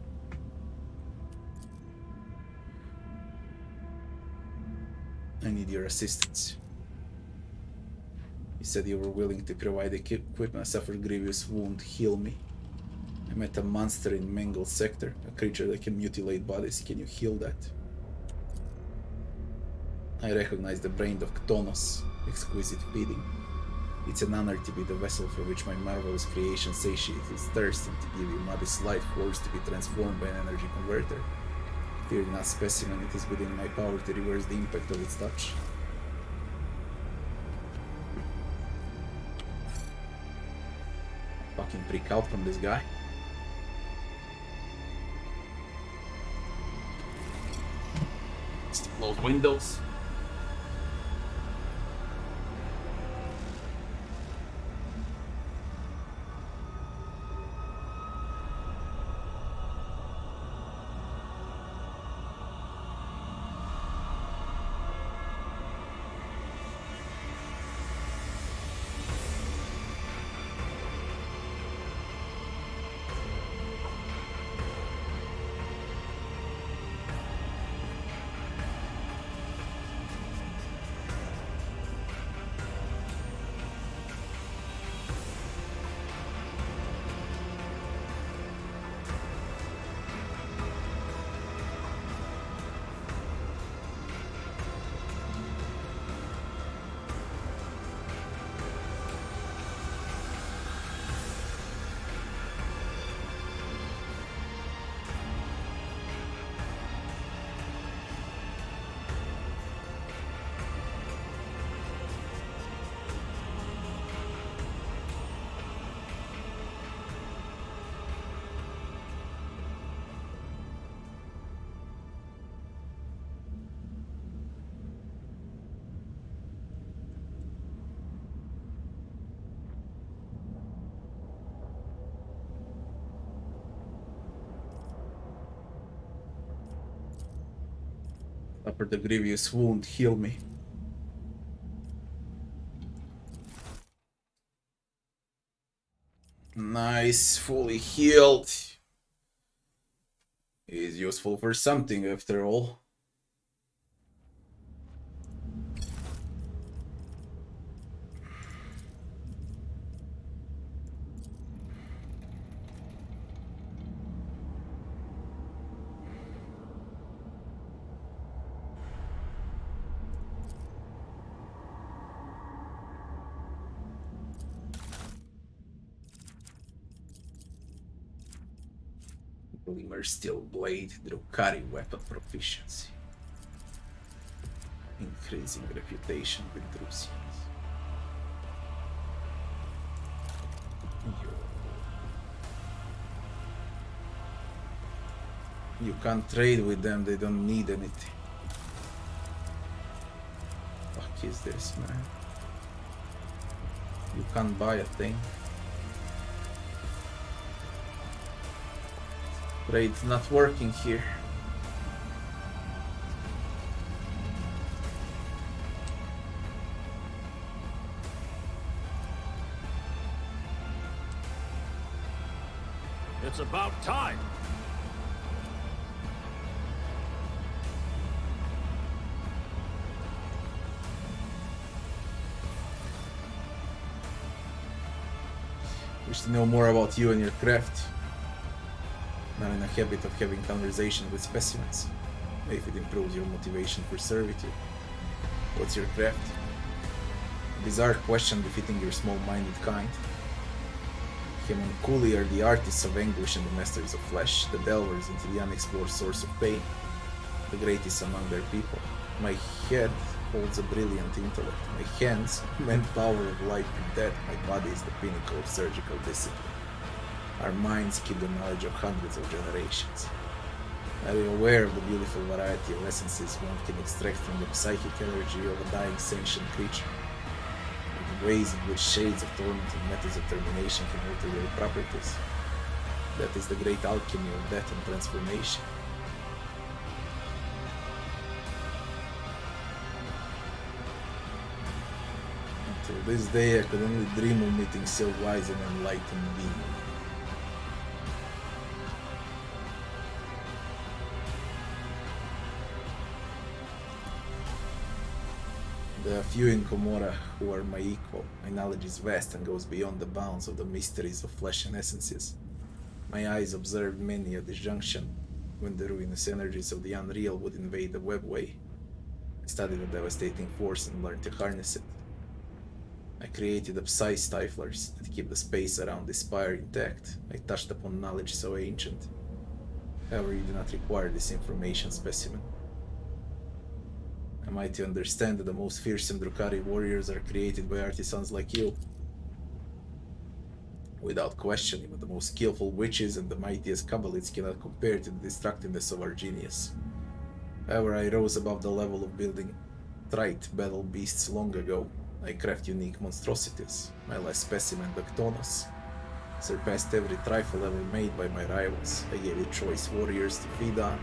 I need your assistance. You said you were willing to provide equipment. I suffered grievous wound. Heal me. I met a monster in Mangle Sector, a creature that can mutilate bodies. Can you heal that? I recognize the brain of Chtonos, exquisite feeding. It's an honor to be the vessel for which my marvelous creation satiates its thirst and to give you modest life force to be transformed by an energy converter. Fear not, specimen, it is within my power to reverse the impact of its touch. Fucking freak out from this guy. Just to close windows. Suffer the grievous wound, heal me. Nice, fully healed. Is useful for something after all. Glimmer Steel Blade, Drukhari weapon proficiency. Increasing reputation with Drusians. You can't trade with them, they don't need anything. Fuck is this, man? You can't buy a thing. Trade's not working here. It's about time. Wish to know more about you and your craft. Not in a habit of having conversation with specimens. If it improves your motivation for servitude. What's your craft? A bizarre question befitting your small-minded kind. Homunculi are the artists of anguish and the masters of flesh, the delvers into the unexplored source of pain, the greatest among their people. My head holds a brilliant intellect. My hands, manpower of life and death. My body is the pinnacle of surgical discipline. Our minds keep the knowledge of hundreds of generations. Are you aware of the beautiful variety of essences one can extract from the psychic energy of a dying sentient creature? The ways in which shades of torment and methods of termination can alter their properties. That is the great alchemy of death and transformation. Until this day I could only dream of meeting so wise and enlightened being. There are few in Comora who are my equal. My knowledge is vast and goes beyond the bounds of the mysteries of flesh and essences. My eyes observed many at this junction, when the ruinous energies of the unreal would invade the webway. I studied the devastating force and learned to harness it. I created the psi stiflers that keep the space around the spire intact. I touched upon knowledge so ancient. However, you do not require this information specimen. Am I to understand that the most fearsome Drukhari warriors are created by artisans like you? Without question, even the most skillful witches and the mightiest Kabbalists cannot compare to the destructiveness of our genius. However, I rose above the level of building trite battle beasts long ago. I craft unique monstrosities. My last specimen, the Chtonos, surpassed every trifle ever made by my rivals. I gave it choice warriors to feed on.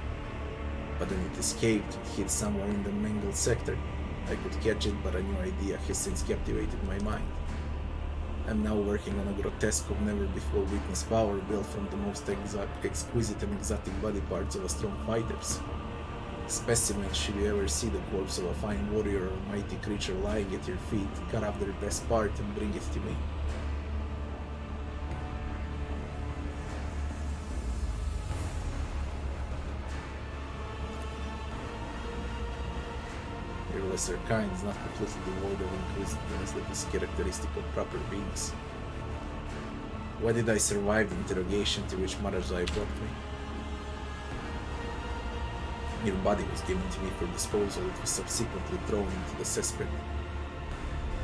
But then it escaped and hid somewhere in the mangled sector. I could catch it, but a new idea has since captivated my mind. I'm now working on a grotesque of never-before witnessed power built from the most exquisite and exotic body parts of a strong fighters. Specimens, should you ever see the corpse of a fine warrior or a mighty creature lying at your feet, cut off their best part and bring it to me. Your lesser kind is not completely devoid of inquisitiveness that is characteristic of proper beings. Why did I survive the interrogation to which Marajai brought me? Your body was given to me for disposal. It was subsequently thrown into the cesspit.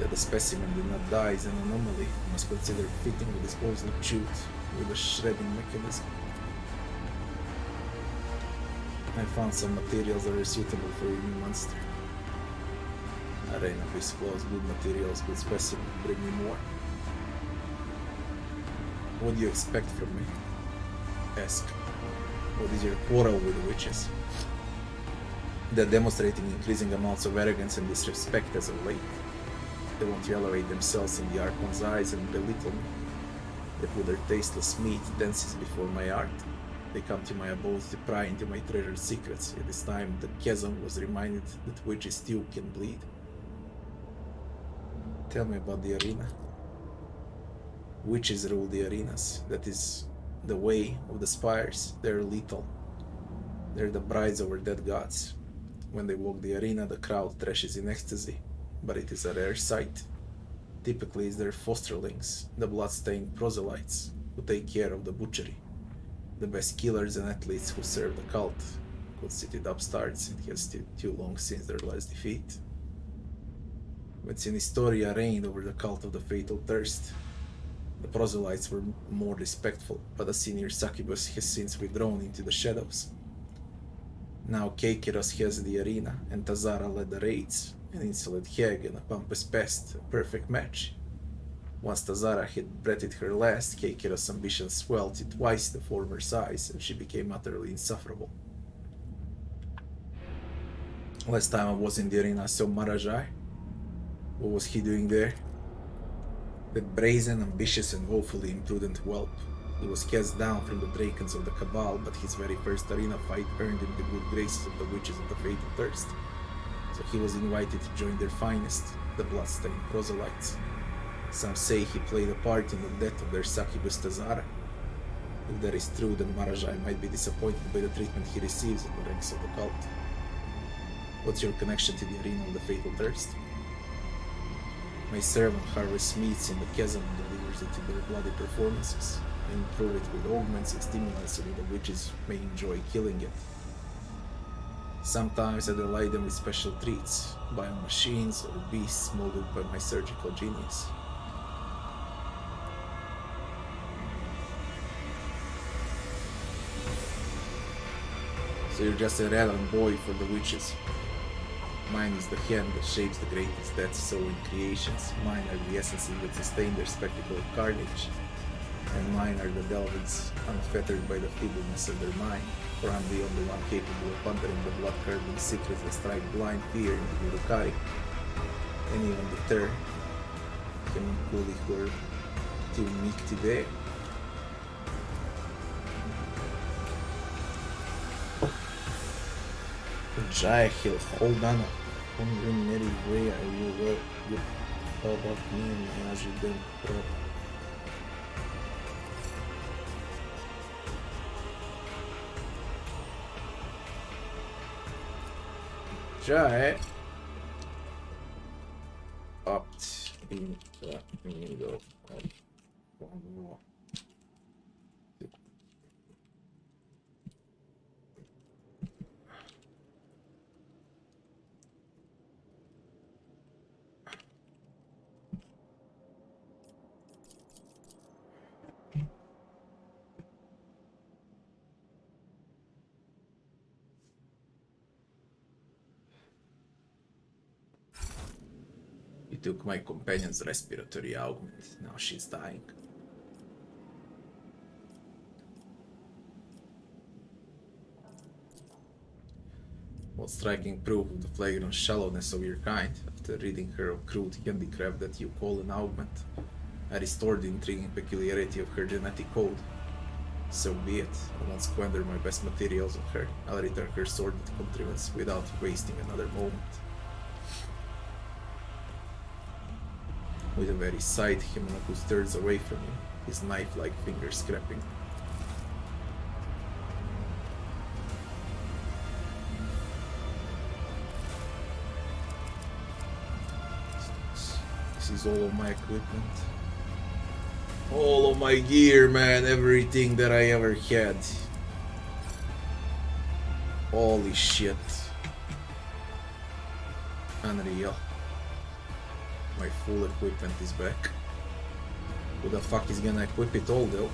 That the specimen did not die is an anomaly. I must consider fitting the disposal chute with a shredding mechanism. I found some materials that are suitable for your new monster. Arena disclosed good materials, good specimen. Bring me more. What do you expect from me? Ask. What is your quarrel with the witches? They're demonstrating increasing amounts of arrogance and disrespect as of late. They want to elevate themselves in the Archon's eyes and belittle me. They put their tasteless meat dances before my art. They come to my abode to pry into my treasured secrets. At this time, the chasm was reminded that witches too can bleed. Tell me about the arena. Witches rule the arenas. That is the way of the spires. They're lethal. They're the brides of our dead gods. When they walk the arena, the crowd thrashes in ecstasy, but it is a rare sight. Typically, it's their fosterlings, the blood-stained proselytes, who take care of the butchery. The best killers and athletes who serve the cult. Conceited upstarts, it has too long since their last defeat. When Sinistoria reigned over the cult of the Fatal Thirst, the proselytes were more respectful, but the senior succubus has since withdrawn into the shadows. Now Kekiros has the arena, and Tazara led the raids, an insolent hag and a pompous pest, a perfect match. Once Tazara had breathed her last, Kekiros' ambitions swelled to twice the former size, and she became utterly insufferable. Last time I was in the arena, I saw Marajai. What was he doing there? That brazen, ambitious, and woefully imprudent whelp. He was cast down from the Drakens of the Cabal, but his very first arena fight earned him the good graces of the Witches of the Fatal Thirst. So he was invited to join their finest, the bloodstained proselytes. Some say he played a part in the death of their succubus Tazara. If that is true, then Marajai might be disappointed by the treatment he receives in the ranks of the cult. What's your connection to the arena of the Fatal Thirst? My servant harvests meats in the chasm and delivers it to their bloody performances. I improve it with augments and stimulants so that the witches may enjoy killing it. Sometimes I delight them with special treats, biomachines or beasts molded by my surgical genius. So you're just a random boy for the witches. Mine is the hand that shapes the greatest deaths so in creations. Mine are the essences that sustain their spectacle of carnage. And mine are the delvids, unfettered by the feebleness of their mind. For I'm the only one capable of pondering the blood-curdling secrets that strike blind fear into the Urukari. And even deter him coolly who are too meek to dare. Jahil, hold on. Hungry Mary, where are you? Well, good. How about me and my Ajudan Pro? Jai opt in the middle of one more. Took my companion's respiratory augment. Now she's dying. What striking proof of the flagrant shallowness of your kind. After ridding her of crude handicraft that you call an augment, I restored the intriguing peculiarity of her genetic code. So be it. I won't squander my best materials on her. I'll return her sword with contrivance without wasting another moment. With a very sight, Himanaku stirs away from you, his knife-like fingers scraping. This is all of my equipment. All of my gear, man, everything that I ever had. Holy shit. Unreal. My full equipment is back. Who the fuck is gonna equip it all though?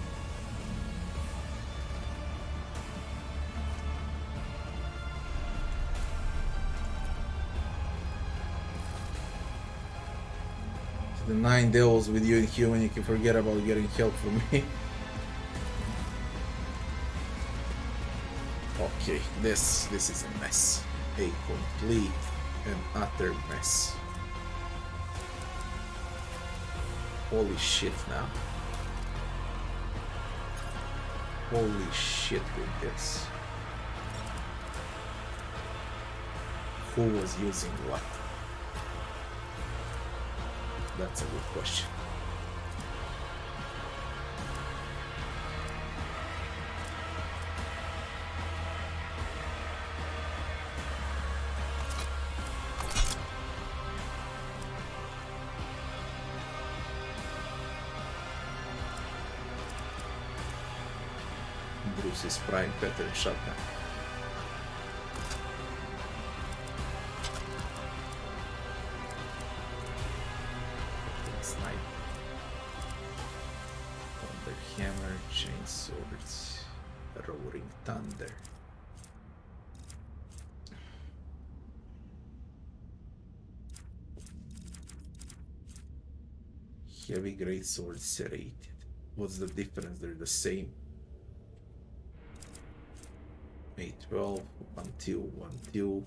The 9 devils with you and human, you can forget about getting help from me. Okay, this is a mess. a complete and utter mess. Holy shit now. Holy shit with this. Who was using what? That's a good question. Bruce's prime pattern shotgun. Snipe. Thunder hammer, chain swords, roaring thunder. Heavy great sword serrated. What's the difference? They're the same. 812, 1-2, 1-2.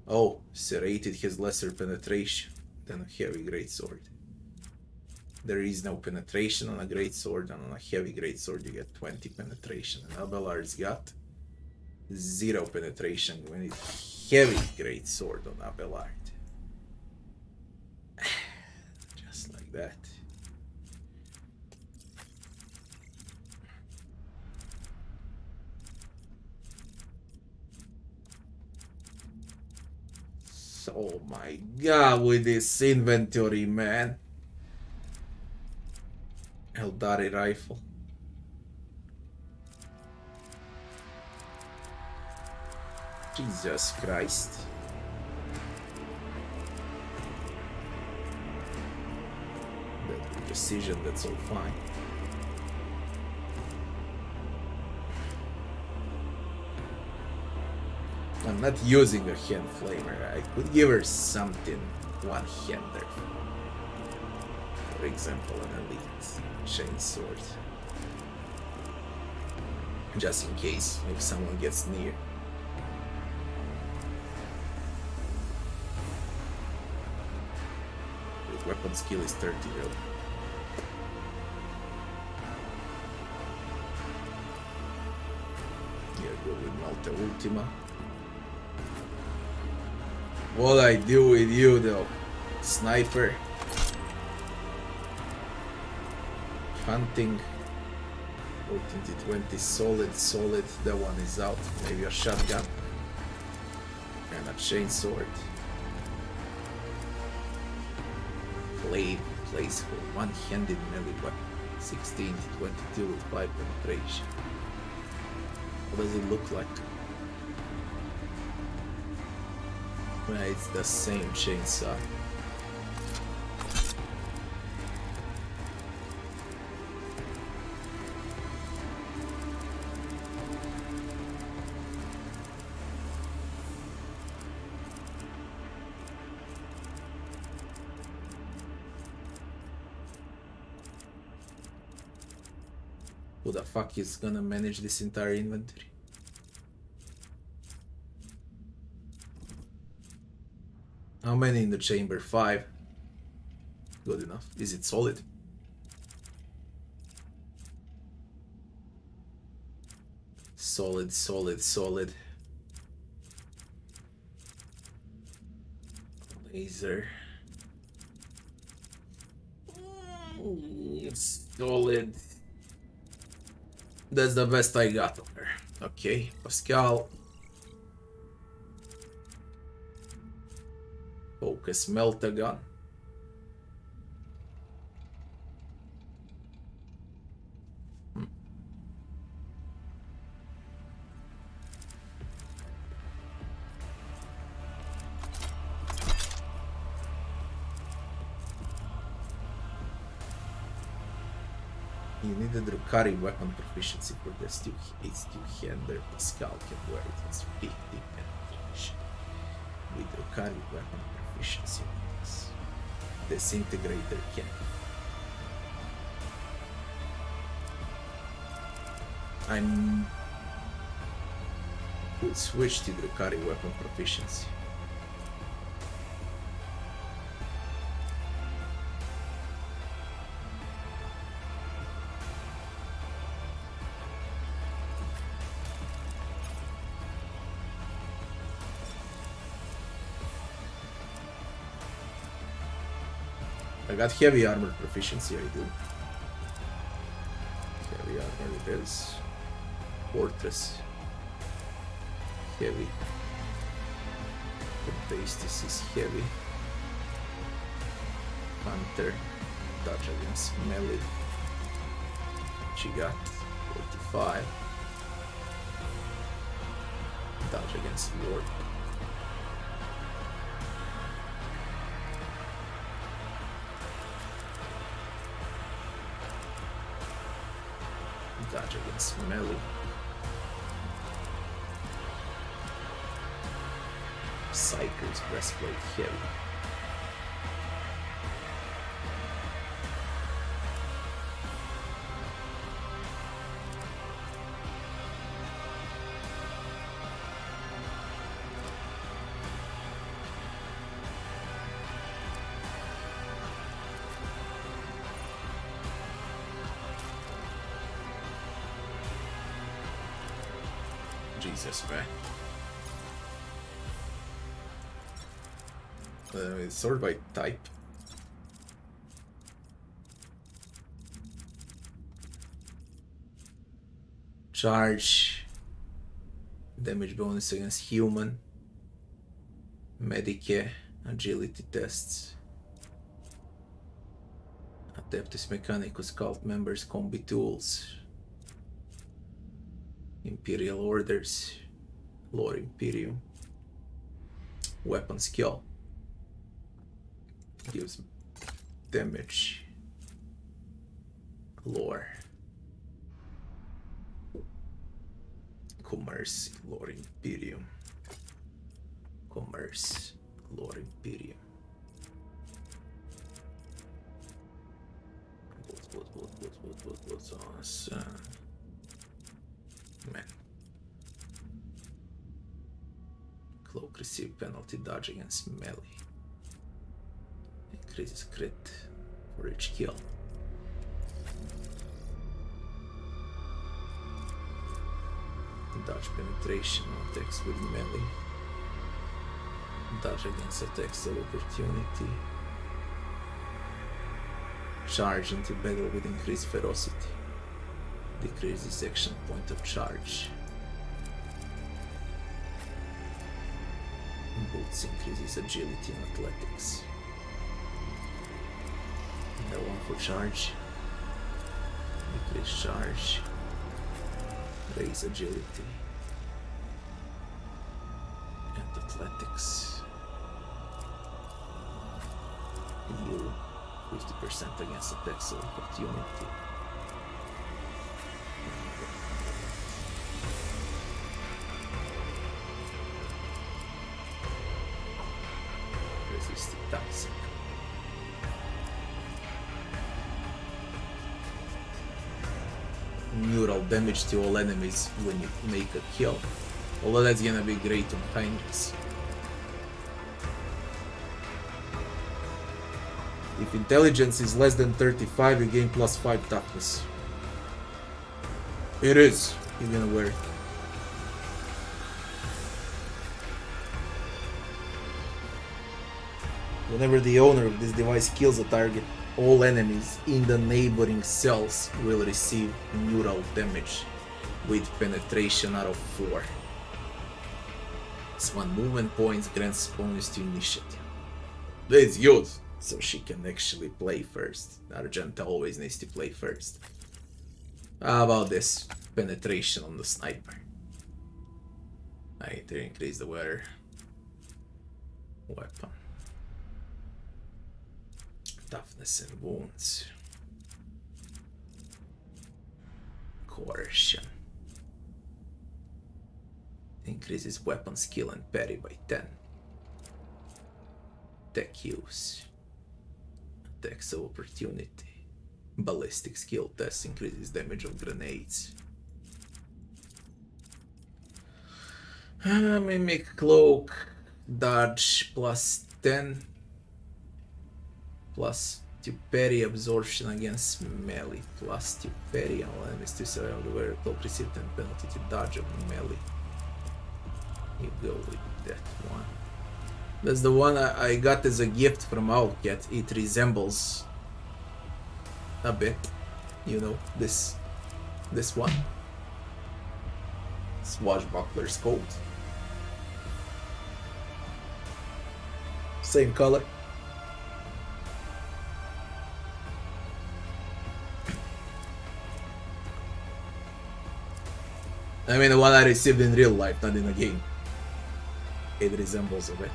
Oh, serrated has lesser penetration than a heavy greatsword. There is no penetration on a greatsword, and on a heavy greatsword you get 20 penetration. And Abelard's got 0 penetration when it's heavy greatsword on Abelard. Just like that. Oh my god, with this inventory, man. Eldari rifle. Jesus Christ. That precision, that's all fine. I'm not using a hand flamer. I could give her something one-hander. For example, an elite chainsword. Just in case if someone gets near. The weapon skill is 30 really. Here go with Malta Ultima. What I do with you though, sniper, hunting, 14 to 20, solid, that one is out, maybe a shotgun, and a chainsword, place for one-handed melee weapon, 16 to 22 with 5 penetration. What does it look like? It's the same chainsaw. Who the fuck is gonna manage this entire inventory? How many in the chamber? 5. Good enough. Is it solid? Solid. Laser. Solid. That's the best I got on her. Okay, Pascal. Focus melter gun. You need a Drukhari weapon proficiency for this. It's two-hander. Pascal can wear it as 50 penetration. With Drukhari weapon proficiency on this. Disintegrator can. Could switch to Drukhari weapon proficiency. I got heavy armor proficiency, I do. Heavy armor, it is. Fortress. Heavy. The base, this is heavy. Hunter. Dodge against melee. She got 45. Dodge against Lord. Dodge against melee. Psyker's breastplate heavy. Jesus, man. Sort by type. Charge. Damage bonus against human. Medicae. Agility tests. Adeptus Mechanicus cult members combi tools. Imperial orders. Lore Imperium. Weapon skill. Gives damage. Lore. Commerce. Lore Imperium. Commerce. Lore Imperium. What's awesome? Man. Cloak receive penalty dodge against melee. Increases crit for each kill. Dodge penetration on attacks with melee. Dodge against attacks of opportunity. Charge into battle with increased ferocity. Decreases action point of charge. Boots increases agility and athletics. No one for charge. Decrease charge. Raise agility. And athletics. Heal 50% against attacks of opportunity. Resist attacks. Neural damage to all enemies when you make a kill. Although that's gonna be great on Heinrichs. If intelligence is less than 35, you gain +5 toughness. It is. You're gonna wear it. Whenever the owner of this device kills a target, all enemies in the neighboring cells will receive neural damage with penetration out of 4. It's 1 movement points, grants bonus to initiative. That's good! So she can actually play first. Argenta always needs to play first. How about this? Penetration on the sniper. I need to increase the weather. Weapon. Toughness and wounds. Coercion. Increases weapon skill and parry by 10. Tech use. Attacks of opportunity. Ballistic skill test increases damage of grenades. Mimic cloak, dodge plus 10, plus 2 parry, absorption against melee, plus 2 parry on enemies to surround the wearer cloak, receive 10 penalty to dodge of melee. You go with that one. That's the one I got as a gift from Owlcat. It resembles a bit, you know, this one. Swashbuckler's coat. Same color. I mean, the one I received in real life, not in a game. It resembles a bit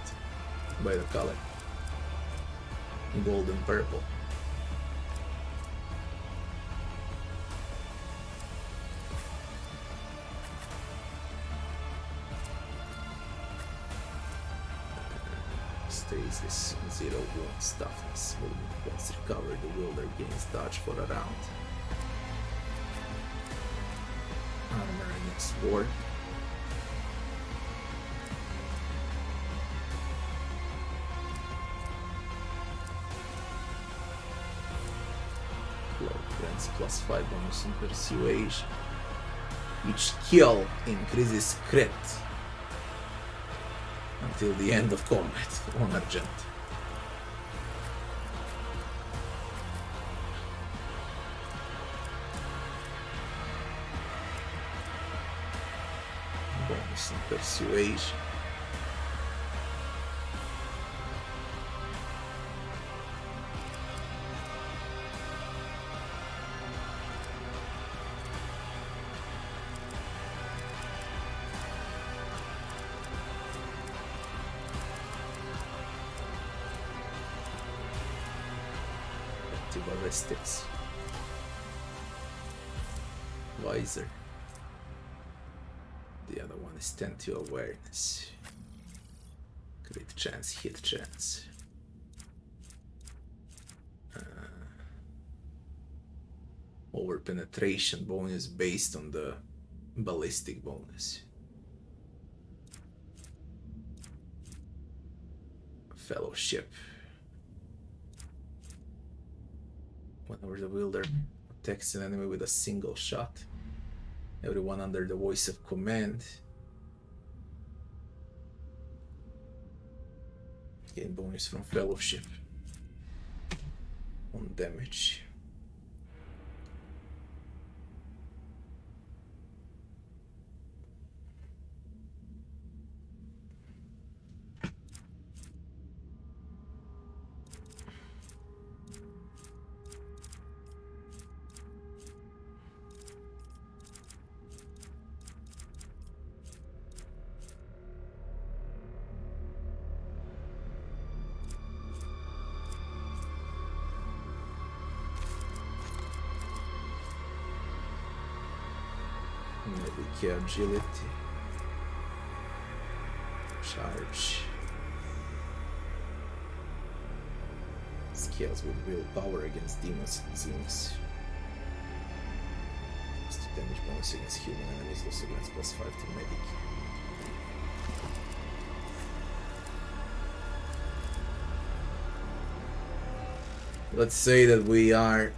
by the color. Gold and purple. Stasis, 0 wounds, toughness, movement once recovered, the wielder gains dodge for a round. Armor against sword. Cloak grants +5 bonus in persuasion. Each kill increases crit until the end of combat on Argent. Bonus in persuasion. Ballistics. Visor. The other one is 10 to awareness. Crit chance, hit chance. Over penetration bonus based on the ballistic bonus. Fellowship. Whenever the wielder attacks an enemy with a single shot, everyone under the voice of command gain bonus from fellowship on damage. Maybe agility, charge, skills with willpower against demons and zings. +2 damage bonus against human enemies, also grants +5 to medic. Let's say that we are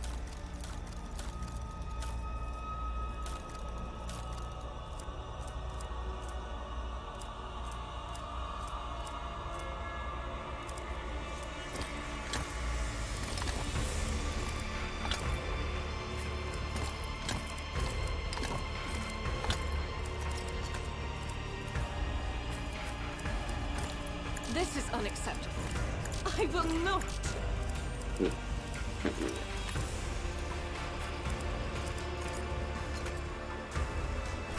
This is unacceptable. I will not.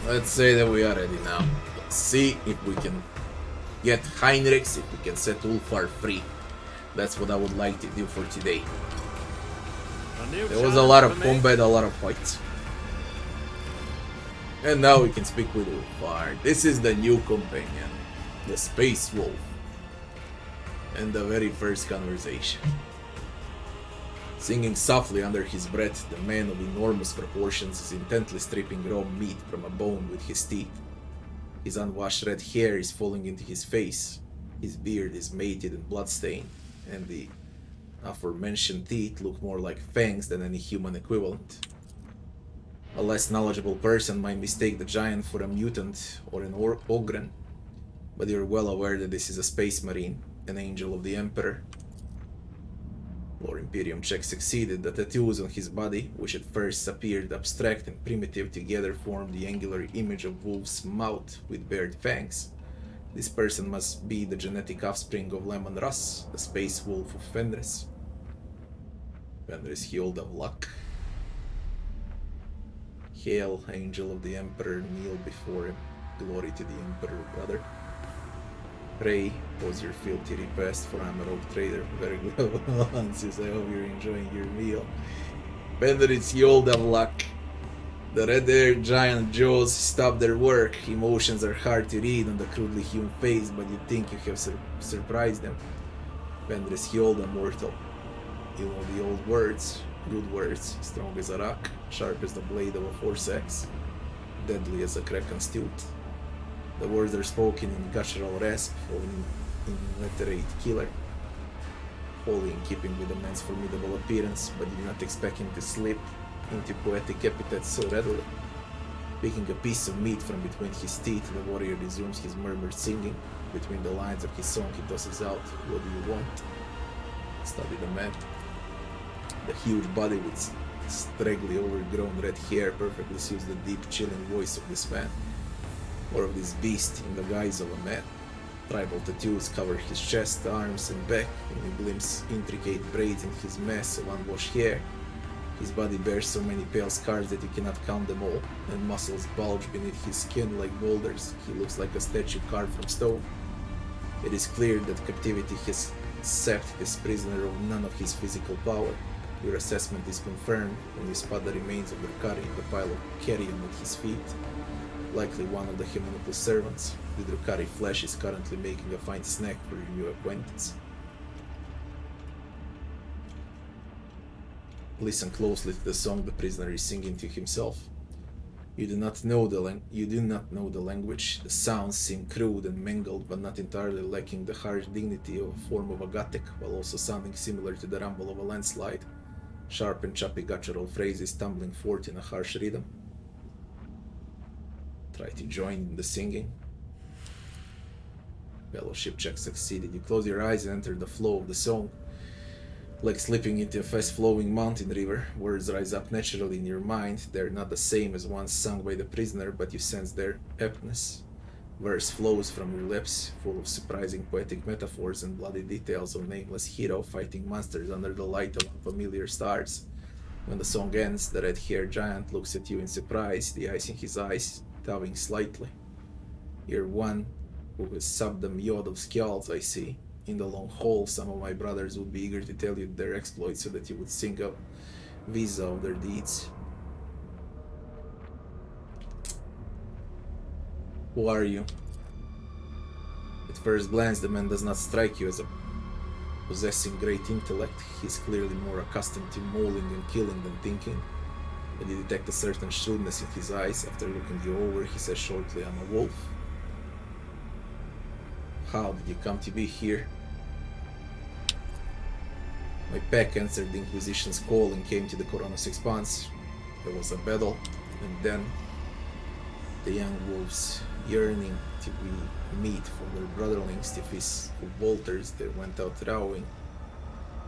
Let's say that we are ready now. Let's see if we can get Heinrichs, if we can set Ulfar free. That's what I would like to do for today. There was a lot of combat, a lot of fights. And now we can speak with Ulfar. This is the new companion, the Space Wolf. And the very first conversation. Singing softly under his breath, the man of enormous proportions is intently stripping raw meat from a bone with his teeth. His unwashed red hair is falling into his face. His beard is matted and bloodstained, and the aforementioned teeth look more like fangs than any human equivalent. A less knowledgeable person might mistake the giant for a mutant or an ogren, but you're well aware that this is a space marine, an angel of the Emperor. Lord Imperium check succeeded. The tattoos on his body, which at first appeared abstract and primitive, together formed the angular image of wolf's mouth with bared fangs. This person must be the genetic offspring of Lemon Russ, the space wolf of Fenris. Fenris healed of luck. Hail, angel of the Emperor, kneel before him. Glory to the Emperor, brother. Pray, pause your filthy repast, for I'm a rogue trader. Werglia, Lances, I hope you're enjoying your meal. Fenris healed of luck. The red-haired giant jaws stop their work. Emotions are hard to read on the crudely hewn face, but you think you have surprised them. Fenris healed a mortal. You know the old words, good words, strong as a rock, sharp as the blade of a force-axe, deadly as a kraken's tooth. The words are spoken in guttural rasp of an inveterate killer, wholly in keeping with the man's formidable appearance, but you do not expect him to slip into poetic epithets so readily. Picking a piece of meat from between his teeth, the warrior resumes his murmured singing. Between the lines of his song he tosses out, "What do you want?" Study the man. The huge body with straggly overgrown red hair perfectly suits the deep chilling voice of this man, or of this beast in the guise of a man. Tribal tattoos cover his chest, arms and back, and you glimpse intricate braids in his mass of unwashed hair. His body bears so many pale scars that you cannot count them all, and muscles bulge beneath his skin like boulders. He looks like a statue carved from stone. It is clear that captivity has sapped this prisoner of none of his physical power. Your assessment is confirmed when you spot the remains of Drukhari in the pile of carrion at his feet. Likely one of the Humanical servants. The Drukhari flesh is currently making a fine snack for your new acquaintance. Listen closely to the song the prisoner is singing to himself. You do not know the language. The sounds seem crude and mangled, but not entirely lacking the harsh dignity of a form of agate, while also sounding similar to the rumble of a landslide. Sharp and choppy guttural phrases tumbling forth in a harsh rhythm. Try to join in the singing. Fellowship check succeeded. You close your eyes and enter the flow of the song. Like slipping into a fast-flowing mountain river, words rise up naturally in your mind. They're not the same as ones sung by the prisoner, but you sense their aptness. Verse flows from your lips, full of surprising poetic metaphors and bloody details of nameless hero fighting monsters under the light of unfamiliar stars. When the song ends, the red-haired giant looks at you in surprise, the ice in his eyes thawing slightly. You're one who has subbed the yod of skulls, I see. In the long haul, some of my brothers would be eager to tell you their exploits so that you would sing a visa of their deeds. Who are you? At first glance, the man does not strike you as a possessing great intellect. He's clearly more accustomed to mauling and killing than thinking. But you detect a certain shrewdness in his eyes. After looking you over, he says shortly, "I'm a wolf." How did you come to be here? My pack answered the Inquisition's call and came to the Chtonos Expanse. There was a battle, and then the young wolves, yearning to be meat for their brotherlings, the fist of bolters, they went out rowing.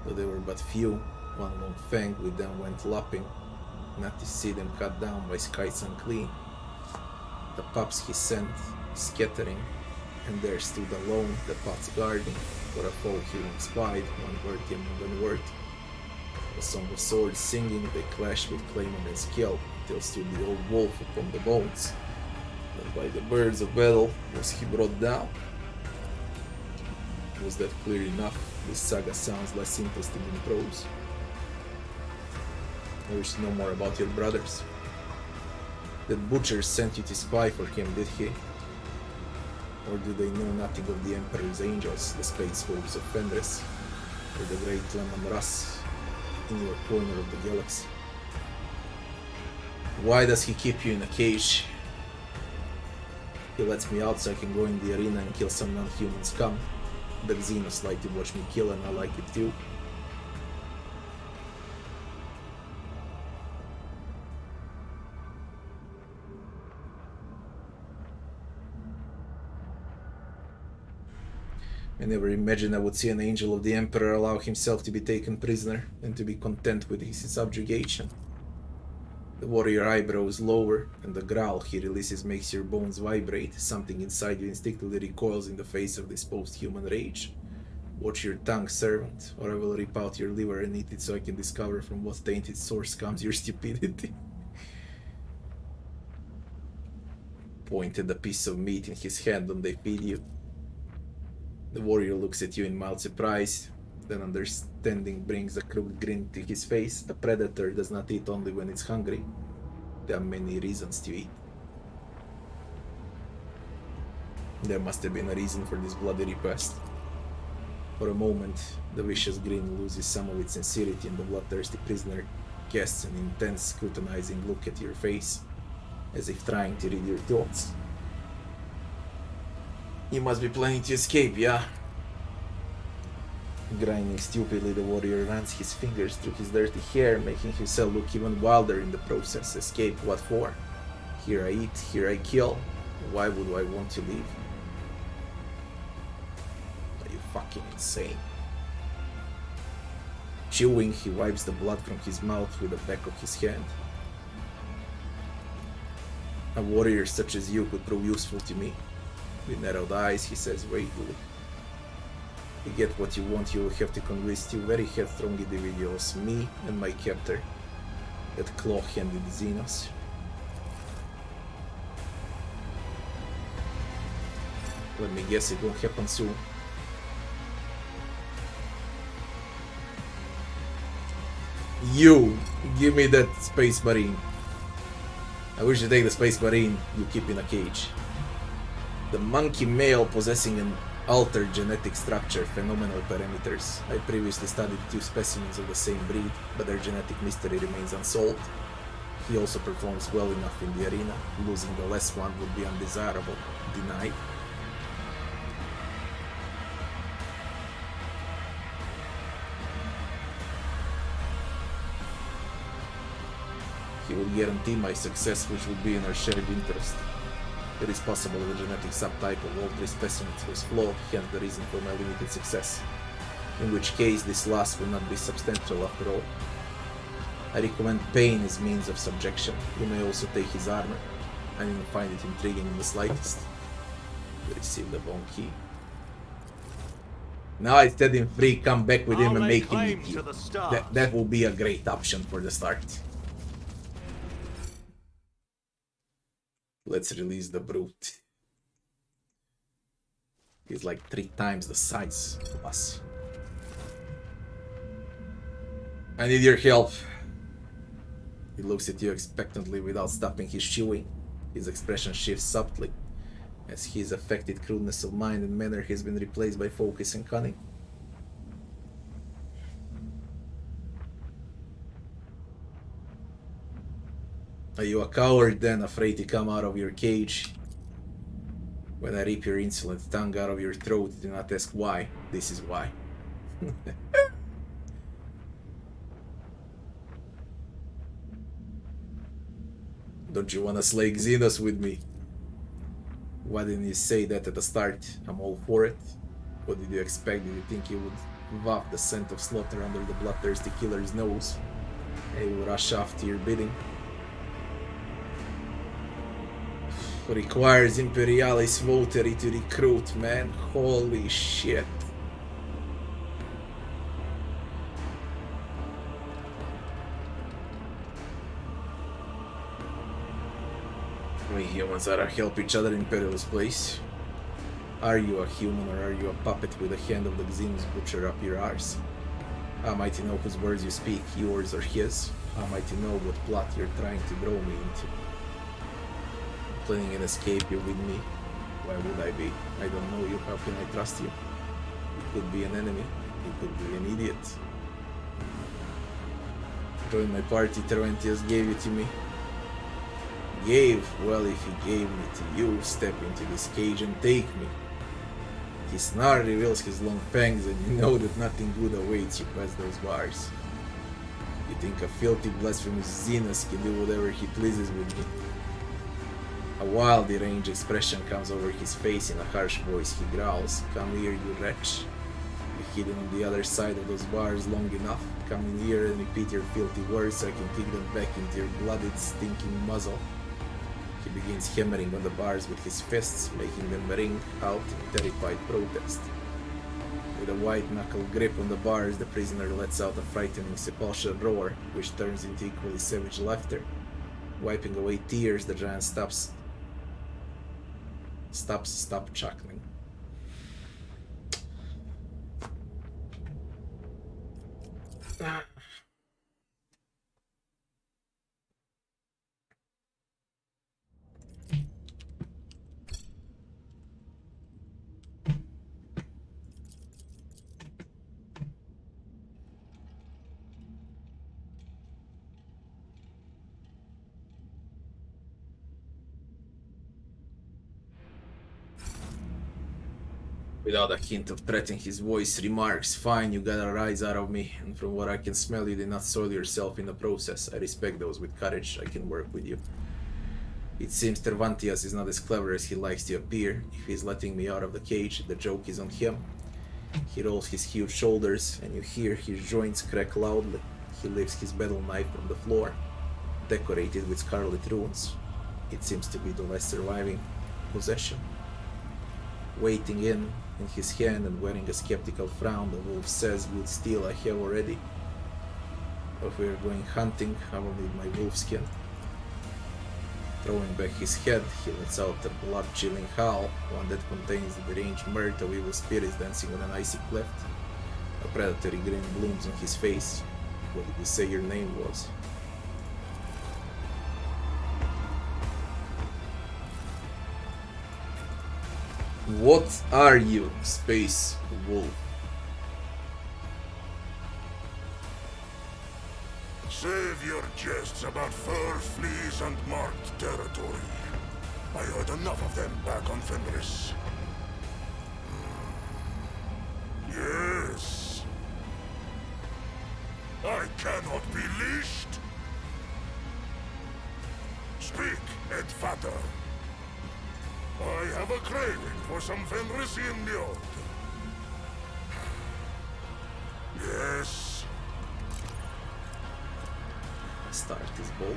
Though they were but few, one long fang with them went lopping, not to see them cut down by skies unclean. The pups he sent, scattering, and there stood alone the pots guarding, for a foe he once spied, one worthy among unworthy. The song of swords singing, they clashed with claymore and skill, till stood the old wolf upon the bones. But by the birds of battle was he brought down. Was that clear enough? This saga sounds less interesting in prose. I wish to know more about your brothers. That butcher sent you to spy for him, did he? Or do they know nothing of the Emperor's angels, the space wolves of Fenris, or the great Lemon Russ in your corner of the galaxy? Why does he keep you in a cage? He lets me out so I can go in the arena and kill some non-human scum. The Xenos like to watch me kill and I like it too. I never imagined I would see an angel of the Emperor allow himself to be taken prisoner and to be content with his subjugation. The warrior eyebrows lower, and the growl he releases makes your bones vibrate. Something inside you instinctively recoils in the face of this post-human rage. Watch your tongue, servant, or I will rip out your liver and eat it so I can discover from what tainted source comes your stupidity. Pointed a piece of meat in his hand and they feed you. The warrior looks at you in mild surprise, then understanding brings a crooked grin to his face. A predator does not eat only when it's hungry. There are many reasons to eat. There must have been a reason for this bloody repast. For a moment, the vicious grin loses some of its sincerity and the bloodthirsty prisoner casts an intense, scrutinizing look at your face, as if trying to read your thoughts. You must be planning to escape, yeah? Grinding stupidly, the warrior runs his fingers through his dirty hair, making himself look even wilder in the process. Escape, what for? Here I eat, here I kill. Why would I want to leave? Are you fucking insane? Chewing, he wipes the blood from his mouth with the back of his hand. A warrior such as you could prove useful to me. With narrowed eyes, he says vaguely. To get what you want, you will have to convince two very headstrong individuals, me and my captor, that claw-handed Xenos. Let me guess, it won't happen soon. You! Give me that Space Marine. I wish to take the Space Marine you keep in a cage. The monkey male possessing an altered genetic structure, phenomenal parameters. I previously studied 2 specimens of the same breed, but their genetic mystery remains unsolved. He also performs well enough in the arena. Losing the last one would be undesirable. Denied. He will guarantee my success, which would be in our shared interest. It is possible the genetic subtype of all 3 specimens was flawed, hence the reason for my limited success. In which case, this loss will not be substantial after all. I recommend pain as means of subjection. You may also take his armor. I didn't find it intriguing in the slightest. We received the bone key. Now I set him free, come back with him and make him eat you. That will be a great option for the start. Let's release the brute. He's like 3 times the size of us. I need your help. He looks at you expectantly without stopping his chewing. His expression shifts subtly, as his affected crudeness of mind and manner has been replaced by focus and cunning. Are you a coward then, afraid to come out of your cage? When I rip your insolent tongue out of your throat, do not ask why. This is why. Don't you wanna slay Xenos with me? Why didn't you say that at the start? I'm all for it. What did you expect? Did you think you would waft the scent of slaughter under the bloodthirsty killer's nose? And he would rush off to your bidding? Requires Imperialis Votary to recruit, man. Holy shit. We humans are to help each other in perilous place. Are you a human or are you a puppet with the hand of the Xenos butcher up your arse? How am I to know whose words you speak, yours or his? How am I to know what plot you're trying to draw me into? Planning an escape, you're with me. Why would I be? I don't know you, how can I trust you? You could be an enemy, you could be an idiot. Join my party, Tervantias gave you to me. gave, well, if he gave me to you, step into this cage and take me. His snarl reveals his long fangs, and you know that nothing good awaits you past those bars. You think a filthy, blasphemous Xenos can do whatever he pleases with me. A wild, deranged expression comes over his face. In a harsh voice he growls, "Come here, you wretch. You're hidden on the other side of those bars long enough. Come in here and repeat your filthy words so I can kick them back into your blooded, stinking muzzle." He begins hammering on the bars with his fists, making them ring out in terrified protest. With a white-knuckle grip on the bars, the prisoner lets out a frightening sepulchral roar, which turns into equally savage laughter. Wiping away tears, the giant stops chuckling. Without a hint of threat in his voice, remarks, "Fine, you got a rise out of me, and from what I can smell, you did not soil yourself in the process. I respect those with courage. I can work with you. It seems Tervantias is not as clever as he likes to appear. If he's letting me out of the cage, the joke is on him." He rolls his huge shoulders, and you hear his joints crack loudly. He lifts his battle knife from the floor, decorated with scarlet runes. It seems to be the last surviving possession. Waiting in his hand and wearing a skeptical frown, the wolf says, "Good steel I have already. If we are going hunting, I will need my wolfskin." Throwing back his head, he lets out a blood-chilling howl, one that contains the deranged mirth of evil spirits dancing on an icy cleft. A predatory grin blooms on his face. "What did you say your name was?" "What are you, Space Wolf?" Save your jests about fur, fleas, and marked territory. I heard enough of them back on Fenris. Yes. I cannot be leashed. Speak, Ed Vater. I have a craving for some Fenrisian mjord. Yes. Start is bold.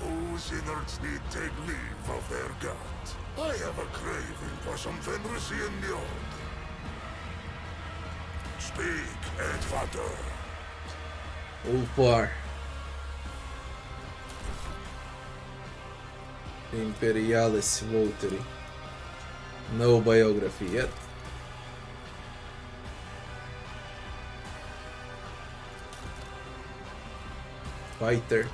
Whose innards need take leave of their god? I have a craving for some Fenrisian mjord. Speak, Ed Vater. Ulfar. Imperialis Volteri. No biography yet. Fighter.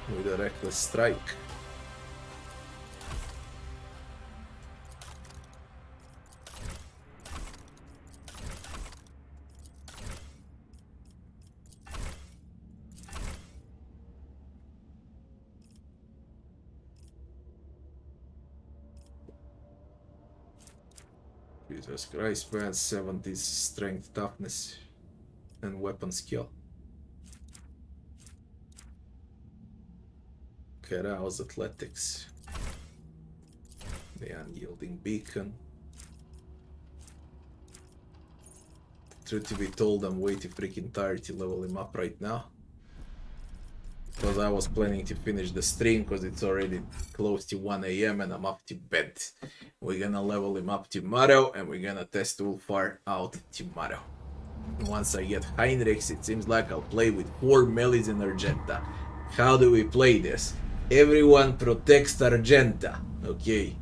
With a reckless strike. Jesus Christ, man, 70s strength, toughness, and weapon skill. Kerao's athletics. The unyielding beacon. Truth to be told, I'm way too freaking tired to level him up right now. Because I was planning to finish the stream because it's already close to 1 AM and I'm up to bed. We're gonna level him up tomorrow and we're gonna test Ulfar out tomorrow. Once I get Heinrichs, it seems like I'll play with 4 Malice and Argenta. How do we play this? Everyone protects Argenta. Okay,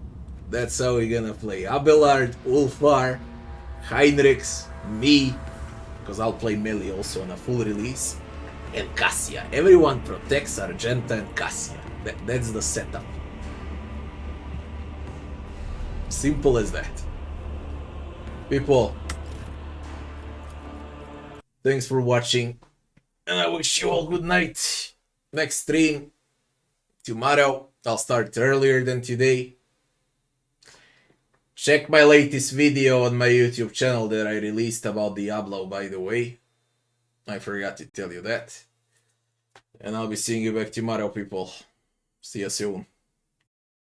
that's how we're gonna play. Abelard, Ulfar, Heinrichs, me, because I'll play melee also on a full release, and Cassia. Everyone protects Argenta and Cassia. That's the setup. Simple as that. People, Thanks for watching, and I wish you all good night. Next stream tomorrow. I'll start earlier than today. Check my latest video on my YouTube channel that I released about Diablo, by the way. I forgot to tell you that. And I'll be seeing you back tomorrow, people. See you soon.